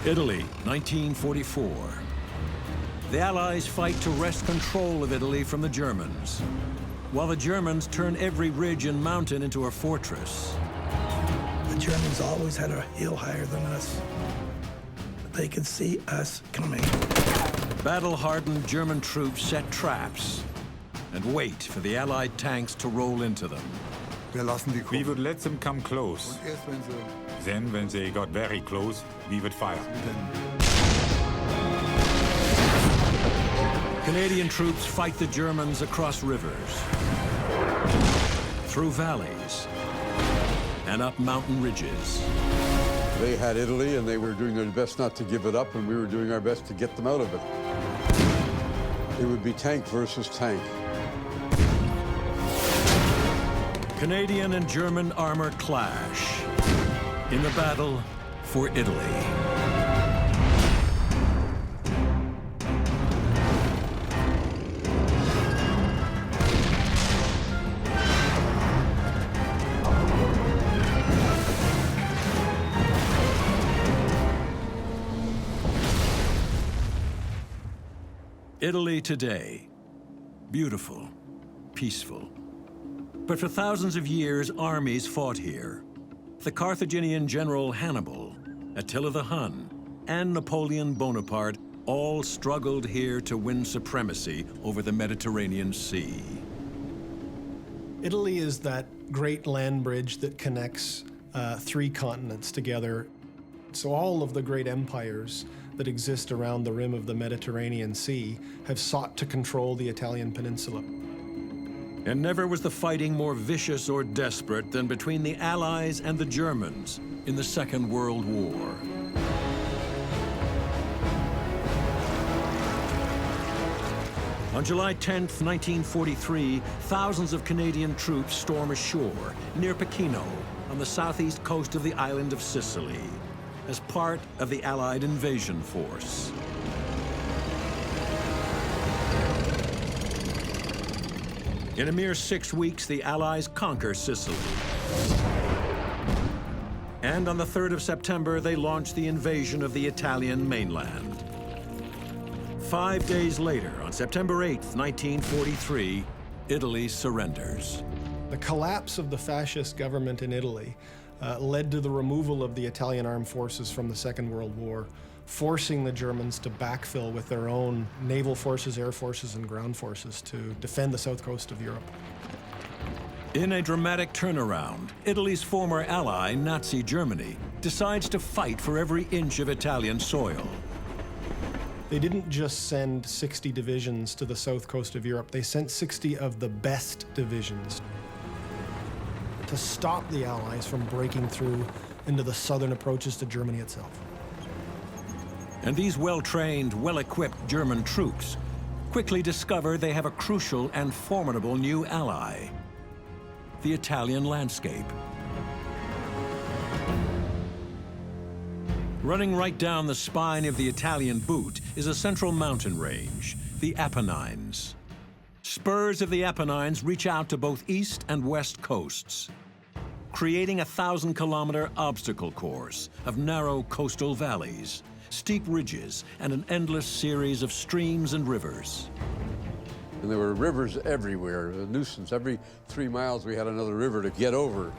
Italy, 1944. The Allies fight to wrest control of Italy from the Germans, while the Germans turn every ridge and mountain into a fortress. The Germans always had a hill higher than us. They could see us coming. Battle-hardened German troops set traps and wait for the Allied tanks to roll into them. We would let them come close. Then, when they got very close, we would fire. Canadian troops fight the Germans across rivers, through valleys, and up mountain ridges. They had Italy, and they were doing their best not to give it up, and we were doing our best to get them out of it. It would be tank versus tank. Canadian and German armor clash in the battle for Italy. Italy today, beautiful, peaceful. But for thousands of years, armies fought here. The Carthaginian general Hannibal, Attila the Hun, and Napoleon Bonaparte all struggled here to win supremacy over the Mediterranean Sea. Italy is that great land bridge that connects three continents together. So all of the great empires that exist around the rim of the Mediterranean Sea have sought to control the Italian peninsula. And never was the fighting more vicious or desperate than between the Allies and the Germans in the Second World War. On July 10th, 1943, thousands of Canadian troops storm ashore near Pechino on the southeast coast of the island of Sicily as part of the Allied invasion force. In a mere 6 weeks, the Allies conquer Sicily. And on the 3rd of September, they launch the invasion of the Italian mainland. 5 days later, on September 8th, 1943, Italy surrenders. The collapse of the fascist government in Italy led to the removal of the Italian armed forces from the Second World War, forcing the Germans to backfill with their own naval forces, air forces, and ground forces to defend the south coast of Europe. In a dramatic turnaround, Italy's former ally, Nazi Germany, decides to fight for every inch of Italian soil. They didn't just send 60 divisions to the south coast of Europe, they sent 60 of the best divisions to stop the Allies from breaking through into the southern approaches to Germany itself. And these well-trained, well-equipped German troops quickly discover they have a crucial and formidable new ally: the Italian landscape. Running right down the spine of the Italian boot is a central mountain range, the Apennines. Spurs of the Apennines reach out to both east and west coasts, creating a 1,000-kilometer obstacle course of narrow coastal valleys, steep ridges, and an endless series of streams and rivers. And there were rivers everywhere, a nuisance. Every 3 miles we had another river to get over.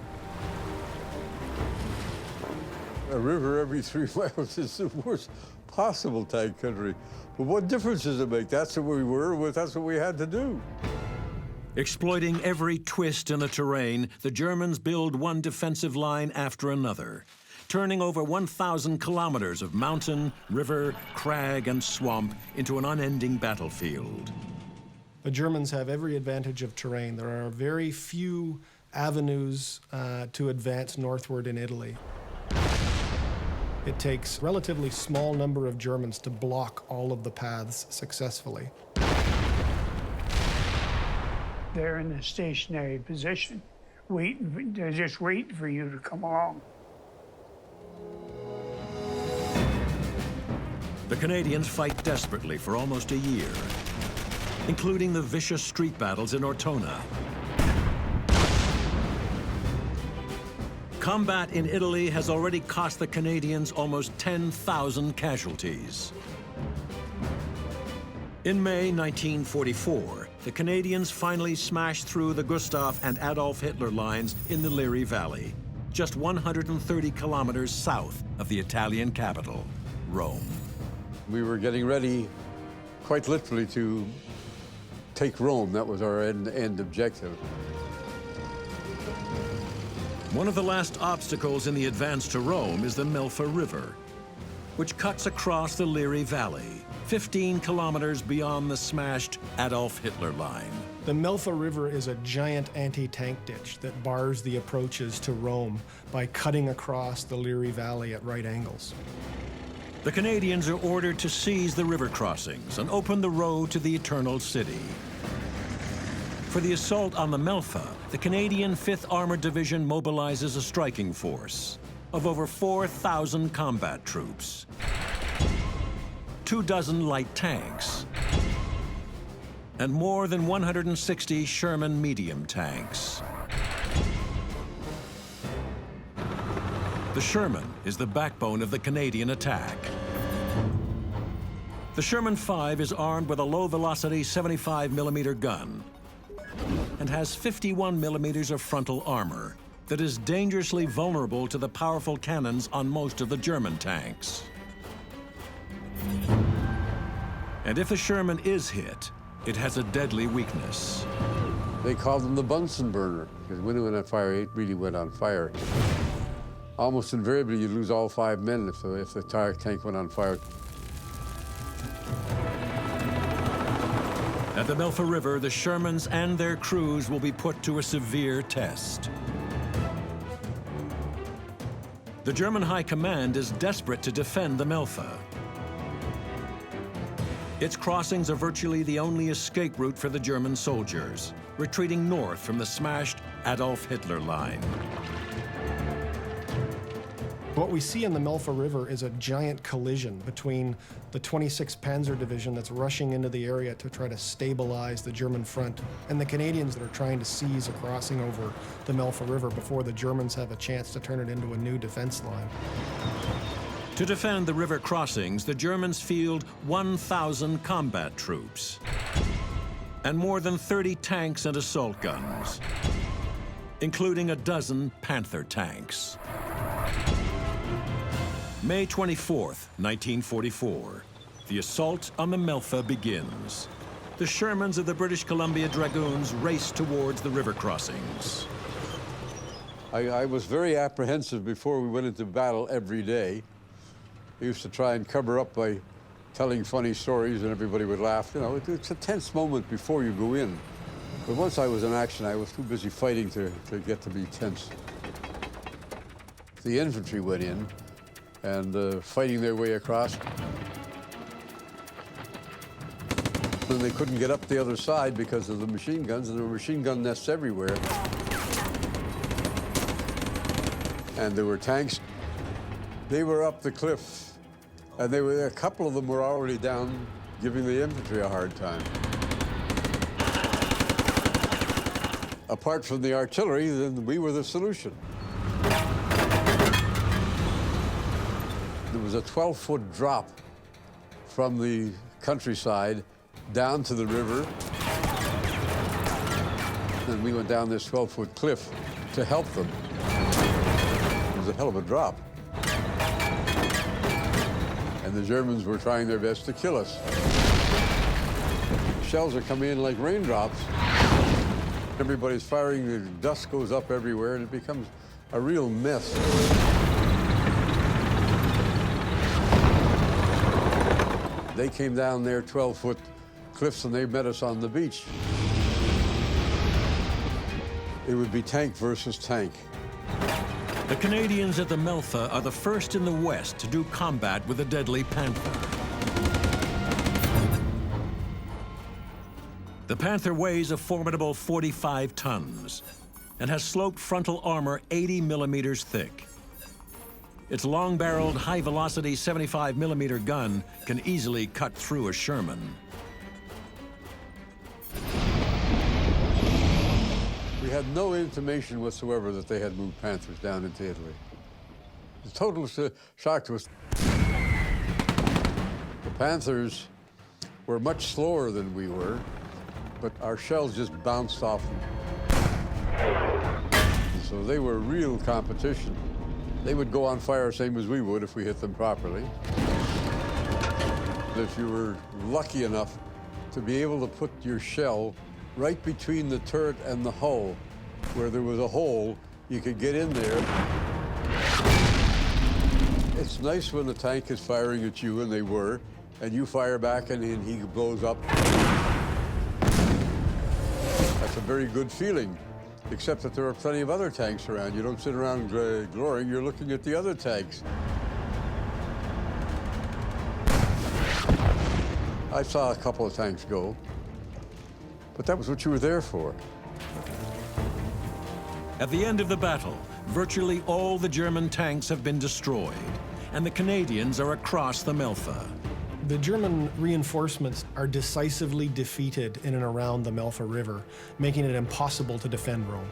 A river every 3 miles is the worst possible tank country. But what difference does it make? That's what we were, that's what we had to do. Exploiting every twist in the terrain, the Germans build one defensive line after another, turning over 1,000 kilometers of mountain, river, crag, and swamp into an unending battlefield. The Germans have every advantage of terrain. There are very few avenues to advance northward in Italy. It takes a relatively small number of Germans to block all of the paths successfully. They're in a stationary position, they're just waiting for you to come along. The Canadians fight desperately for almost a year, including the vicious street battles in Ortona. Combat in Italy has already cost the Canadians almost 10,000 casualties. In May 1944, the Canadians finally smashed through the Gustav and Adolf Hitler lines in the Liri Valley, just 130 kilometers south of the Italian capital, Rome. We were getting ready, quite literally, to take Rome. That was our end objective. One of the last obstacles in the advance to Rome is the Melfa River, which cuts across the Liri Valley, 15 kilometers beyond the smashed Adolf Hitler line. The Melfa River is a giant anti-tank ditch that bars the approaches to Rome by cutting across the Liri Valley at right angles. The Canadians are ordered to seize the river crossings and open the road to the Eternal City. For the assault on the Melfa, the Canadian 5th Armored Division mobilizes a striking force of over 4,000 combat troops, 24 light tanks, and more than 160 Sherman medium tanks. The Sherman is the backbone of the Canadian attack. The Sherman 5 is armed with a low-velocity 75mm gun and has 51mm of frontal armor that is dangerously vulnerable to the powerful cannons on most of the German tanks. And if the Sherman is hit, it has a deadly weakness. They called them the Bunsen burner, because when it went on fire, it really went on fire. Almost invariably, you'd lose all 5 men if the entire tank went on fire. At the Melfa River, the Shermans and their crews will be put to a severe test. The German High Command is desperate to defend the Melfa. Its crossings are virtually the only escape route for the German soldiers, retreating north from the smashed Adolf Hitler line. What we see in the Melfa River is a giant collision between the 26th Panzer Division that's rushing into the area to try to stabilize the German front and the Canadians that are trying to seize a crossing over the Melfa River before the Germans have a chance to turn it into a new defense line. To defend the river crossings, the Germans field 1,000 combat troops and more than 30 tanks and assault guns, including a dozen Panther tanks. May 24th, 1944, the assault on the Melfa begins. The Shermans of the British Columbia Dragoons race towards the river crossings. I was very apprehensive before we went into battle every day. I used to try and cover up by telling funny stories and everybody would laugh. You know, it's a tense moment before you go in. But once I was in action, I was too busy fighting to get to be tense. The infantry went in and fighting their way across. And they couldn't get up the other side because of the machine guns, and there were machine gun nests everywhere. And there were tanks. They were up the cliff, and a couple of them were already down, giving the infantry a hard time. Apart from the artillery, then we were the solution. There was a 12-foot drop from the countryside down to the river. And we went down this 12-foot cliff to help them. It was a hell of a drop. And the Germans were trying their best to kill us. Shells are coming in like raindrops. Everybody's firing, the dust goes up everywhere, and it becomes a real mess. They came down their 12-foot cliffs and they met us on the beach. It would be tank versus tank. The Canadians at the Melfa are the first in the West to do combat with the deadly Panther. The Panther weighs a formidable 45 tons and has sloped frontal armor 80 millimeters thick. Its long-barreled, high-velocity 75mm gun can easily cut through a Sherman. We had no intimation whatsoever that they had moved Panthers down into Italy. It was a total shock to us. The Panthers were much slower than we were, but our shells just bounced off them. So they were real competition. They would go on fire same as we would if we hit them properly. If you were lucky enough to be able to put your shell right between the turret and the hull, where there was a hole, you could get in there. It's nice when the tank is firing at you, and they were, and you fire back and he blows up. That's a very good feeling, except that there are plenty of other tanks around. You don't sit around glorying, you're looking at the other tanks. I saw a couple of tanks go, but that was what you were there for. At the end of the battle, virtually all the German tanks have been destroyed, and the Canadians are across the Melfa. The German reinforcements are decisively defeated in and around the Melfa River, making it impossible to defend Rome.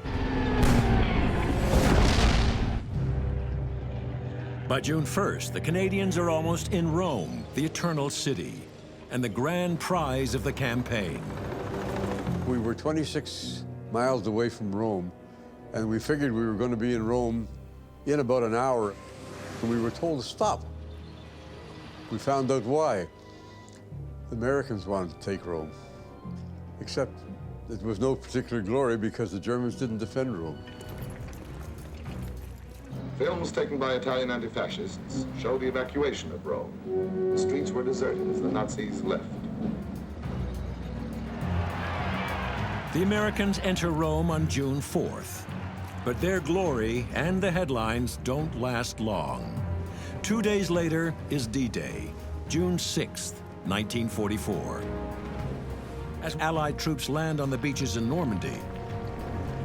By June 1st, the Canadians are almost in Rome, the Eternal City, and the grand prize of the campaign. We were 26 miles away from Rome, and we figured we were going to be in Rome in about an hour, and we were told to stop. We found out why. The Americans wanted to take Rome, except it was no particular glory because the Germans didn't defend Rome. Films taken by Italian anti-fascists show the evacuation of Rome. The streets were deserted as the Nazis left. The Americans enter Rome on June 4th, but their glory and the headlines don't last long. 2 days later is D-Day, June 6th, 1944. As Allied troops land on the beaches in Normandy,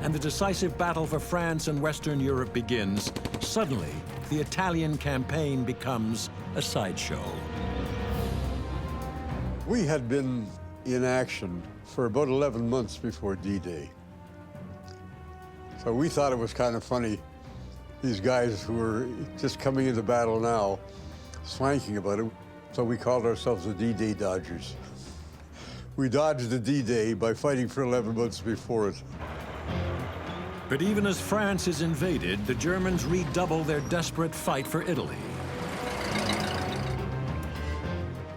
and the decisive battle for France and Western Europe begins, suddenly the Italian campaign becomes a sideshow. We had been in action for about 11 months before D-Day. So we thought it was kind of funny, these guys who were just coming into battle now, swanking about it. So we called ourselves the D-Day Dodgers. We dodged the D-Day by fighting for 11 months before it. But even as France is invaded, the Germans redouble their desperate fight for Italy.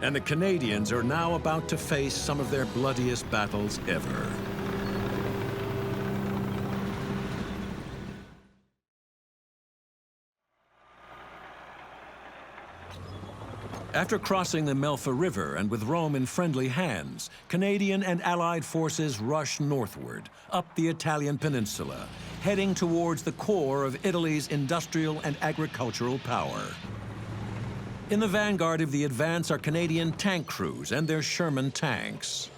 And the Canadians are now about to face some of their bloodiest battles ever. After crossing the Melfa River and with Rome in friendly hands, Canadian and Allied forces rush northward, up the Italian peninsula, heading towards the core of Italy's industrial and agricultural power. In the vanguard of the advance are Canadian tank crews and their Sherman tanks.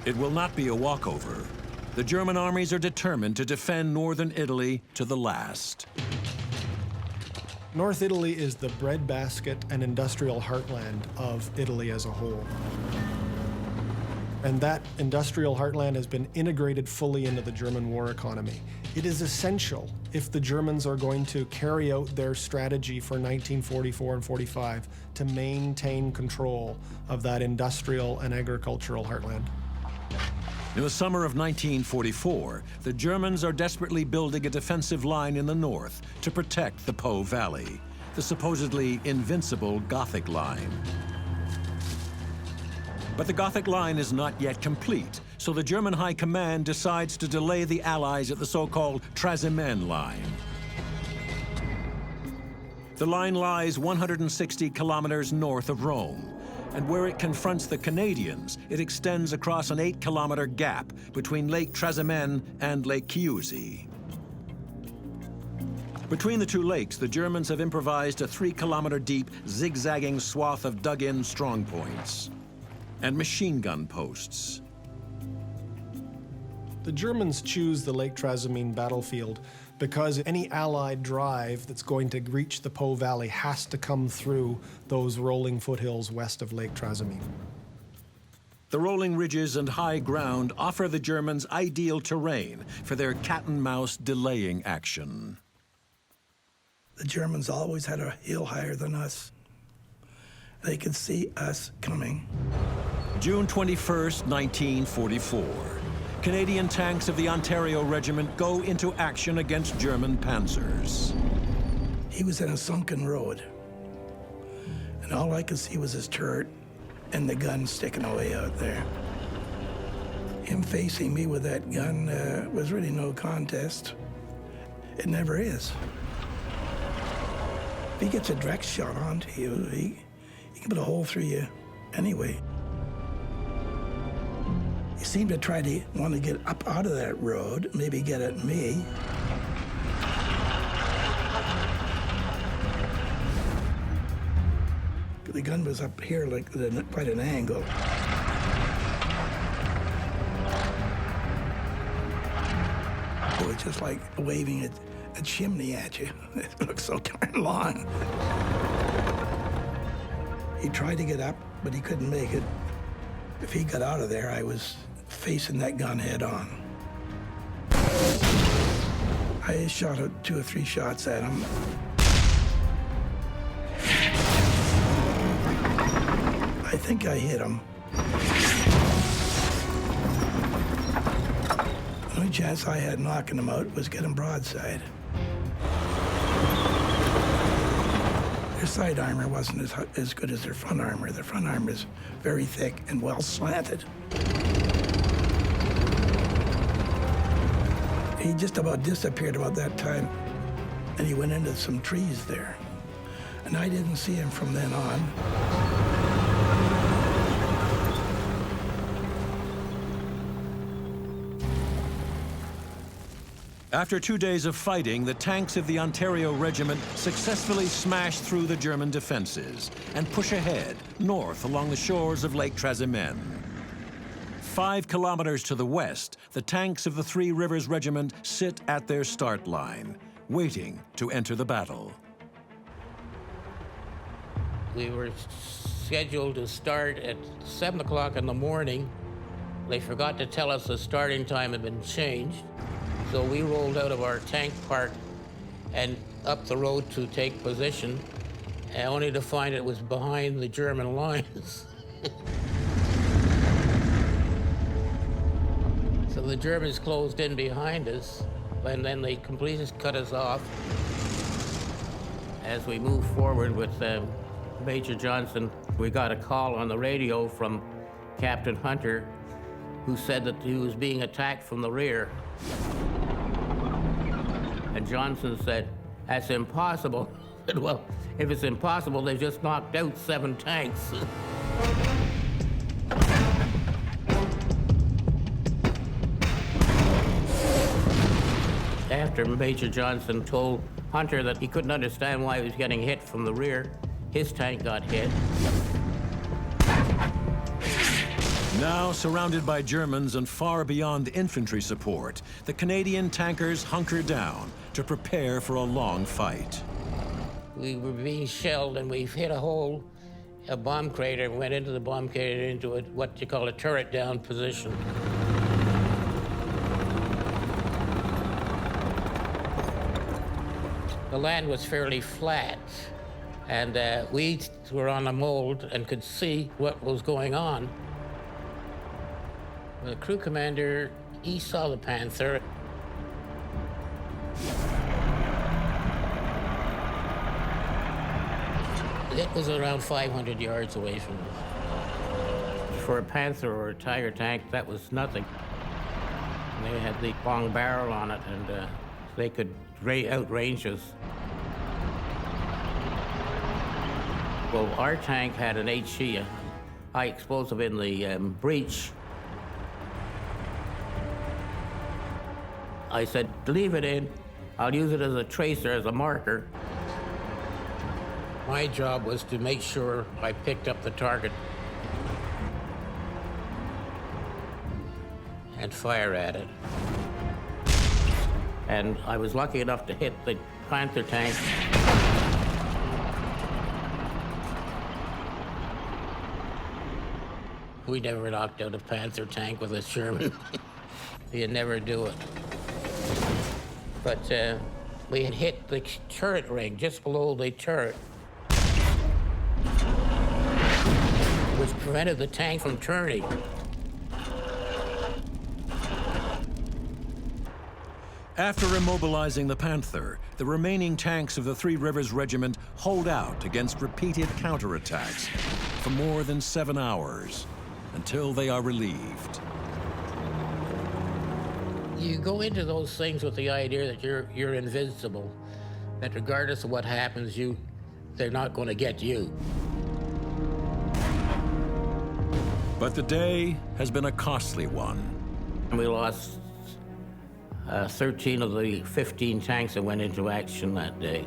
It will not be a walkover. The German armies are determined to defend northern Italy to the last. North Italy is the breadbasket and industrial heartland of Italy as a whole. And that industrial heartland has been integrated fully into the German war economy. It is essential if the Germans are going to carry out their strategy for 1944 and 45 to maintain control of that industrial and agricultural heartland. In the summer of 1944, the Germans are desperately building a defensive line in the north to protect the Po Valley, the supposedly invincible Gothic line. But the Gothic line is not yet complete, so the German High Command decides to delay the Allies at the so-called Trasimene line. The line lies 160 kilometers north of Rome, and where it confronts the Canadians, it extends across an 8-kilometer gap between Lake Trasimene and Lake Chiusi. Between the two lakes, the Germans have improvised a 3-kilometer deep, zigzagging swath of dug-in strongpoints and machine gun posts. The Germans choose the Lake Trasimene battlefield because any Allied drive that's going to reach the Po Valley has to come through those rolling foothills west of Lake Trasimene. The rolling ridges and high ground offer the Germans ideal terrain for their cat-and-mouse delaying action. The Germans always had a hill higher than us. They could see us coming. June 21st, 1944. Canadian tanks of the Ontario Regiment go into action against German panzers. He was in a sunken road, and all I could see was his turret and the gun sticking away out there. Him facing me with that gun was really no contest. It never is. If he gets a direct shot onto you, he can put a hole through you anyway. He seemed to try to want to get up out of that road, maybe get at me. The gun was up here, like at quite an angle. It was just like waving a chimney at you. It looked so darn long. He tried to get up, but he couldn't make it. If he got out of there, I was facing that gun head on. I shot 2 or 3 shots at him. I think I hit him. The only chance I had knocking him out was get him broadside. Their side armor wasn't as good as their front armor. Their front armor is very thick and well slanted. He just about disappeared about that time, and he went into some trees there. And I didn't see him from then on. After 2 days of fighting, the tanks of the Ontario Regiment successfully smash through the German defenses and push ahead north along the shores of Lake Trasimene. 5 kilometers to the west, the tanks of the Three Rivers Regiment sit at their start line, waiting to enter the battle. We were scheduled to start at 7 o'clock in the morning. They forgot to tell us the starting time had been changed. So we rolled out of our tank park and up the road to take position, only to find it was behind the German lines. So the Germans closed in behind us, and then they completely cut us off. As we moved forward with Major Johnson, we got a call on the radio from Captain Hunter, who said that he was being attacked from the rear. And Johnson said, "That's impossible." I said, "Well, if it's impossible, they just knocked out 7 tanks." After Major Johnson told Hunter that he couldn't understand why he was getting hit from the rear, his tank got hit. Now surrounded by Germans and far beyond infantry support, the Canadian tankers hunker down to prepare for a long fight. We were being shelled, and we hit a hole, a bomb crater, and went into the bomb crater into what you call a turret down position. The land was fairly flat, and we were on a mold and could see what was going on. The crew commander, he saw the Panther. It was around 500 yards away from us. For a Panther or a Tiger tank, that was nothing. They had the long barrel on it, and they could outrange us. Well, our tank had an HE, a high explosive, in the breech. I said, "Leave it in. I'll use it as a tracer, as a marker." My job was to make sure I picked up the target and fire at it. And I was lucky enough to hit the Panther tank. We never knocked out a Panther tank with a Sherman. You'd never do it. But we had hit the turret ring just below the turret, which prevented the tank from turning. After immobilizing the Panther, the remaining tanks of the Three Rivers Regiment hold out against repeated counterattacks for more than 7 hours until they are relieved. You go into those things with the idea that you're invincible, that regardless of what happens, they're not going to get you. But the day has been a costly one. We lost 13 of the 15 tanks that went into action that day.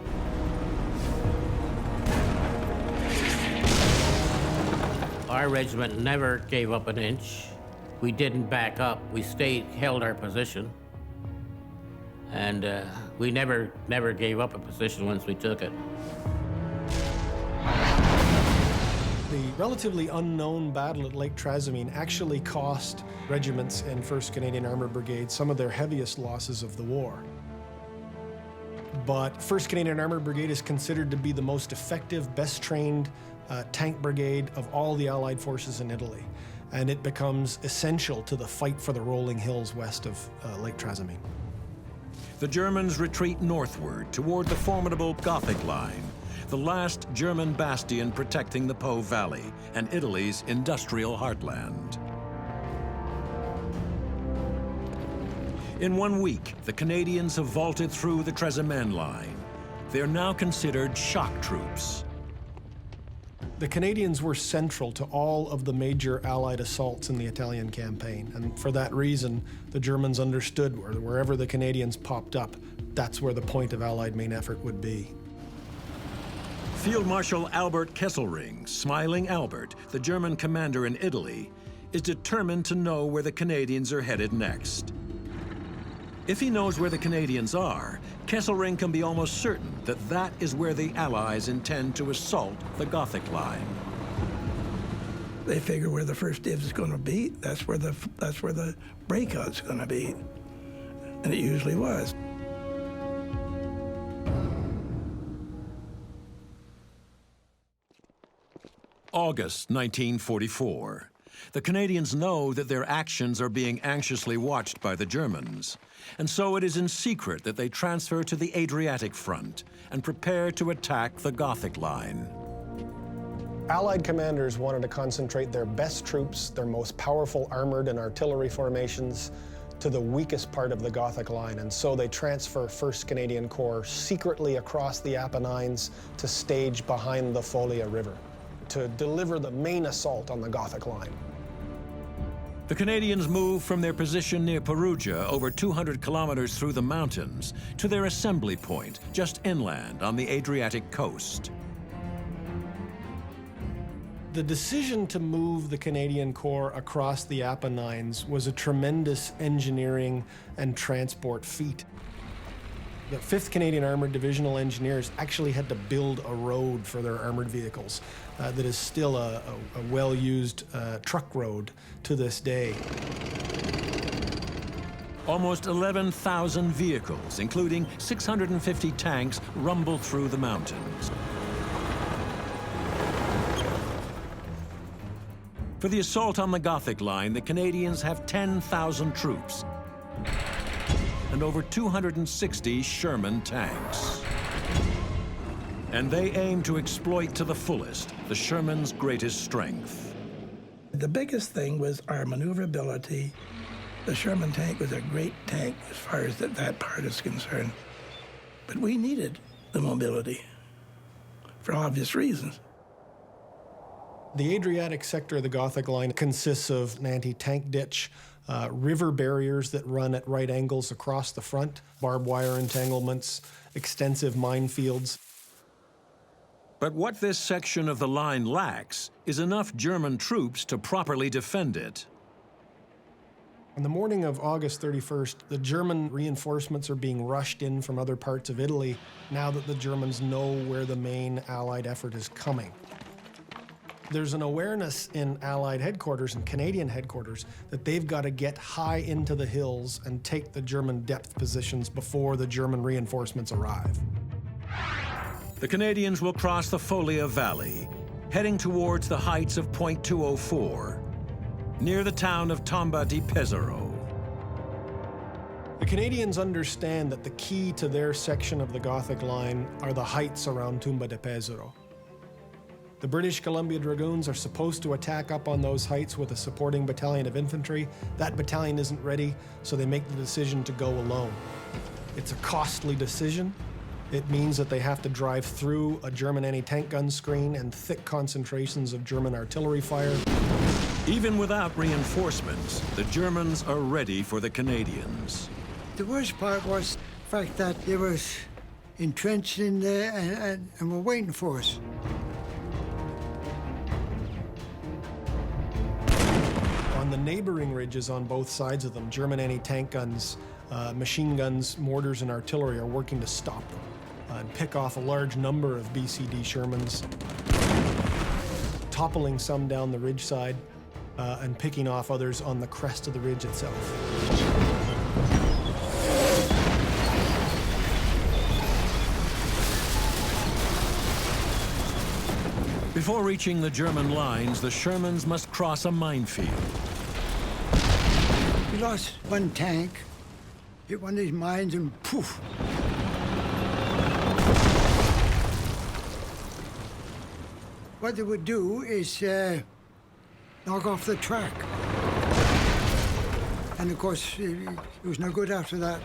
Our regiment never gave up an inch. We didn't back up. We held our position. And we never gave up a position once we took it. The relatively unknown battle at Lake Trasimene actually cost regiments in 1st Canadian Armoured Brigade some of their heaviest losses of the war. But 1st Canadian Armoured Brigade is considered to be the most effective, best trained tank brigade of all the Allied forces in Italy. And it becomes essential to the fight for the rolling hills west of Lake Trasimene. The Germans retreat northward toward the formidable Gothic line, the last German bastion protecting the Po Valley and Italy's industrial heartland. In 1 week, the Canadians have vaulted through the Trasimene line. They're now considered shock troops. The Canadians were central to all of the major Allied assaults in the Italian campaign, and for that reason, the Germans understood wherever the Canadians popped up, that's where the point of Allied main effort would be. Field Marshal Albert Kesselring, Smiling Albert, the German commander in Italy, is determined to know where the Canadians are headed next. If he knows where the Canadians are, Kesselring can be almost certain that that is where the Allies intend to assault the Gothic line. They figure where the first div is going to be, that's where the breakout's going to be. And it usually was. August 1944. The Canadians know that their actions are being anxiously watched by the Germans, and so it is in secret that they transfer to the Adriatic front and prepare to attack the Gothic line. Allied commanders wanted to concentrate their best troops, their most powerful armored and artillery formations, to the weakest part of the Gothic line, and so they transfer 1st Canadian Corps secretly across the Apennines to stage behind the Folia River to deliver the main assault on the Gothic line. The Canadians move from their position near Perugia, over 200 kilometers through the mountains, to their assembly point just inland on the Adriatic coast. The decision to move the Canadian Corps across the Apennines was a tremendous engineering and transport feat. The 5th Canadian Armoured Divisional Engineers actually had to build a road for their armoured vehicles that is still a well-used truck road to this day. Almost 11,000 vehicles, including 650 tanks, rumble through the mountains. For the assault on the Gothic line, the Canadians have 10,000 troops and over 260 Sherman tanks. And they aim to exploit to the fullest the Sherman's greatest strength. The biggest thing was our maneuverability. The Sherman tank was a great tank as far as that part is concerned. But we needed the mobility for obvious reasons. The Adriatic sector of the Gothic line consists of an anti-tank ditch, river barriers that run at right angles across the front, barbed wire entanglements, extensive minefields. But what this section of the line lacks is enough German troops to properly defend it. On the morning of August 31st, the German reinforcements are being rushed in from other parts of Italy now that the Germans know where the main Allied effort is coming. There's an awareness in Allied headquarters and Canadian headquarters that they've got to get high into the hills and take the German depth positions before the German reinforcements arrive. The Canadians will cross the Folia Valley, heading towards the heights of Point 204, near the town of Tomba di Pesaro. The Canadians understand that the key to their section of the Gothic line are the heights around Tomba di Pesaro. The British Columbia Dragoons are supposed to attack up on those heights with a supporting battalion of infantry. That battalion isn't ready, so they make the decision to go alone. It's a costly decision. It means that they have to drive through a German anti-tank gun screen and thick concentrations of German artillery fire. Even without reinforcements, the Germans are ready for the Canadians. The worst part was the fact that they were entrenched in there and were waiting for us. On the neighboring ridges on both sides of them, German anti-tank guns, machine guns, mortars, and artillery are working to stop them and pick off a large number of BCD Shermans, toppling some down the ridge side and picking off others on the crest of the ridge itself. Before reaching the German lines, the Shermans must cross a minefield. We lost one tank, hit one of these mines, and poof. What they would do is knock off the track. And of course, it was no good after that.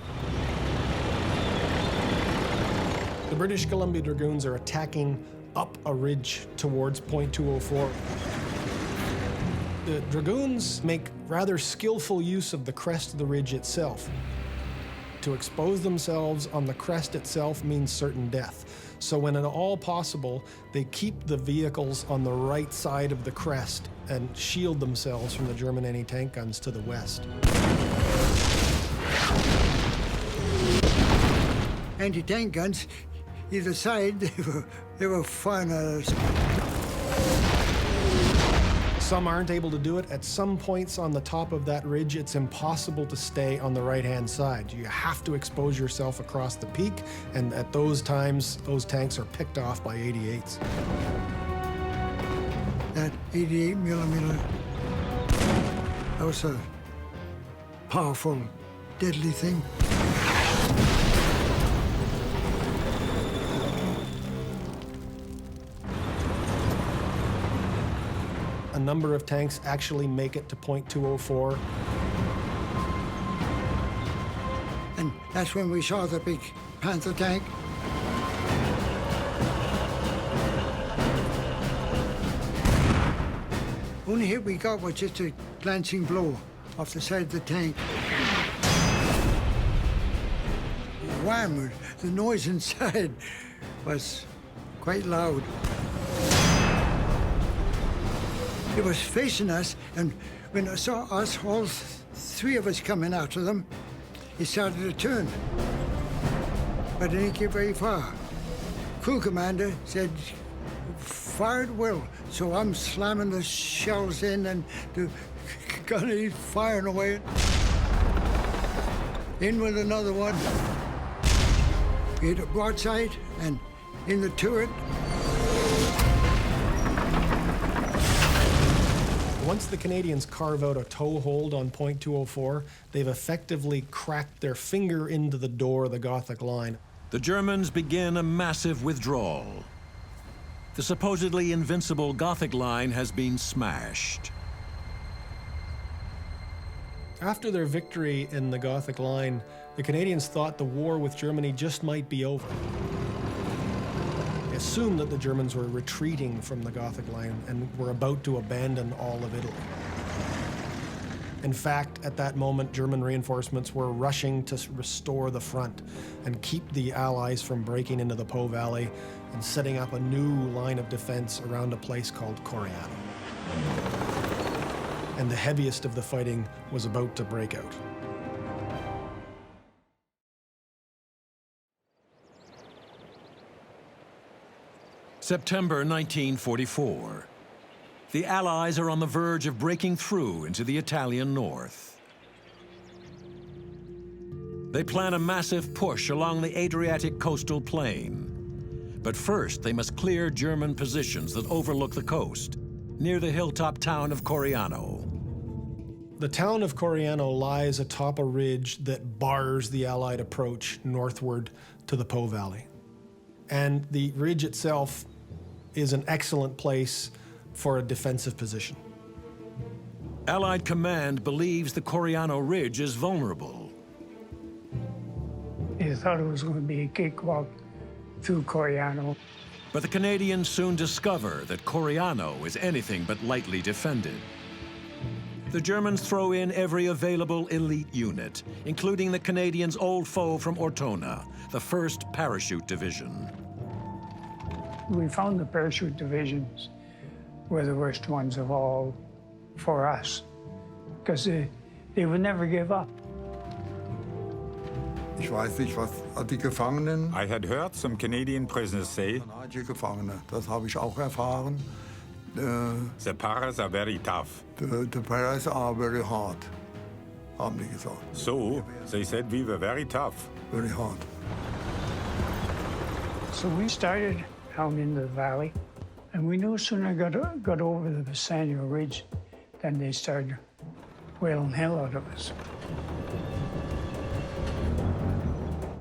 The British Columbia Dragoons are attacking up a ridge towards Point 204. The Dragoons make rather skillful use of the crest of the ridge itself. To expose themselves on the crest itself means certain death. So when at all possible, they keep the vehicles on the right side of the crest and shield themselves from the German anti-tank guns to the west. Anti-tank guns, either side, they were firing at us. Some aren't able to do it. At some points on the top of that ridge, it's impossible to stay on the right-hand side. You have to expose yourself across the peak, and at those times, those tanks are picked off by 88s. That 88 millimeter, that was a powerful, deadly thing. A number of tanks actually make it to Point 204. And that's when we saw the big Panther tank. Only hit we got was just a glancing blow off the side of the tank. Wham! The noise inside was quite loud. It was facing us, and when I saw us, all three of us coming after them, he started to turn. But it didn't get very far. Crew commander said, fire at will. So I'm slamming the shells in, and the gun is firing away. In with another one. Hit a broadside, and in the turret. Once the Canadians carve out a toehold on Point 204, they've effectively cracked their finger into the door of the Gothic line. The Germans begin a massive withdrawal. The supposedly invincible Gothic line has been smashed. After their victory in the Gothic line, the Canadians thought the war with Germany just might be over. They assumed that the Germans were retreating from the Gothic line and were about to abandon all of Italy. In fact, at that moment, German reinforcements were rushing to restore the front and keep the Allies from breaking into the Po Valley and setting up a new line of defense around a place called Coriano. And the heaviest of the fighting was about to break out. September 1944. The Allies are on the verge of breaking through into the Italian north. They plan a massive push along the Adriatic coastal plain. But first, they must clear German positions that overlook the coast, near the hilltop town of Coriano. The town of Coriano lies atop a ridge that bars the Allied approach northward to the Po Valley. And the ridge itself is an excellent place for a defensive position. Allied command believes the Coriano Ridge is vulnerable. They thought it was going to be a cakewalk through Coriano. But the Canadians soon discover that Coriano is anything but lightly defended. The Germans throw in every available elite unit, including the Canadians' old foe from Ortona, the 1st Parachute Division. We found the parachute divisions were the worst ones of all for us, because they would never give up. Ich weiß nicht, was die Gefangenen. I had heard some Canadian prisoners say, Gefangene, das habe ich auch erfahren. the Paras are very tough. The Paras are very hard, haben die gesagt. So, they said we were very tough. Very hard. So we started down in the valley, and we knew soon I got over the Visanio Ridge, then they started whaling hell out of us.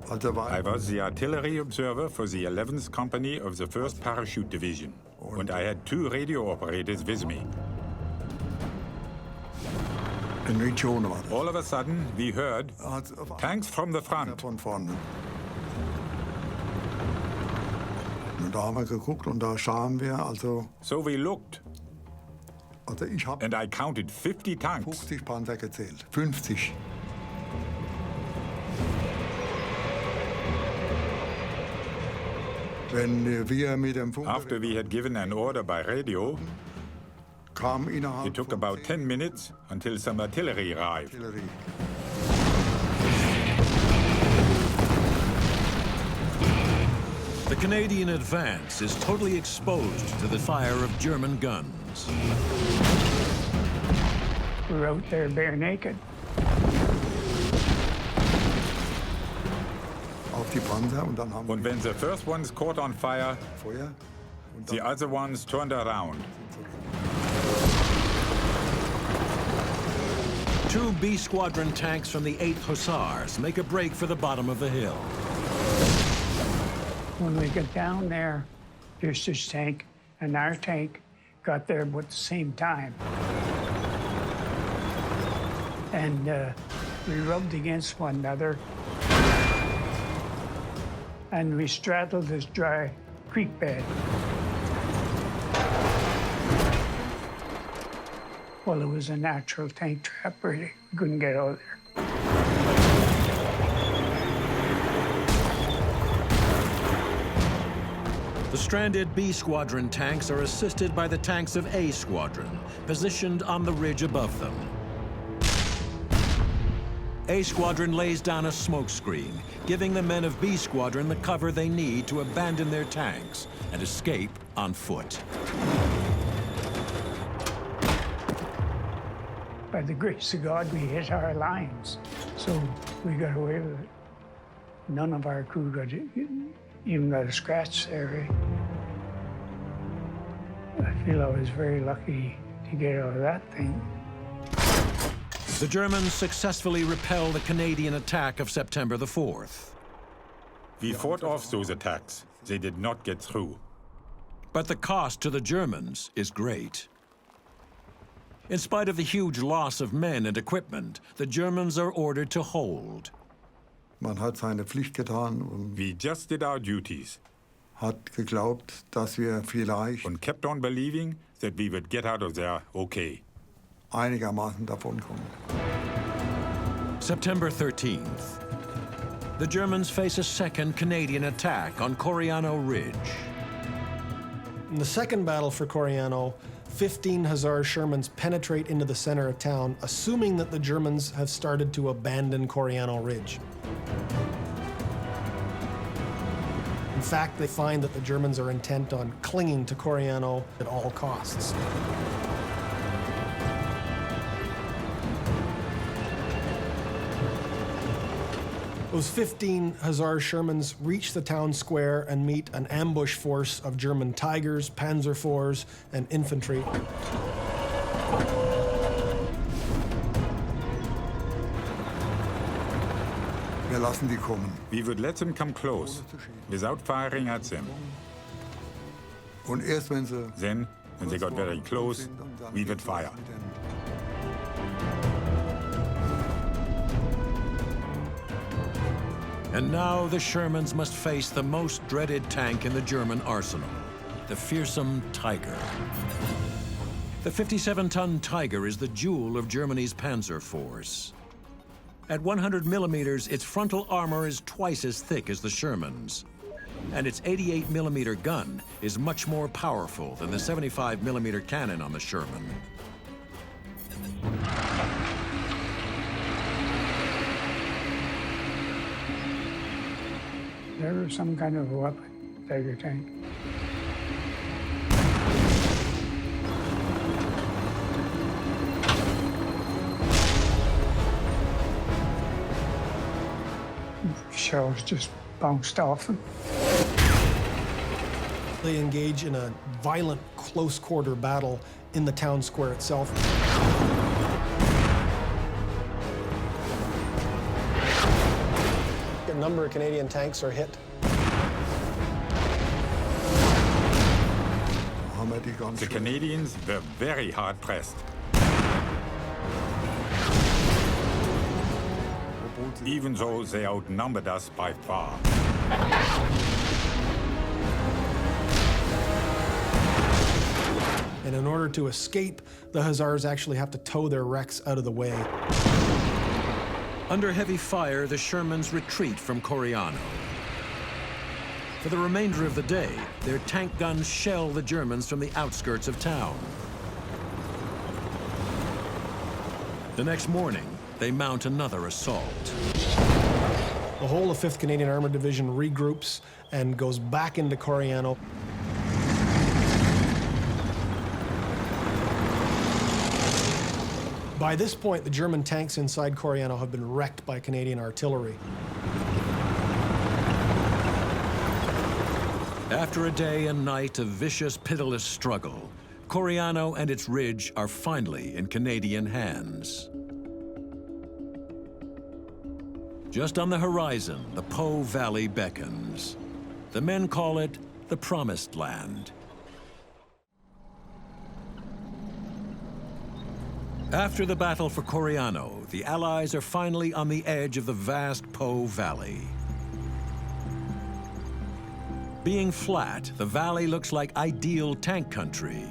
I was the artillery observer for the 11th Company of the 1st Parachute Division, and I had 2 radio operators with me. All of a sudden, we heard tanks from the front. Von vorne. Und da haben wir geguckt und da sahen wir also. So we looked, Also ich habe and I counted 50 tanks. 50 Panzer gezählt. 50. Wenn wir mit dem Funk After we had given an order by radio, kam it innerhalb took von about 10 minutes until some artillery arrived. Artillerie. The Canadian advance is totally exposed to the fire of German guns. We were out there bare naked. Auf die Panzer und dann haben And when the first ones caught on fire, Feuer. Und the other ones turned around. 2 B Squadron tanks from the 8th Hussars make a break for the bottom of the hill. When we got down there, there's this tank, and our tank got there about the same time. And we rubbed against one another, and we straddled this dry creek bed. Well, it was a natural tank trap, really. We couldn't get out of there. The stranded B Squadron tanks are assisted by the tanks of A Squadron, positioned on the ridge above them. A Squadron lays down a smokescreen, giving the men of B Squadron the cover they need to abandon their tanks and escape on foot. By the grace of God, we hit our lines, so we got away with it. None of our crew even got a scratch there. I feel I was very lucky to get out of that thing. The Germans successfully repel the Canadian attack of September the 4th. We fought off those attacks. They did not get through. But the cost to the Germans is great. In spite of the huge loss of men and equipment, the Germans are ordered to hold. Man hat seine Pflicht getan und We just did our duties hat geglaubt, dass wir vielleicht and kept on believing that we would get out of there okay. einigermaßen davonkommen. September 13th. The Germans face a second Canadian attack on Coriano Ridge. In the second battle for Coriano, 15 Hussar Shermans penetrate into the center of town, assuming that the Germans have started to abandon Coriano Ridge. And fact, they find that the Germans are intent on clinging to Coriano at all costs. Those 15 Hussar Shermans reach the town square and meet an ambush force of German Tigers, Panzer IVs, and infantry. Wir lassen die kommen. We would let them come close, without firing at them. Und erst wenn sie Then, when they got very close, we would fire. And now the Shermans must face the most dreaded tank in the German arsenal, the fearsome Tiger. The 57-ton Tiger is the jewel of Germany's panzer force. At 100 millimeters, its frontal armor is twice as thick as the Sherman's. And its 88mm gun is much more powerful than the 75mm cannon on the Sherman. There was some kind of a weapon, Tiger tank. Shells just bounced off them. They engage in a violent close-quarter battle in the town square itself. A number of Canadian tanks are hit. The Canadians were very hard pressed. Even though they outnumbered us by far. And in order to escape, the Hussars actually have to tow their wrecks out of the way. Under heavy fire, the Shermans retreat from Coriano. For the remainder of the day, their tank guns shell the Germans from the outskirts of town. The next morning, they mount another assault. The whole of 5th Canadian Armored Division regroups and goes back into Coriano. By this point, the German tanks inside Coriano have been wrecked by Canadian artillery. After a day and night of vicious, pitiless struggle, Coriano and its ridge are finally in Canadian hands. Just on the horizon, the Po Valley beckons. The men call it the Promised Land. After the battle for Coriano, the Allies are finally on the edge of the vast Po Valley. Being flat, the valley looks like ideal tank country.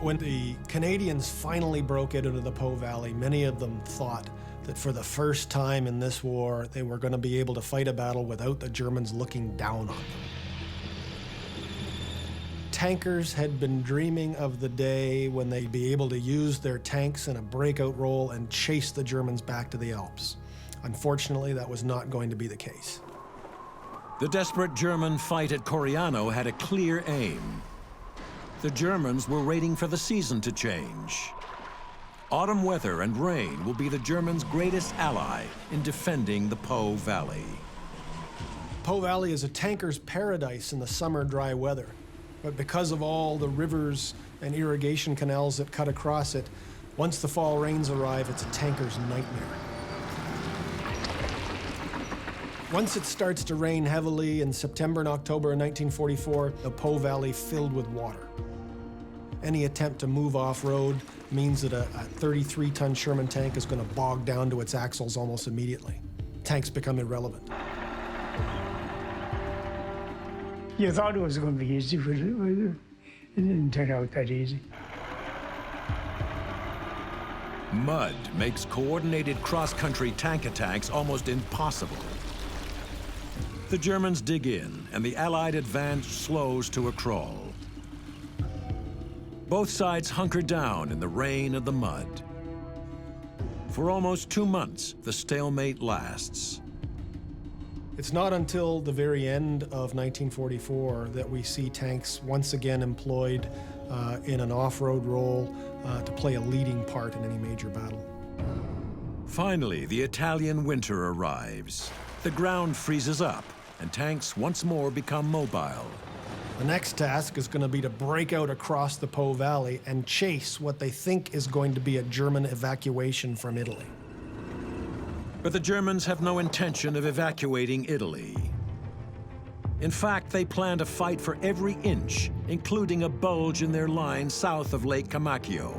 When the Canadians finally broke into the Po Valley, many of them thought that for the first time in this war, they were going to be able to fight a battle without the Germans looking down on them. Tankers had been dreaming of the day when they'd be able to use their tanks in a breakout role and chase the Germans back to the Alps. Unfortunately, that was not going to be the case. The desperate German fight at Coriano had a clear aim. The Germans were waiting for the season to change. Autumn weather and rain will be the Germans' greatest ally in defending the Po Valley. Po Valley is a tanker's paradise in the summer dry weather. But because of all the rivers and irrigation canals that cut across it, once the fall rains arrive, it's a tanker's nightmare. Once it starts to rain heavily in September and October of 1944, the Po Valley filled with water. Any attempt to move off-road means that a 33-ton Sherman tank is going to bog down to its axles almost immediately. Tanks become irrelevant. You thought it was going to be easy, but it didn't turn out that easy. Mud makes coordinated cross-country tank attacks almost impossible. The Germans dig in, and the Allied advance slows to a crawl. Both sides hunker down in the rain and the mud. For almost 2 months, the stalemate lasts. It's not until the very end of 1944 that we see tanks once again employed in an off-road role to play a leading part in any major battle. Finally, the Italian winter arrives. The ground freezes up, and tanks once more become mobile. The next task is going to be to break out across the Po Valley and chase what they think is going to be a German evacuation from Italy. But the Germans have no intention of evacuating Italy. In fact, they plan to fight for every inch, including a bulge in their line south of Lake Camacchio.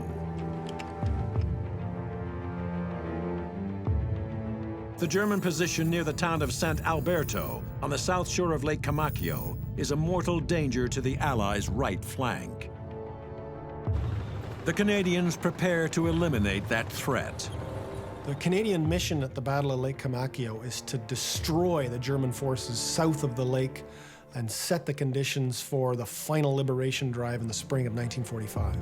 The German position near the town of Sant Alberto, on the south shore of Lake Camacchio, is a mortal danger to the Allies' right flank. The Canadians prepare to eliminate that threat. The Canadian mission at the Battle of Lake Camacchio is to destroy the German forces south of the lake and set the conditions for the final liberation drive in the spring of 1945.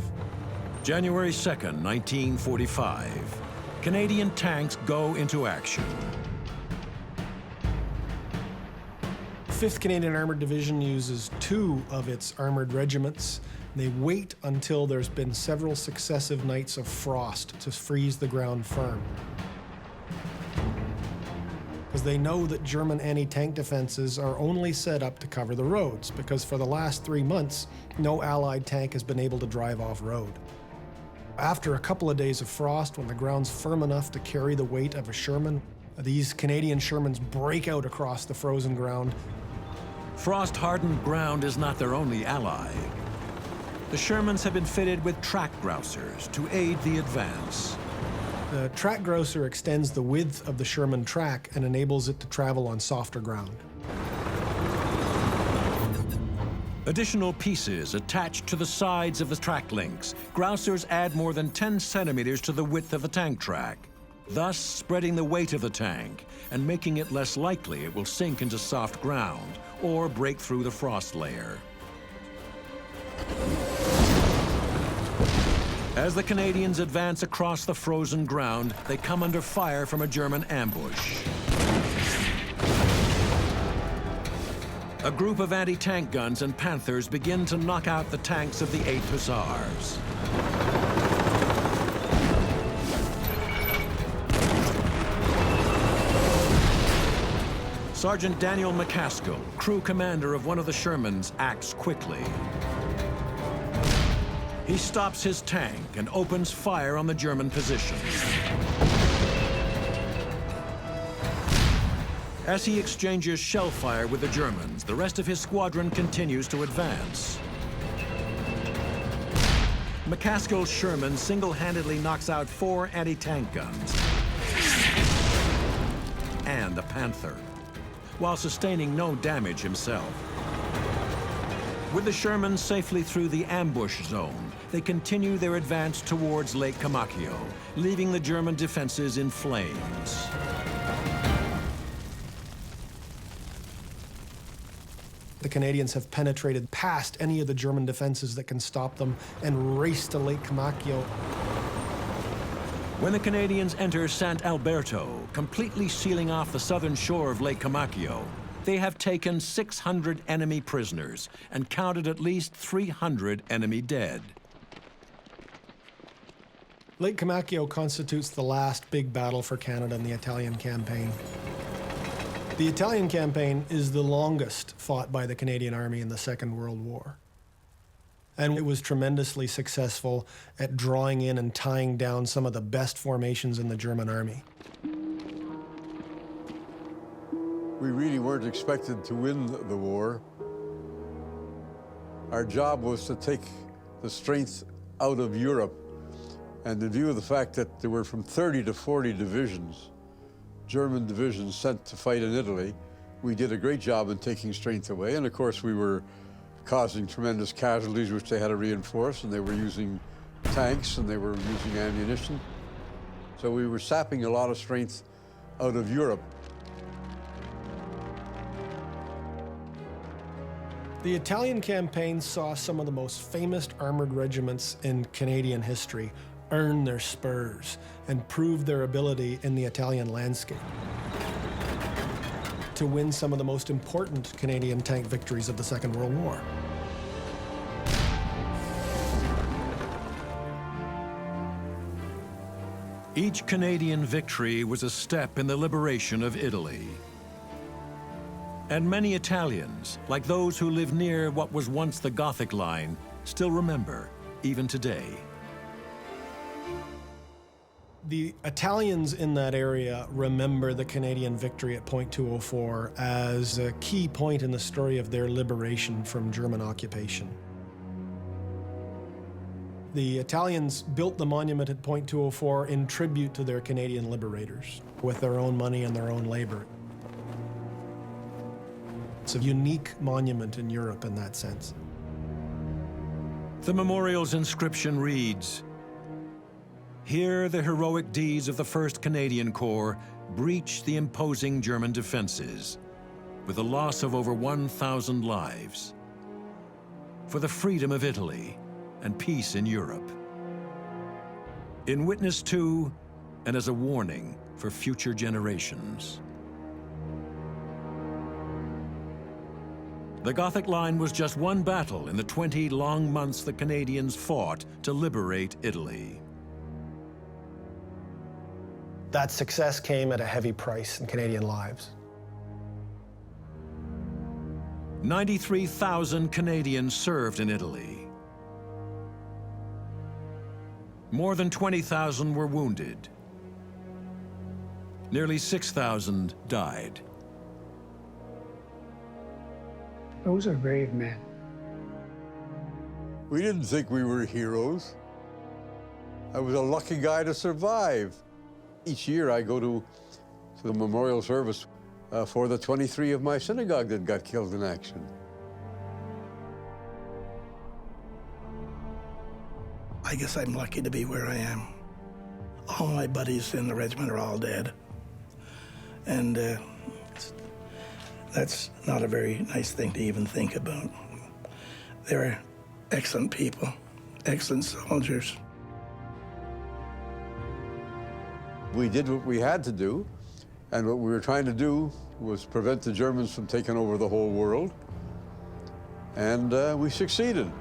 January 2nd, 1945. Canadian tanks go into action. 5th Canadian Armoured Division uses 2 of its armoured regiments. They wait until there's been several successive nights of frost to freeze the ground firm. Because they know that German anti-tank defenses are only set up to cover the roads, because for the last 3 months, no Allied tank has been able to drive off-road. After a couple of days of frost, when the ground's firm enough to carry the weight of a Sherman, these Canadian Shermans break out across the frozen ground. Frost-hardened ground is not their only ally. The Shermans have been fitted with track grousers to aid the advance. The track grouser extends the width of the Sherman track and enables it to travel on softer ground. Additional pieces attached to the sides of the track links. Grousers add more than 10 centimeters to the width of the tank track, thus spreading the weight of the tank and making it less likely it will sink into soft ground or break through the frost layer. As the Canadians advance across the frozen ground, they come under fire from a German ambush. A group of anti-tank guns and Panthers begin to knock out the tanks of the 8th Hussars. Sergeant Daniel McCaskill, crew commander of one of the Shermans, acts quickly. He stops his tank and opens fire on the German position. As he exchanges shell fire with the Germans, the rest of his squadron continues to advance. McCaskill's Sherman single-handedly knocks out 4 anti-tank guns and a Panther, while sustaining no damage himself. With the Shermans safely through the ambush zone, they continue their advance towards Lake Camacchio, leaving the German defenses in flames. The Canadians have penetrated past any of the German defenses that can stop them and race to Lake Camacchio. When the Canadians enter Sant Alberto, completely sealing off the southern shore of Lake Camacchio, they have taken 600 enemy prisoners and counted at least 300 enemy dead. Lake Camacchio constitutes the last big battle for Canada in the Italian campaign. The Italian campaign is the longest fought by the Canadian Army in the Second World War. And it was tremendously successful at drawing in and tying down some of the best formations in the German Army. We really weren't expected to win the war. Our job was to take the strength out of Europe. And in view of the fact that there were from 30 to 40 divisions, German divisions sent to fight in Italy, we did a great job in taking strength away. And of course, we were causing tremendous casualties, which they had to reinforce, and they were using tanks and they were using ammunition. So we were sapping a lot of strength out of Europe. The Italian campaign saw some of the most famous armored regiments in Canadian history earn their spurs and prove their ability in the Italian landscape. to win some of the most important Canadian tank victories of the Second World War. Each Canadian victory was a step in the liberation of Italy. And many Italians, like those who live near what was once the Gothic line, still remember, even today. The Italians in that area remember the Canadian victory at Point 204 as a key point in the story of their liberation from German occupation. The Italians built the monument at Point 204 in tribute to their Canadian liberators, with their own money and their own labor. It's a unique monument in Europe in that sense. The memorial's inscription reads, "Here the heroic deeds of the 1st Canadian Corps breached the imposing German defenses, with the loss of over 1,000 lives, for the freedom of Italy and peace in Europe. In witness to, and as a warning for future generations." The Gothic Line was just one battle in the 20 long months the Canadians fought to liberate Italy. That success came at a heavy price in Canadian lives. 93,000 Canadians served in Italy. More than 20,000 were wounded. Nearly 6,000 died. Those are brave men. We didn't think we were heroes. I was a lucky guy to survive. Each year I go to the memorial service for the 23 of my synagogue that got killed in action. I guess I'm lucky to be where I am. All my buddies in the regiment are all dead. And that's not a very nice thing to even think about. They were excellent people, excellent soldiers. We did what we had to do, and what we were trying to do was prevent the Germans from taking over the whole world, and we succeeded.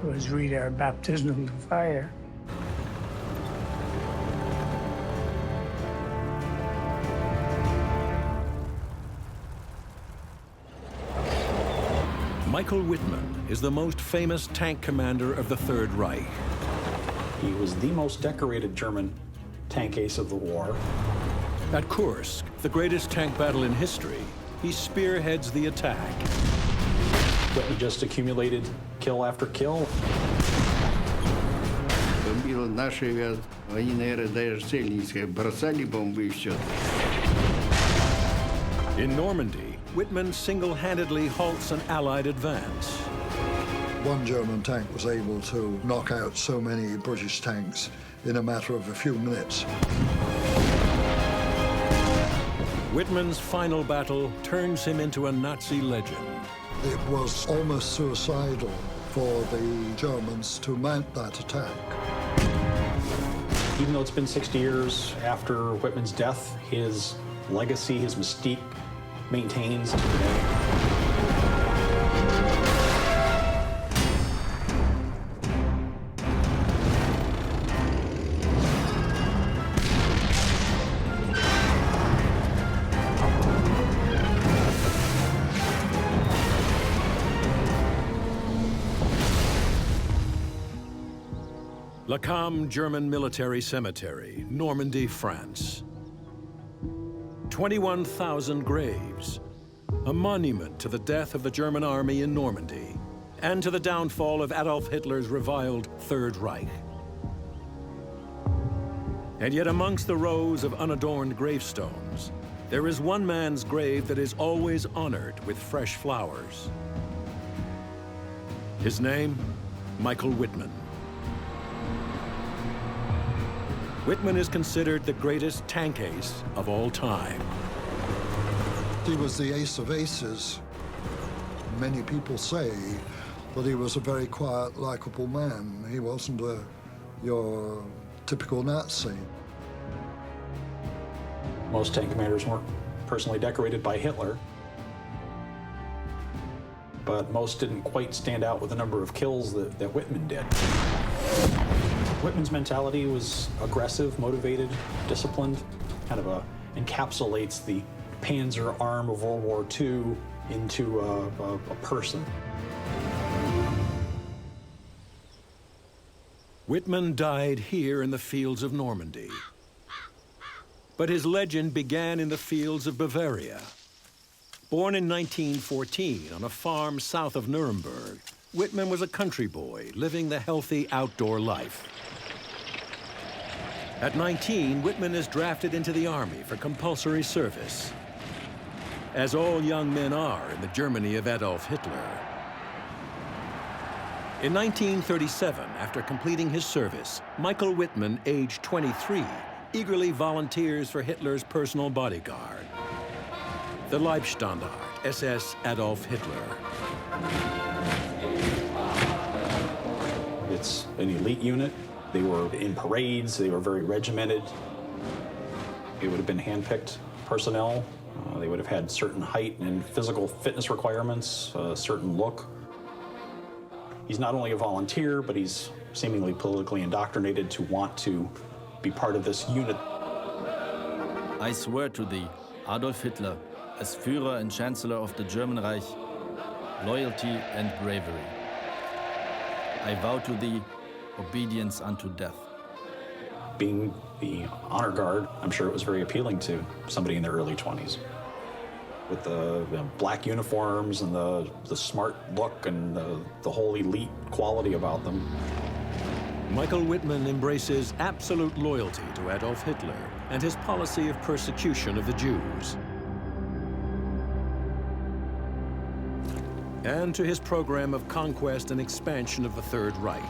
It was really our baptismal fire. Michael Wittmann is the most famous tank commander of the Third Reich. He was the most decorated German tank ace of the war. At Kursk, the greatest tank battle in history, he spearheads the attack. Wittmann just accumulated kill after kill. In Normandy, Wittmann single-handedly halts an Allied advance. One German tank was able to knock out so many British tanks in a matter of a few minutes. Wittmann's final battle turns him into a Nazi legend. It was almost suicidal for the Germans to mount that attack. Even though it's been 60 years after Wittmann's death, his legacy, his mystique, maintains today. Le Cam German Military Cemetery, Normandy, France. 21,000 graves, a monument to the death of the German army in Normandy and to the downfall of Adolf Hitler's reviled Third Reich. And yet amongst the rows of unadorned gravestones, there is one man's grave that is always honored with fresh flowers. His name, Michael Wittmann. Wittmann is considered the greatest tank ace of all time. He was the ace of aces. Many people say that he was a very quiet, likable man. He wasn't your typical Nazi. Most tank commanders weren't personally decorated by Hitler, but most didn't quite stand out with the number of kills that Wittmann did. Wittmann's mentality was aggressive, motivated, disciplined, kind of encapsulates the Panzer arm of World War II into a person. Wittmann died here in the fields of Normandy. But his legend began in the fields of Bavaria. Born in 1914 on a farm south of Nuremberg, Wittmann was a country boy living the healthy outdoor life. At 19, Wittmann is drafted into the army for compulsory service, as all young men are in the Germany of Adolf Hitler. In 1937, after completing his service, Michael Wittmann, aged 23, eagerly volunteers for Hitler's personal bodyguard, the Leibstandarte, SS Adolf Hitler. It's an elite unit. They were in parades, they were very regimented. It would have been hand-picked personnel. They would have had certain height and physical fitness requirements, a certain look. He's not only a volunteer, but he's seemingly politically indoctrinated to want to be part of this unit. I swear to thee, Adolf Hitler, as Führer and Chancellor of the German Reich, loyalty and bravery. I vow to thee obedience unto death. Being the honor guard, I'm sure it was very appealing to somebody in their early 20s. With the black uniforms and the smart look and the whole elite quality about them. Michael Wittmann embraces absolute loyalty to Adolf Hitler and his policy of persecution of the Jews, and to his program of conquest and expansion of the Third Reich.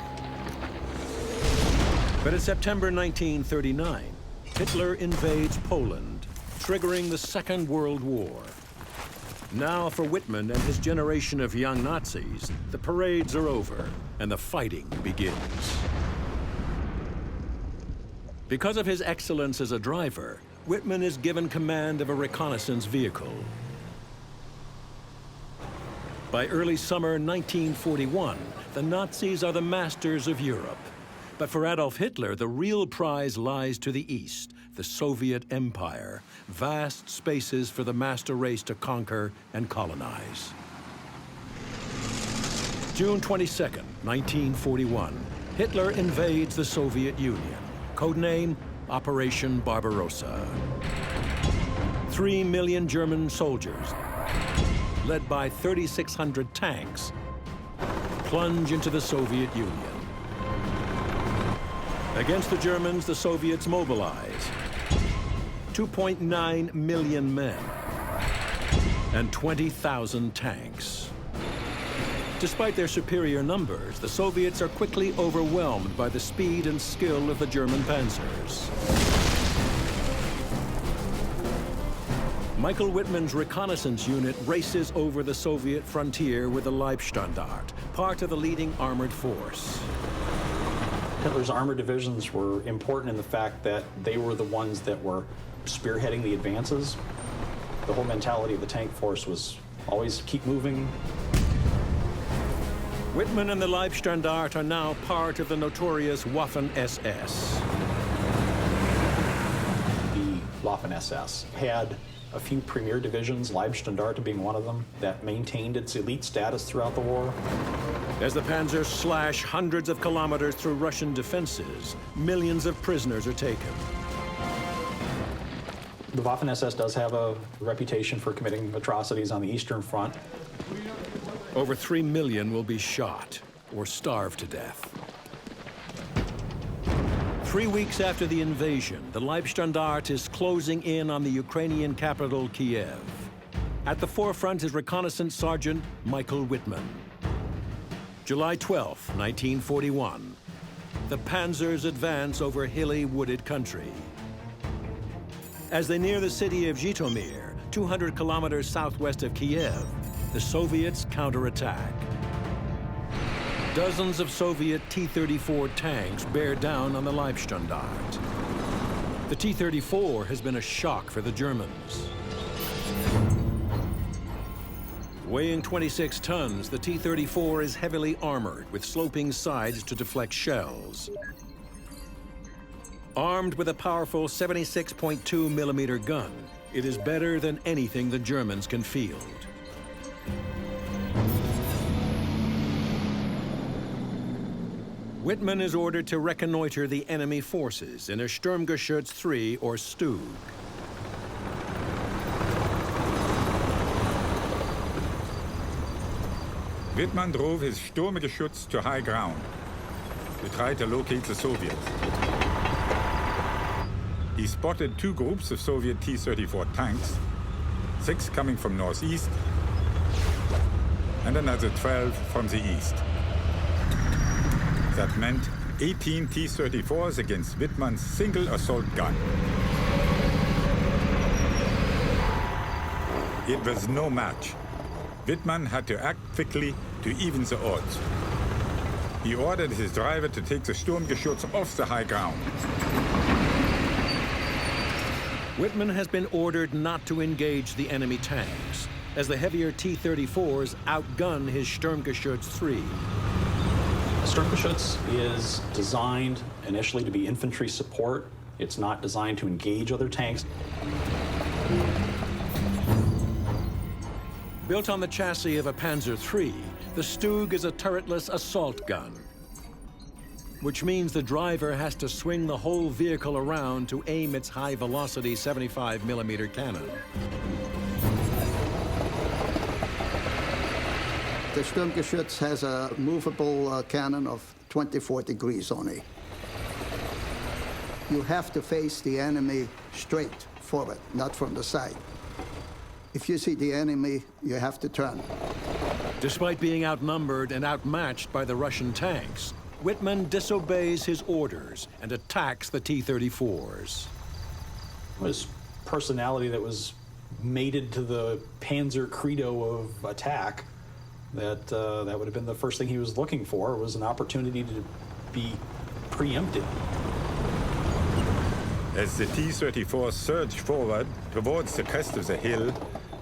But in September 1939, Hitler invades Poland, triggering the Second World War. Now for Wittmann and his generation of young Nazis, the parades are over and the fighting begins. Because of his excellence as a driver, Wittmann is given command of a reconnaissance vehicle. By early summer 1941, the Nazis are the masters of Europe. But for Adolf Hitler, the real prize lies to the east, the Soviet Empire, vast spaces for the master race to conquer and colonize. June 22nd, 1941, Hitler invades the Soviet Union. Codename Operation Barbarossa. 3 million German soldiers, led by 3,600 tanks, plunge into the Soviet Union. Against the Germans, the Soviets mobilize 2.9 million men and 20,000 tanks. Despite their superior numbers, the Soviets are quickly overwhelmed by the speed and skill of the German panzers. Michael Wittmann's reconnaissance unit races over the Soviet frontier with the Leibstandarte, part of the leading armored force. Hitler's armored divisions were important in the fact that they were the ones that were spearheading the advances. The whole mentality of the tank force was always keep moving. Wittmann and the Leibstandarte are now part of the notorious Waffen-SS. The Waffen-SS had a few premier divisions, Leibstandarte being one of them, that maintained its elite status throughout the war. As the panzers slash hundreds of kilometers through Russian defenses, millions of prisoners are taken. The Waffen-SS does have a reputation for committing atrocities on the Eastern Front. Over 3 million will be shot or starved to death. 3 weeks after the invasion, the Leibstandarte is closing in on the Ukrainian capital, Kiev. At the forefront is reconnaissance sergeant Michael Wittmann. July 12, 1941. The panzers advance over hilly, wooded country. As they near the city of Zhytomyr, 200 kilometers southwest of Kiev, the Soviets counterattack. Dozens of Soviet T-34 tanks bear down on the Leibstandarte. The T-34 has been a shock for the Germans. Weighing 26 tons, the T-34 is heavily armored with sloping sides to deflect shells. Armed with a powerful 76.2 millimeter gun, it is better than anything the Germans can field. Wittmann is ordered to reconnoiter the enemy forces in a Sturmgeschütz 3 or Stug. Wittmann drove his Sturmgeschütz to high ground to try to locate the Soviets. He spotted 2 groups of Soviet T-34 tanks, 6 coming from northeast, and another 12 from the east. That meant 18 T-34s against Wittmann's single assault gun. It was no match. Wittmann had to act quickly to even the odds. He ordered his driver to take the Sturmgeschütz off the high ground. Wittmann has been ordered not to engage the enemy tanks, as the heavier T-34s outgun his Sturmgeschütz 3. Sturmgeschütz is designed initially to be infantry support. It's not designed to engage other tanks. Built on the chassis of a Panzer III, the Stug is a turretless assault gun, which means the driver has to swing the whole vehicle around to aim its high-velocity 75 millimeter cannon. The Sturmgeschütz has a movable cannon of 24 degrees only. You have to face the enemy straight forward, not from the side. If you see the enemy, you have to turn. Despite being outnumbered and outmatched by the Russian tanks, Wittmann disobeys his orders and attacks the T-34s. His personality that was mated to the Panzer credo of attack, that would have been the first thing he was looking for, was an opportunity to be preempted. As the T-34 surged forward towards the crest of the hill,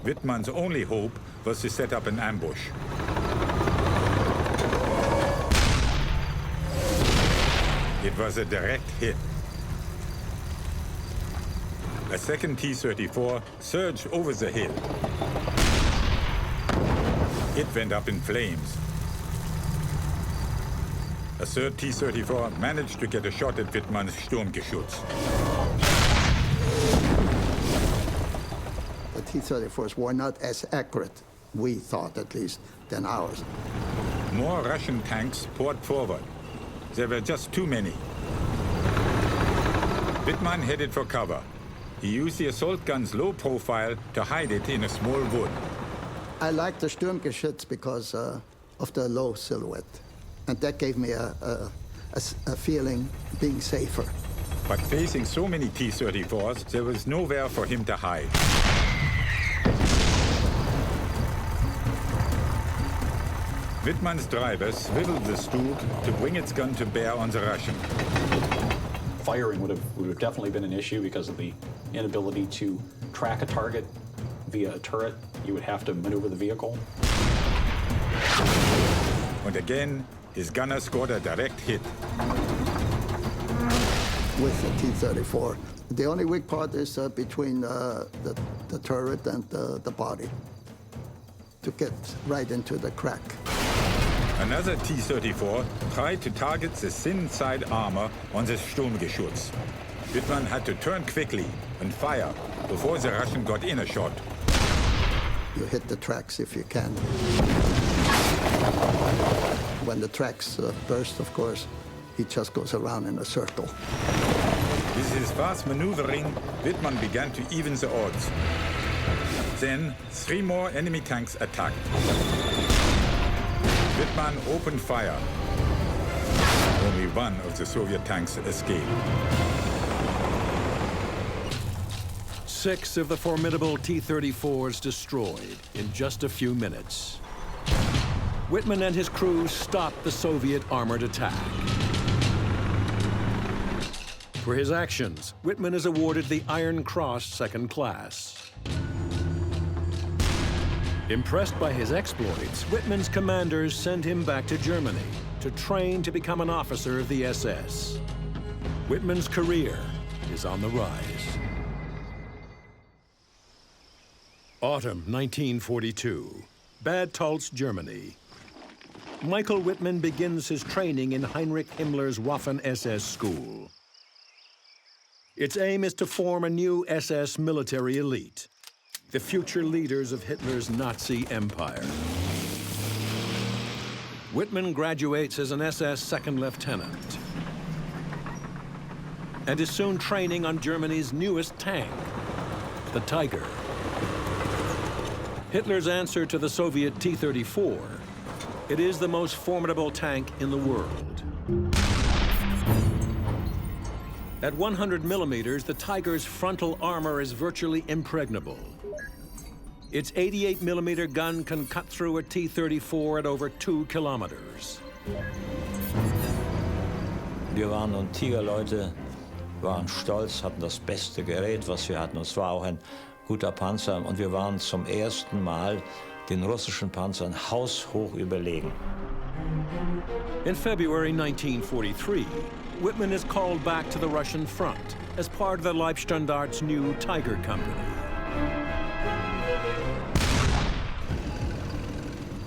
Wittmann's only hope was to set up an ambush. It was a direct hit. A second T-34 surged over the hill. It went up in flames. A third T-34 managed to get a shot at Wittmann's Sturmgeschütz. The T-34s were not as accurate, we thought at least, than ours. More Russian tanks poured forward. There were just too many. Wittmann headed for cover. He used the assault gun's low profile to hide it in a small wood. I liked the Sturmgeschütz because of the low silhouette. And that gave me a feeling being safer. But facing so many T-34s, there was nowhere for him to hide. Wittmann's driver swiveled the Stug to bring its gun to bear on the Russian. Firing would have definitely been an issue because of the inability to track a target via a turret. You would have to maneuver the vehicle. And again, his gunner scored a direct hit. With the T-34. The only weak part is between the turret and the body, to get right into the crack. Another T-34 tried to target the thin side armor on the Sturmgeschütz. Wittmann had to turn quickly and fire before the Russian got in a shot. You hit the tracks if you can. When the tracks burst, of course, he just goes around in a circle. With his fast maneuvering, Wittmann began to even the odds. Then, 3 more enemy tanks attacked. Wittmann opened fire. Only one of the Soviet tanks escaped. 6 of the formidable T-34s destroyed in just a few minutes. Wittmann and his crew stopped the Soviet armored attack. For his actions, Wittmann is awarded the Iron Cross Second Class. Impressed by his exploits, Wittmann's commanders send him back to Germany to train to become an officer of the SS. Wittmann's career is on the rise. Autumn 1942, Bad Talz, Germany. Michael Wittmann begins his training in Heinrich Himmler's Waffen-SS school. Its aim is to form a new SS military elite, the future leaders of Hitler's Nazi empire. Wittmann graduates as an SS second lieutenant and is soon training on Germany's newest tank, the Tiger. Hitler's answer to the Soviet T-34, it is the most formidable tank in the world. At 100 millimeters, the Tiger's frontal armor is virtually impregnable. Its 88 millimeter gun can cut through a T-34 at over 2 kilometers. Wir waren und Tigerleute waren stolz, hatten das beste Gerät, was wir hatten. Es war auch ein guter Panzer und wir waren zum ersten Mal den russischen Panzern haushoch überlegen. In February 1943, Wittmann is called back to the Russian front as part of the Leibstandart's new Tiger Company.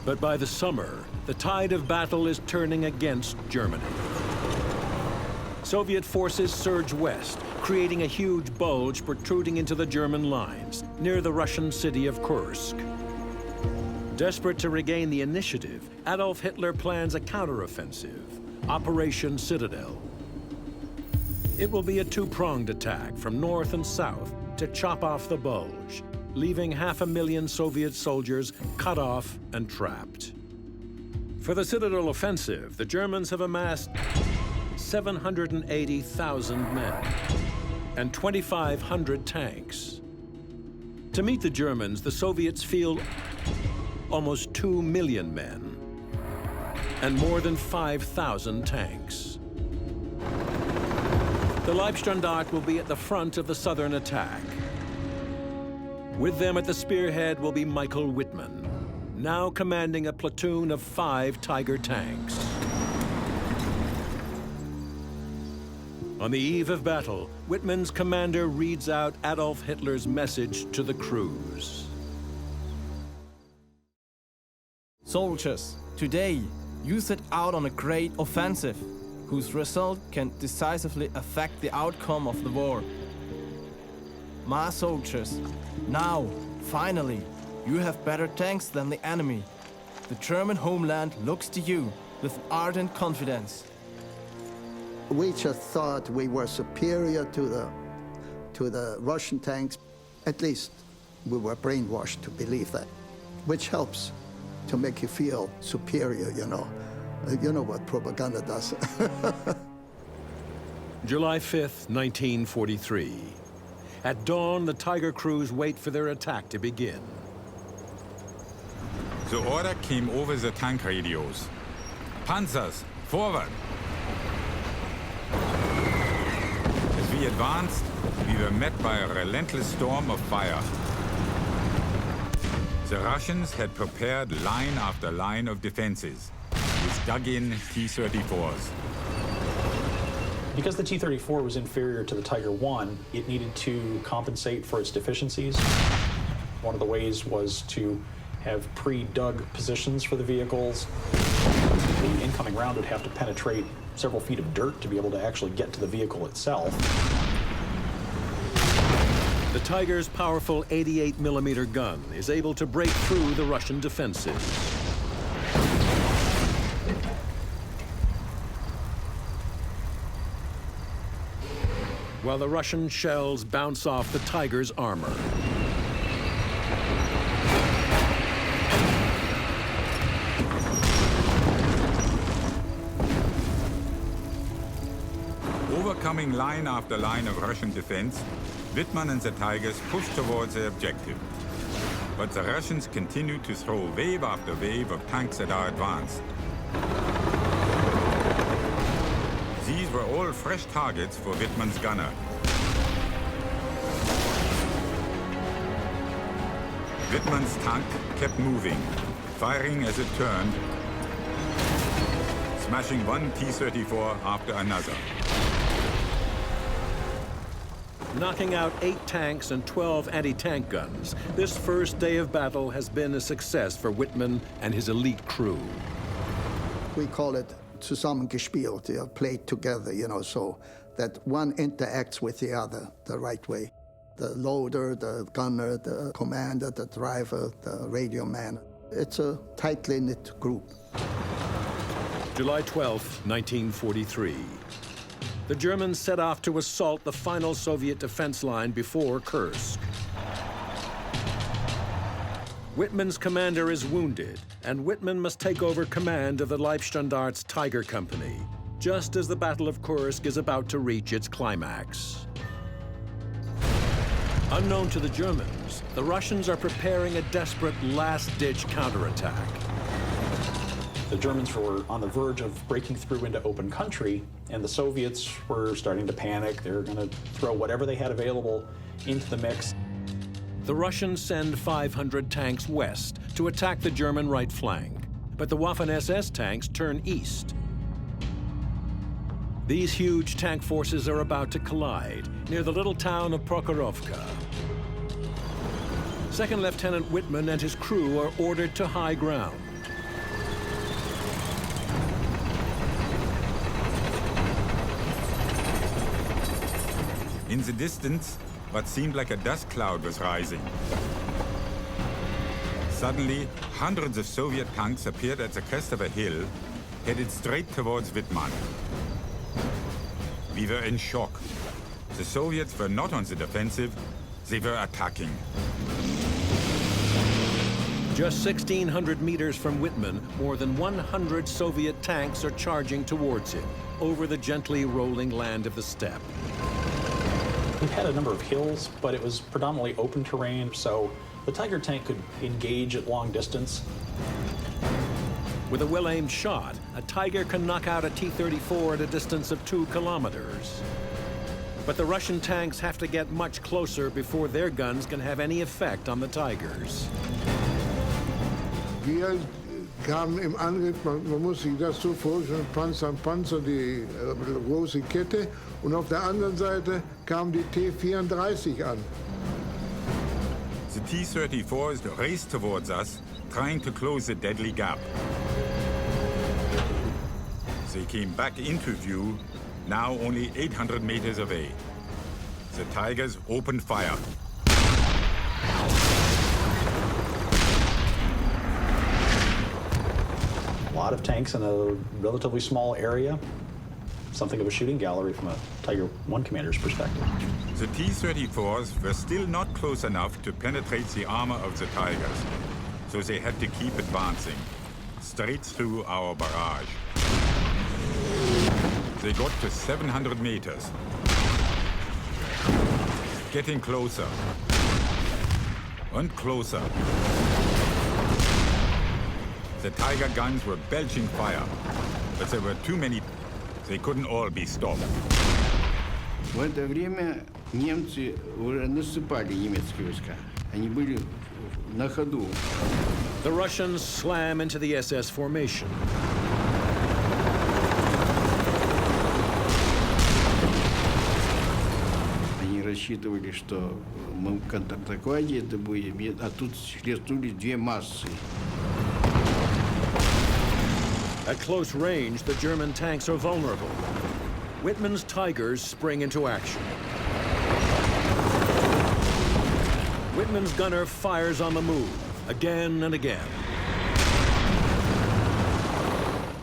But by the summer, the tide of battle is turning against Germany. Soviet forces surge west, creating a huge bulge protruding into the German lines near the Russian city of Kursk. Desperate to regain the initiative, Adolf Hitler plans a counteroffensive, Operation Citadel. It will be a two-pronged attack from north and south to chop off the bulge, leaving 500,000 Soviet soldiers cut off and trapped. For the Citadel offensive, the Germans have amassed 780,000 men and 2,500 tanks. To meet the Germans, the Soviets field almost 2 million men and more than 5,000 tanks. The Leibstandart will be at the front of the southern attack. With them at the spearhead will be Michael Wittmann, now commanding a platoon of 5 Tiger tanks. On the eve of battle, Wittmann's commander reads out Adolf Hitler's message to the crews. Soldiers, today you set out on a great offensive whose result can decisively affect the outcome of the war. My soldiers, now, finally, you have better tanks than the enemy. The German homeland looks to you with ardent confidence. We just thought we were superior to the Russian tanks. At least we were brainwashed to believe that, which helps to make you feel superior, you know. You know what propaganda does. July 5th, 1943. At dawn, the Tiger crews wait for their attack to begin. The order came over the tank radios. Panzers, forward! As we advanced, we were met by a relentless storm of fire. The Russians had prepared line after line of defenses with dug-in T-34s. Because the T-34 was inferior to the Tiger I, it needed to compensate for its deficiencies. One of the ways was to have pre-dug positions for the vehicles. The incoming round would have to penetrate several feet of dirt to be able to actually get to the vehicle itself. The Tiger's powerful 88 millimeter gun is able to break through the Russian defenses. While the Russian shells bounce off the Tiger's armor. Overcoming line after line of Russian defense, Wittmann and the Tigers pushed towards their objective. But the Russians continue to throw wave after wave of tanks that are advanced. These were all fresh targets for Wittmann's gunner. Wittmann's tank kept moving, firing as it turned, smashing one T-34 after another. Knocking out 8 tanks and 12 anti-tank guns, this first day of battle has been a success for Wittmann and his elite crew. We call it zusammengespielt, played together, so that one interacts with the other the right way. The loader, the gunner, the commander, the driver, the radio man. It's a tightly knit group. July 12, 1943. The Germans set off to assault the final Soviet defense line before Kursk. Wittmann's commander is wounded, and Wittmann must take over command of the Leibstandart's Tiger Company, just as the Battle of Kursk is about to reach its climax. Unknown to the Germans, the Russians are preparing a desperate last-ditch counterattack. The Germans were on the verge of breaking through into open country, and the Soviets were starting to panic. They were going to throw whatever they had available into the mix. The Russians send 500 tanks west to attack the German right flank, but the Waffen-SS tanks turn east. These huge tank forces are about to collide near the little town of Prokhorovka. Second Lieutenant Wittmann and his crew are ordered to high ground. In the distance, what seemed like a dust cloud was rising. Suddenly, hundreds of Soviet tanks appeared at the crest of a hill, headed straight towards Wittmann. We were in shock. The Soviets were not on the defensive, they were attacking. Just 1,600 meters from Wittmann, more than 100 Soviet tanks are charging towards him, over the gently rolling land of the steppe. We had a number of hills, but it was predominantly open terrain, so the Tiger tank could engage at long distance. With a well-aimed shot, a Tiger can knock out a T-34 at a distance of 2 kilometers. But the Russian tanks have to get much closer before their guns can have any effect on the Tigers. Wir kamen im Angriff, man muss sich das so vorstellen, Panzer an Panzer, die große Kette, und auf der anderen Seite kamen die T-34 an. The T-34s raced towards us, trying to close the deadly gap. They came back into view, now only 800 meters away. The Tigers opened fire. A lot of tanks in a relatively small area. Something of a shooting gallery from a Tiger I commander's perspective. The T-34s were still not close enough to penetrate the armor of the Tigers, so they had to keep advancing, straight through our barrage. They got to 700 meters. Getting closer. And closer. The Tiger guns were belching fire, but there were too many. They couldn't all be stopped. В это время немцы уже наступали, немецкие войска. Они были на ходу. The Russians slam into the SS formation. Они рассчитывали, что мы в контратакаде это будем, а тут хлестнули 2 массы. At close range, the German tanks are vulnerable. Wittmann's Tigers spring into action. Wittmann's gunner fires on the move, again and again.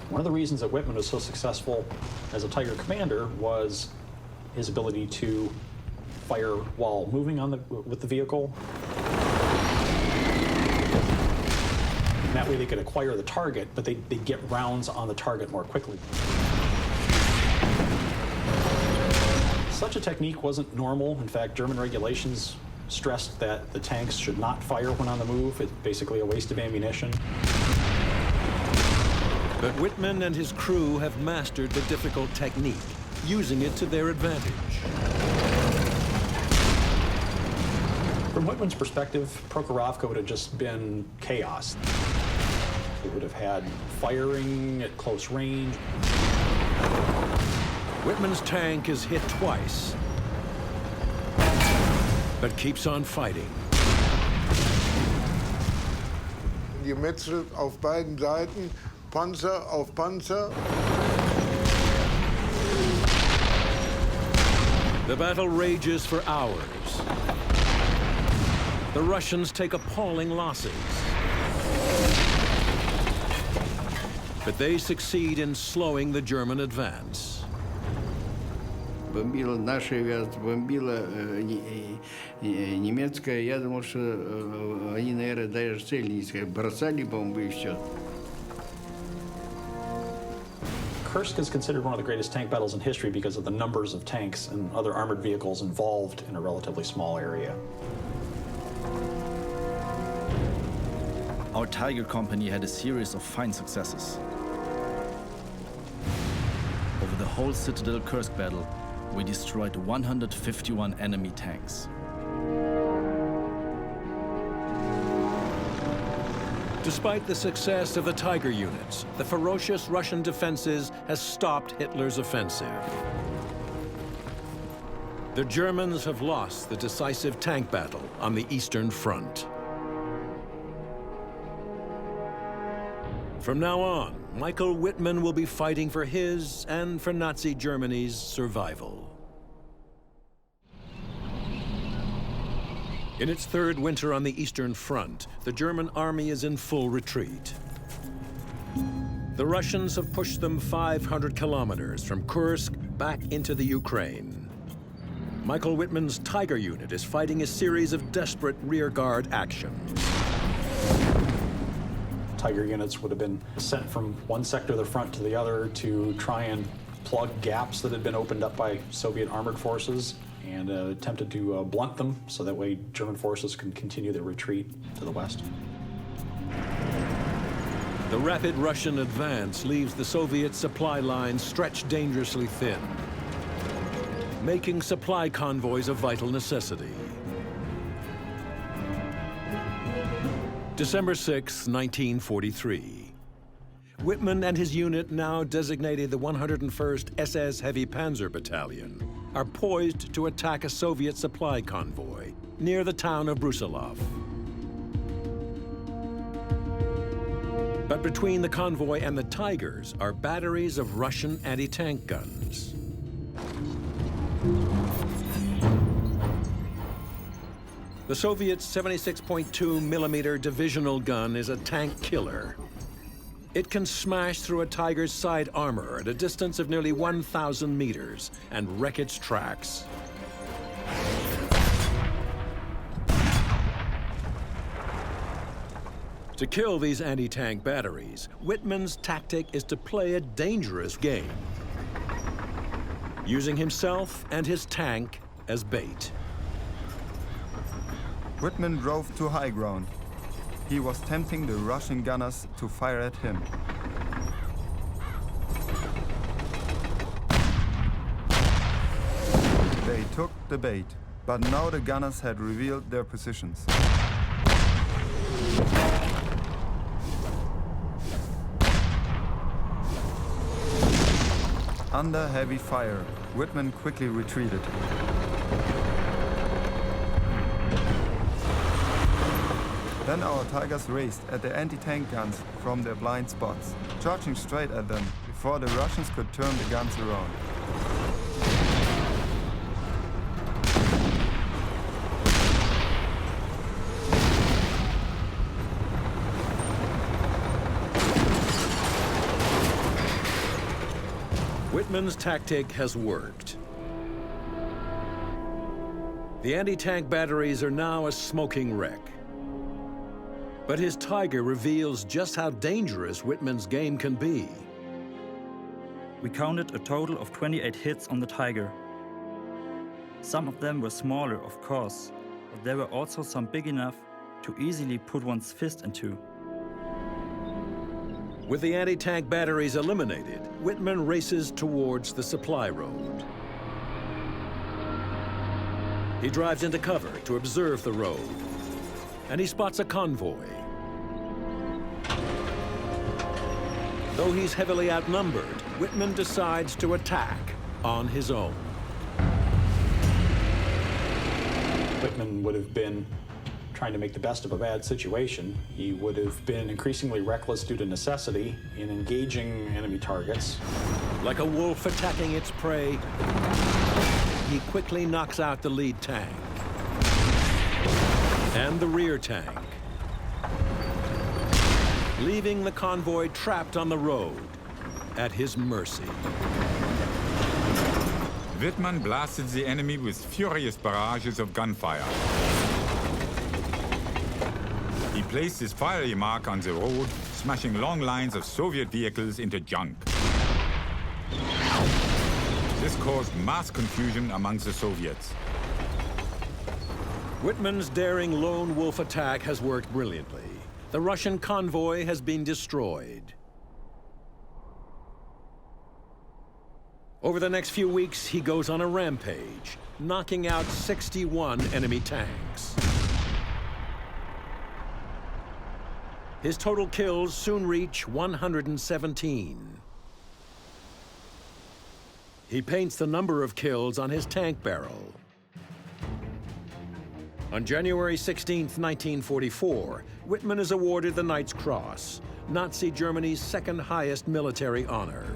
One of the reasons that Wittmann was so successful as a Tiger commander was his ability to fire while moving with the vehicle. And that way they could acquire the target, but they'd get rounds on the target more quickly. Such a technique wasn't normal. In fact, German regulations stressed that the tanks should not fire when on the move. It's basically a waste of ammunition. But Wittmann and his crew have mastered the difficult technique, using it to their advantage. From Wittmann's perspective, Prokhorovka would have just been chaos. It would have had firing at close range. Wittmann's tank is hit twice, but keeps on fighting. Gemetzelt auf beiden Seiten, Panzer auf Panzer. The battle rages for hours. The Russians take appalling losses. But they succeed in slowing the German advance. Бомбила наша авиация, бомбила немецкая. Я думал, что они, наверное, даже цель не искали. Бросали бомбы и все. Kursk is considered one of the greatest tank battles in history because of the numbers of tanks and other armored vehicles involved in a relatively small area. Our Tiger Company had a series of fine successes. Over the whole Citadel Kursk battle, we destroyed 151 enemy tanks. Despite the success of the Tiger units, the ferocious Russian defenses has stopped Hitler's offensive. The Germans have lost the decisive tank battle on the Eastern Front. From now on, Michael Wittmann will be fighting for his and for Nazi Germany's survival. In its third winter on the Eastern Front, the German army is in full retreat. The Russians have pushed them 500 kilometers from Kursk back into the Ukraine. Michael Wittmann's Tiger unit is fighting a series of desperate rearguard actions. Tiger units would have been sent from one sector of the front to the other to try and plug gaps that had been opened up by Soviet armored forces and attempted to blunt them so that way German forces can continue their retreat to the west. The rapid Russian advance leaves the Soviet supply lines stretched dangerously thin, making supply convoys a vital necessity. December 6, 1943. Wittmann and his unit, now designated the 101st SS Heavy Panzer Battalion, are poised to attack a Soviet supply convoy near the town of Brusilov. But between the convoy and the Tigers are batteries of Russian anti-tank guns. The Soviet 76.2 millimeter divisional gun is a tank killer. It can smash through a Tiger's side armor at a distance of nearly 1,000 meters and wreck its tracks. To kill these anti-tank batteries, Wittmann's tactic is to play a dangerous game, using himself and his tank as bait. Wittmann drove to high ground. He was tempting the Russian gunners to fire at him. They took the bait, but now the gunners had revealed their positions. Under heavy fire, Wittmann quickly retreated. Then our Tigers raced at the anti-tank guns from their blind spots, charging straight at them before the Russians could turn the guns around. Wittmann's tactic has worked. The anti-tank batteries are now a smoking wreck. But his Tiger reveals just how dangerous Wittmann's game can be. We counted a total of 28 hits on the Tiger. Some of them were smaller, of course, but there were also some big enough to easily put one's fist into. With the anti-tank batteries eliminated, Wittmann races towards the supply road. He drives into cover to observe the road, and he spots a convoy. Though he's heavily outnumbered, Wittmann decides to attack on his own. Wittmann would have been trying to make the best of a bad situation. He would have been increasingly reckless due to necessity in engaging enemy targets. Like a wolf attacking its prey, he quickly knocks out the lead tank and the rear tank, leaving the convoy trapped on the road at his mercy. Wittmann blasted the enemy with furious barrages of gunfire. He placed his fiery mark on the road, smashing long lines of Soviet vehicles into junk. This caused mass confusion amongst the Soviets. Wittmann's daring lone wolf attack has worked brilliantly. The Russian convoy has been destroyed. Over the next few weeks, he goes on a rampage, knocking out 61 enemy tanks. His total kills soon reach 117. He paints the number of kills on his tank barrel. On January 16, 1944, Wittmann is awarded the Knight's Cross, Nazi Germany's second highest military honor.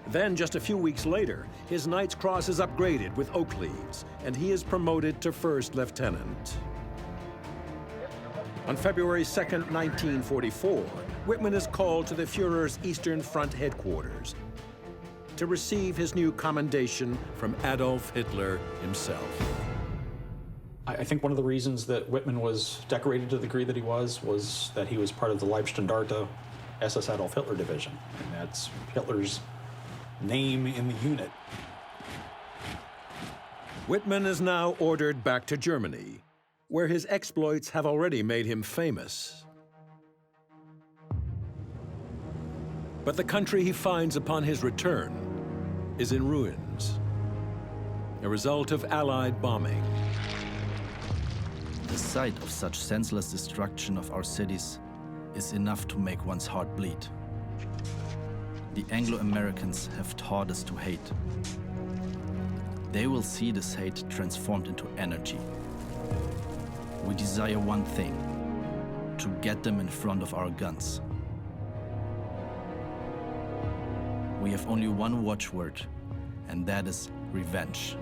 Then, just a few weeks later, his Knight's Cross is upgraded with oak leaves, and he is promoted to first lieutenant. On February 2, 1944, Wittmann is called to the Führer's Eastern Front headquarters to receive his new commendation from Adolf Hitler himself. I think one of the reasons that Wittmann was decorated to the degree that he was that he was part of the Leibstandarte SS Adolf Hitler Division, and that's Hitler's name in the unit. Wittmann is now ordered back to Germany, where his exploits have already made him famous. But the country he finds upon his return is in ruins, a result of Allied bombing. The sight of such senseless destruction of our cities is enough to make one's heart bleed. The Anglo-Americans have taught us to hate. They will see this hate transformed into energy. We desire one thing: to get them in front of our guns. We have only one watchword, and that is revenge.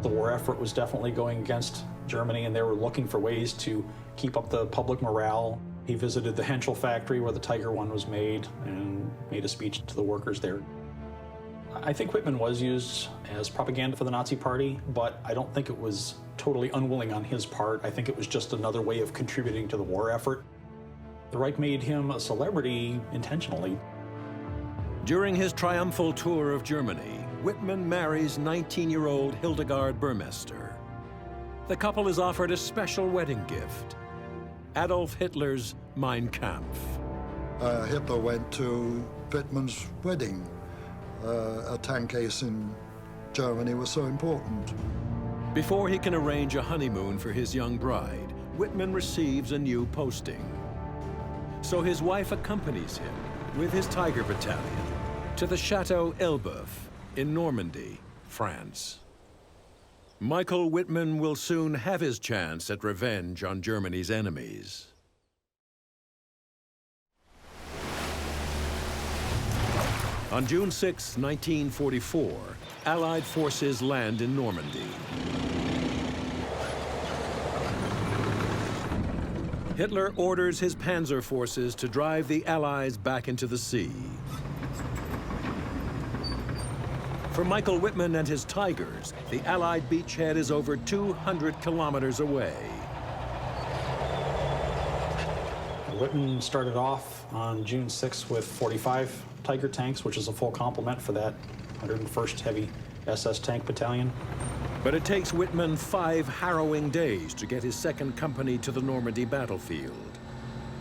The war effort was definitely going against Germany, and they were looking for ways to keep up the public morale. He visited the Henschel factory where the Tiger One was made and made a speech to the workers there. I think Wittmann was used as propaganda for the Nazi Party, but I don't think it was totally unwilling on his part. I think it was just another way of contributing to the war effort. The Reich made him a celebrity intentionally. During his triumphal tour of Germany, Wittmann marries 19-year-old Hildegard Burmester. The couple is offered a special wedding gift: Adolf Hitler's Mein Kampf. Hitler went to Wittmann's wedding. A tank ace in Germany was so important. Before he can arrange a honeymoon for his young bride, Wittmann receives a new posting. So his wife accompanies him with his Tiger Battalion to the Chateau Elbeuf in Normandy, France. Michael Wittmann will soon have his chance at revenge on Germany's enemies. On June 6, 1944, Allied forces land in Normandy. Hitler orders his panzer forces to drive the Allies back into the sea. For Michael Wittmann and his Tigers, the Allied beachhead is over 200 kilometers away. Wittmann started off on June 6 with 45 Tiger tanks, which is a full complement for that 101st Heavy SS Tank Battalion. But it takes Wittmann 5 harrowing days to get his second company to the Normandy battlefield.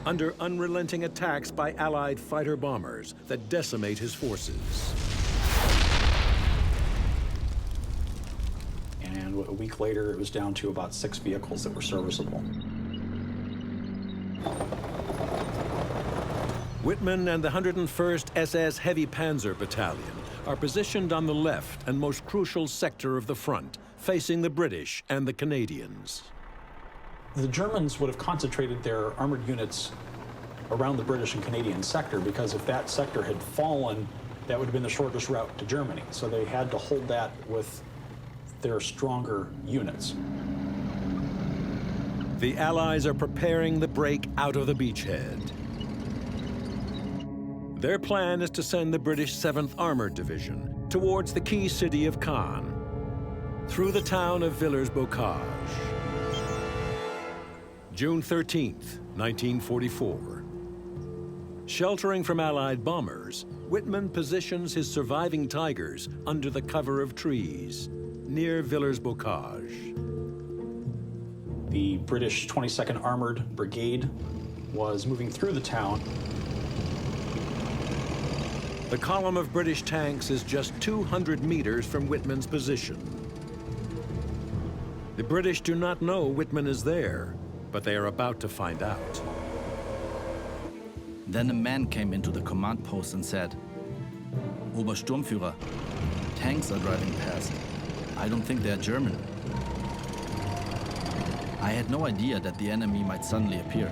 under unrelenting attacks by Allied fighter bombers that decimate his forces. And a week later, it was down to about 6 vehicles that were serviceable. Wittmann and the 101st SS Heavy Panzer Battalion are positioned on the left and most crucial sector of the front, facing the British and the Canadians. The Germans would have concentrated their armored units around the British and Canadian sector, because if that sector had fallen, that would have been the shortest route to Germany. So they had to hold that with their stronger units. The Allies are preparing the break out of the beachhead. Their plan is to send the British 7th Armored Division towards the key city of Caen, through the town of Villers-Bocage. June 13th, 1944. Sheltering from Allied bombers, Wittmann positions his surviving Tigers under the cover of trees, near Villers-Bocage. The British 22nd Armored Brigade was moving through the town. The column of British tanks is just 200 meters from Wittmann's position. The British do not know Wittmann is there, but they are about to find out. Then a man came into the command post and said, "Obersturmführer, tanks are driving past. I don't think they're German." I had no idea that the enemy might suddenly appear.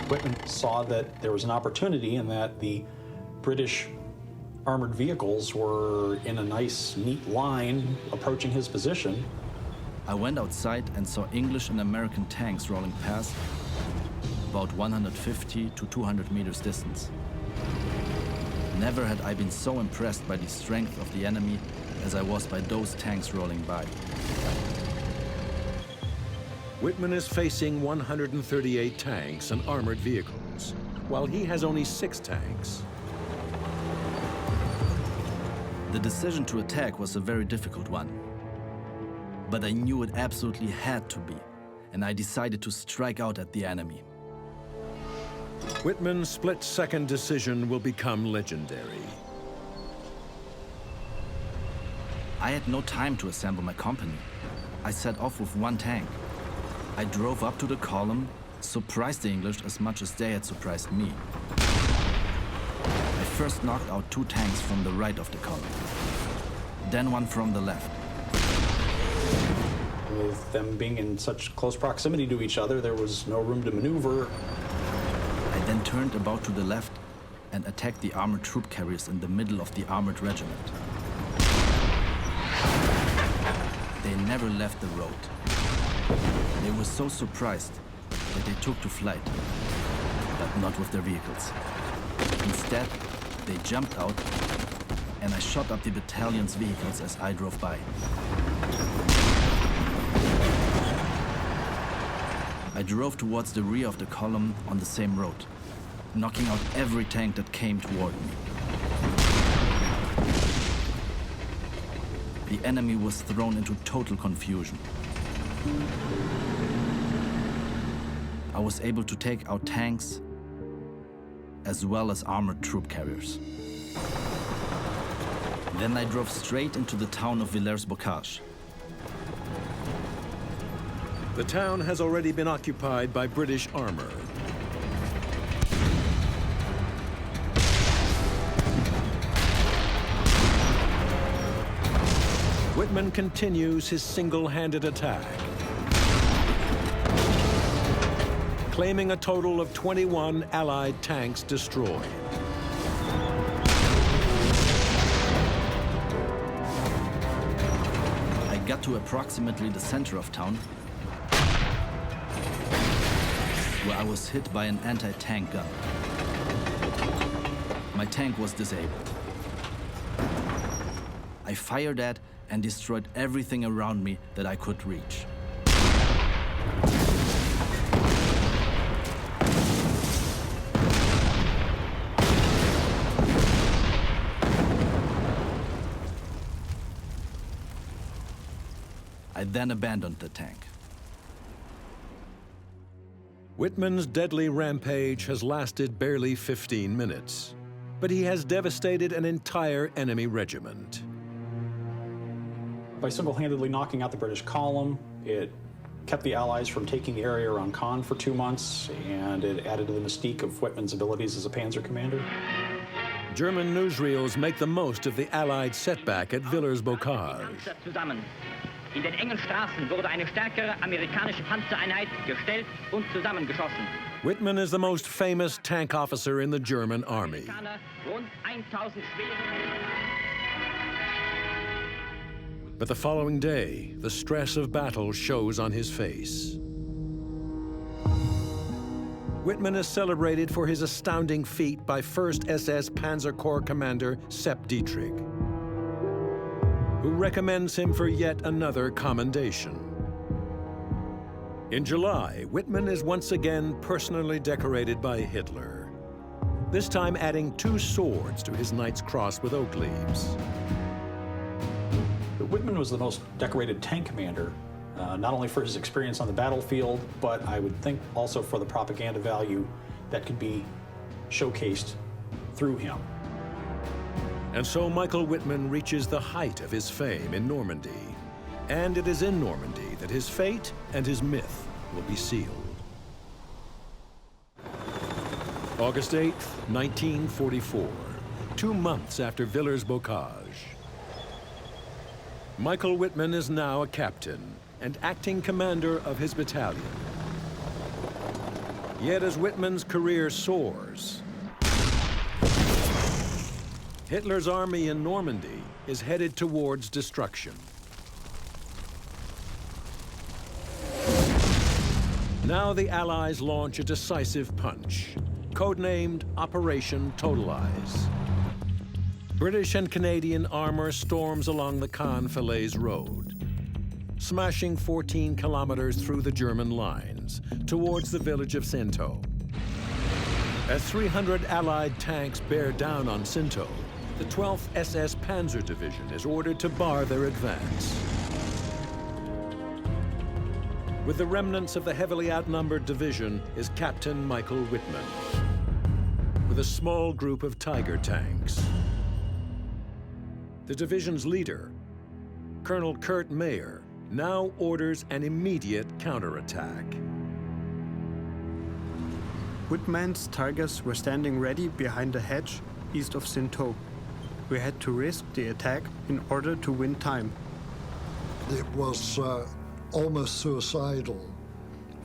Wittmann saw that there was an opportunity and that the British armored vehicles were in a nice, neat line approaching his position. I went outside and saw English and American tanks rolling past, about 150 to 200 meters distance. Never had I been so impressed by the strength of the enemy as I was by those tanks rolling by. Wittmann is facing 138 tanks and armored vehicles, while he has only 6 tanks. The decision to attack was a very difficult one. But I knew it absolutely had to be, and I decided to strike out at the enemy. Wittmann's split-second decision will become legendary. I had no time to assemble my company. I set off with 1 tank. I drove up to the column, surprised the English as much as they had surprised me. I first knocked out 2 tanks from the right of the column, then 1 from the left. With them being in such close proximity to each other, there was no room to maneuver. I then turned about to the left and attacked the armored troop carriers in the middle of the armored regiment. They never left the road. They were so surprised that they took to flight, but not with their vehicles. Instead, they jumped out, and I shot up the battalion's vehicles as I drove by. I drove towards the rear of the column on the same road, knocking out every tank that came toward me. The enemy was thrown into total confusion. I was able to take out tanks as well as armored troop carriers. Then I drove straight into the town of Villers-Bocage. The town has already been occupied by British armor. Wittmann continues his single-handed attack, claiming a total of 21 Allied tanks destroyed. I got to approximately the center of town, where I was hit by an anti-tank gun. My tank was disabled. I fired at and destroyed everything around me that I could reach. I then abandoned the tank. Wittmann's deadly rampage has lasted barely 15 minutes, but he has devastated an entire enemy regiment. By single-handedly knocking out the British column, it kept the Allies from taking the area around Caen for 2 months, and it added to the mystique of Wittmann's abilities as a panzer commander. German newsreels make the most of the Allied setback at Villers-Bocage. In den engen Straßen wurde eine stärkere amerikanische Panzereinheit gestellt und zusammengeschossen. Wittmann is the most famous tank officer in the German army. Rund 1000 But the following day, the stress of battle shows on his face. Wittmann is celebrated for his astounding feat by 1st SS Panzer Corps Commander Sepp Dietrich, who recommends him for yet another commendation. In July, Wittmann is once again personally decorated by Hitler, this time adding 2 swords to his Knight's Cross with oak leaves. Wittmann was the most decorated tank commander, not only for his experience on the battlefield, but I would think also for the propaganda value that could be showcased through him. And so Michael Wittmann reaches the height of his fame in Normandy. And it is in Normandy that his fate and his myth will be sealed. August 8th, 1944, 2 months after Villers-Bocage. Michael Wittmann is now a captain and acting commander of his battalion. Yet as Wittmann's career soars, Hitler's army in Normandy is headed towards destruction. Now the Allies launch a decisive punch, codenamed Operation Totalize. British and Canadian armor storms along the Caen-Falaise road, smashing 14 kilometers through the German lines towards the village of Sinto. As 300 Allied tanks bear down on Sinto, the 12th SS Panzer Division is ordered to bar their advance. With the remnants of the heavily outnumbered division is Captain Michael Wittmann, with a small group of Tiger tanks. The division's leader, Colonel Kurt Mayer, now orders an immediate counterattack. Wittmann's Tigers were standing ready behind a hedge east of Sinto. We had to risk the attack in order to win time. It was almost suicidal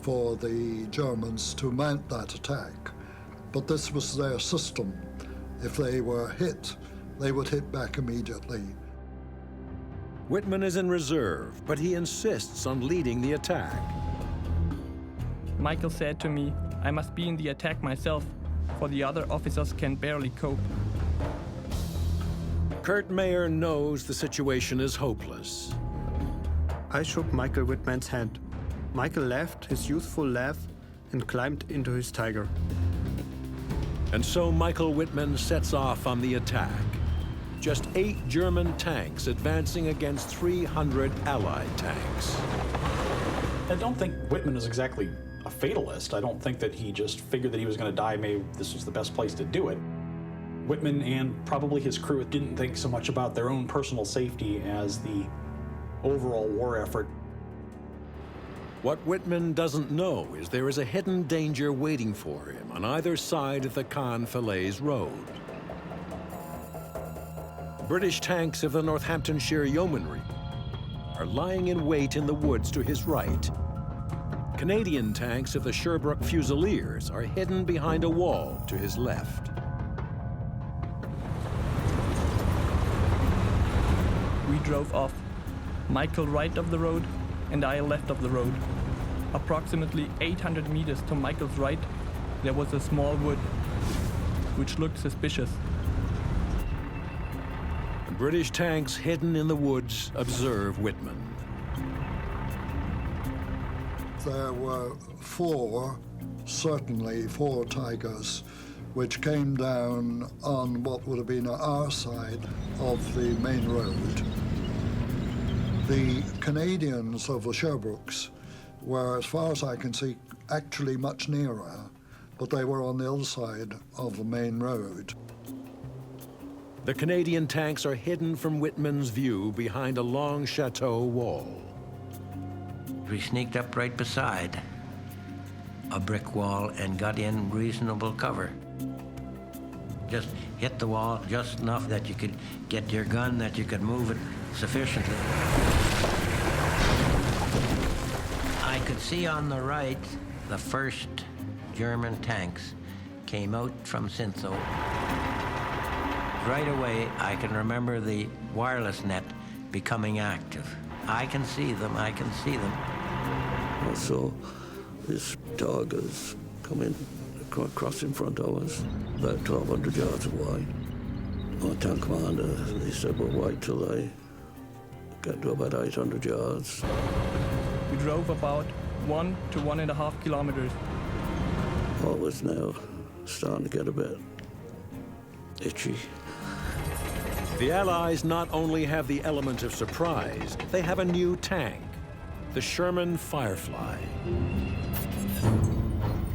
for the Germans to mount that attack, but this was their system. If they were hit, they would hit back immediately. Wittmann is in reserve, but he insists on leading the attack. Michael said to me, I must be in the attack myself, for the other officers can barely cope. Kurt Mayer knows the situation is hopeless. I shook Michael Wittmann's hand. Michael laughed his youthful laugh and climbed into his Tiger. And so Michael Wittmann sets off on the attack. Just 8 German tanks advancing against 300 Allied tanks. I don't think Wittmann is exactly a fatalist. I don't think that he just figured that he was going to die, maybe this was the best place to do it. Wittmann and probably his crew didn't think so much about their own personal safety as the overall war effort. What Wittmann doesn't know is there is a hidden danger waiting for him on either side of the Caen-Falaise road. British tanks of the Northamptonshire Yeomanry are lying in wait in the woods to his right. Canadian tanks of the Sherbrooke Fusiliers are hidden behind a wall to his left. We drove off, Michael right of the road and I left of the road. Approximately 800 meters to Michael's right, there was a small wood, which looked suspicious. British tanks hidden in the woods observe Wittmann. There were certainly four Tigers, which came down on what would have been our side of the main road. The Canadians of the Sherbrooks were, as far as I can see, actually much nearer, but they were on the other side of the main road. The Canadian tanks are hidden from Wittmann's view behind a long chateau wall. We sneaked up right beside a brick wall and got in reasonable cover. Just hit the wall just enough that you could get your gun, that you could move it sufficiently. I could see on the right the first German tanks came out from Sinzo. Right away, I can remember the wireless net becoming active. I can see them, I can see them. I saw these tigers come in, across in front of us, about 1,200 yards away. My tank commander, he said, well, wait till they get to about 800 yards. We drove about 1 to 1.5 kilometers. I was now starting to get a bit itchy. The Allies not only have the element of surprise, they have a new tank, the Sherman Firefly.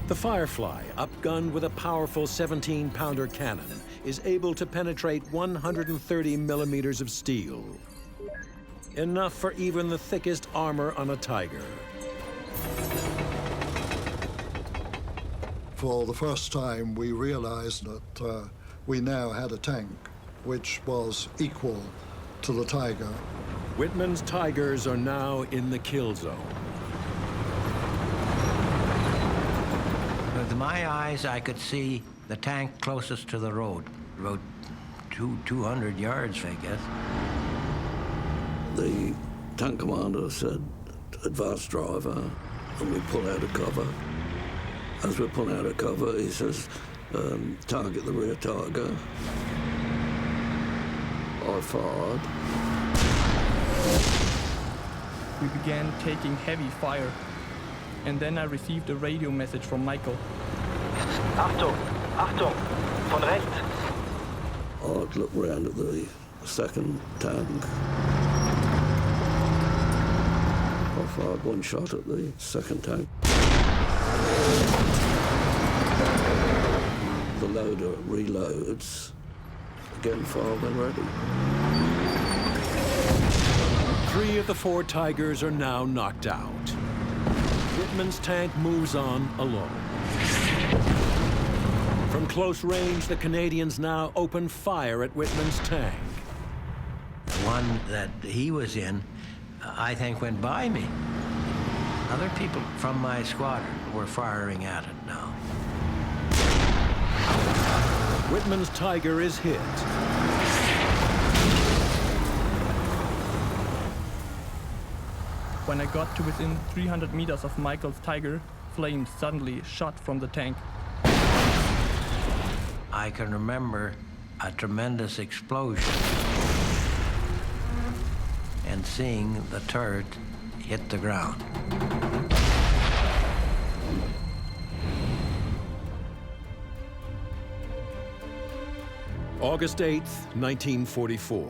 The Firefly, upgunned with a powerful 17-pounder cannon, is able to penetrate 130 millimeters of steel. Enough for even the thickest armor on a Tiger. For the first time, we realized that we now had a tank which was equal to the Tiger. Wittmann's Tigers are now in the kill zone. With my eyes, I could see the tank closest to the road, about 200 yards, I guess. The tank commander said, advance driver, and we pull out of cover. As we pull out of cover, he says, target the rear Tiger. I fired. We began taking heavy fire, and then I received a radio message from Michael. Achtung! Achtung! Von rechts! I'd look round at the second tank. I fired one shot at the second tank. The loader reloads. Again, fired when ready. 3 of the 4 Tigers are now knocked out. Wittmann's tank moves on alone. From close range, the Canadians now open fire at Wittmann's tank. The one that he was in, I think, went by me. Other people from my squadron were firing at it now. Wittmann's Tiger is hit. When I got to within 300 meters of Michael's Tiger, flames suddenly shot from the tank. I can remember a tremendous explosion and seeing the turret hit the ground. August 8th, 1944.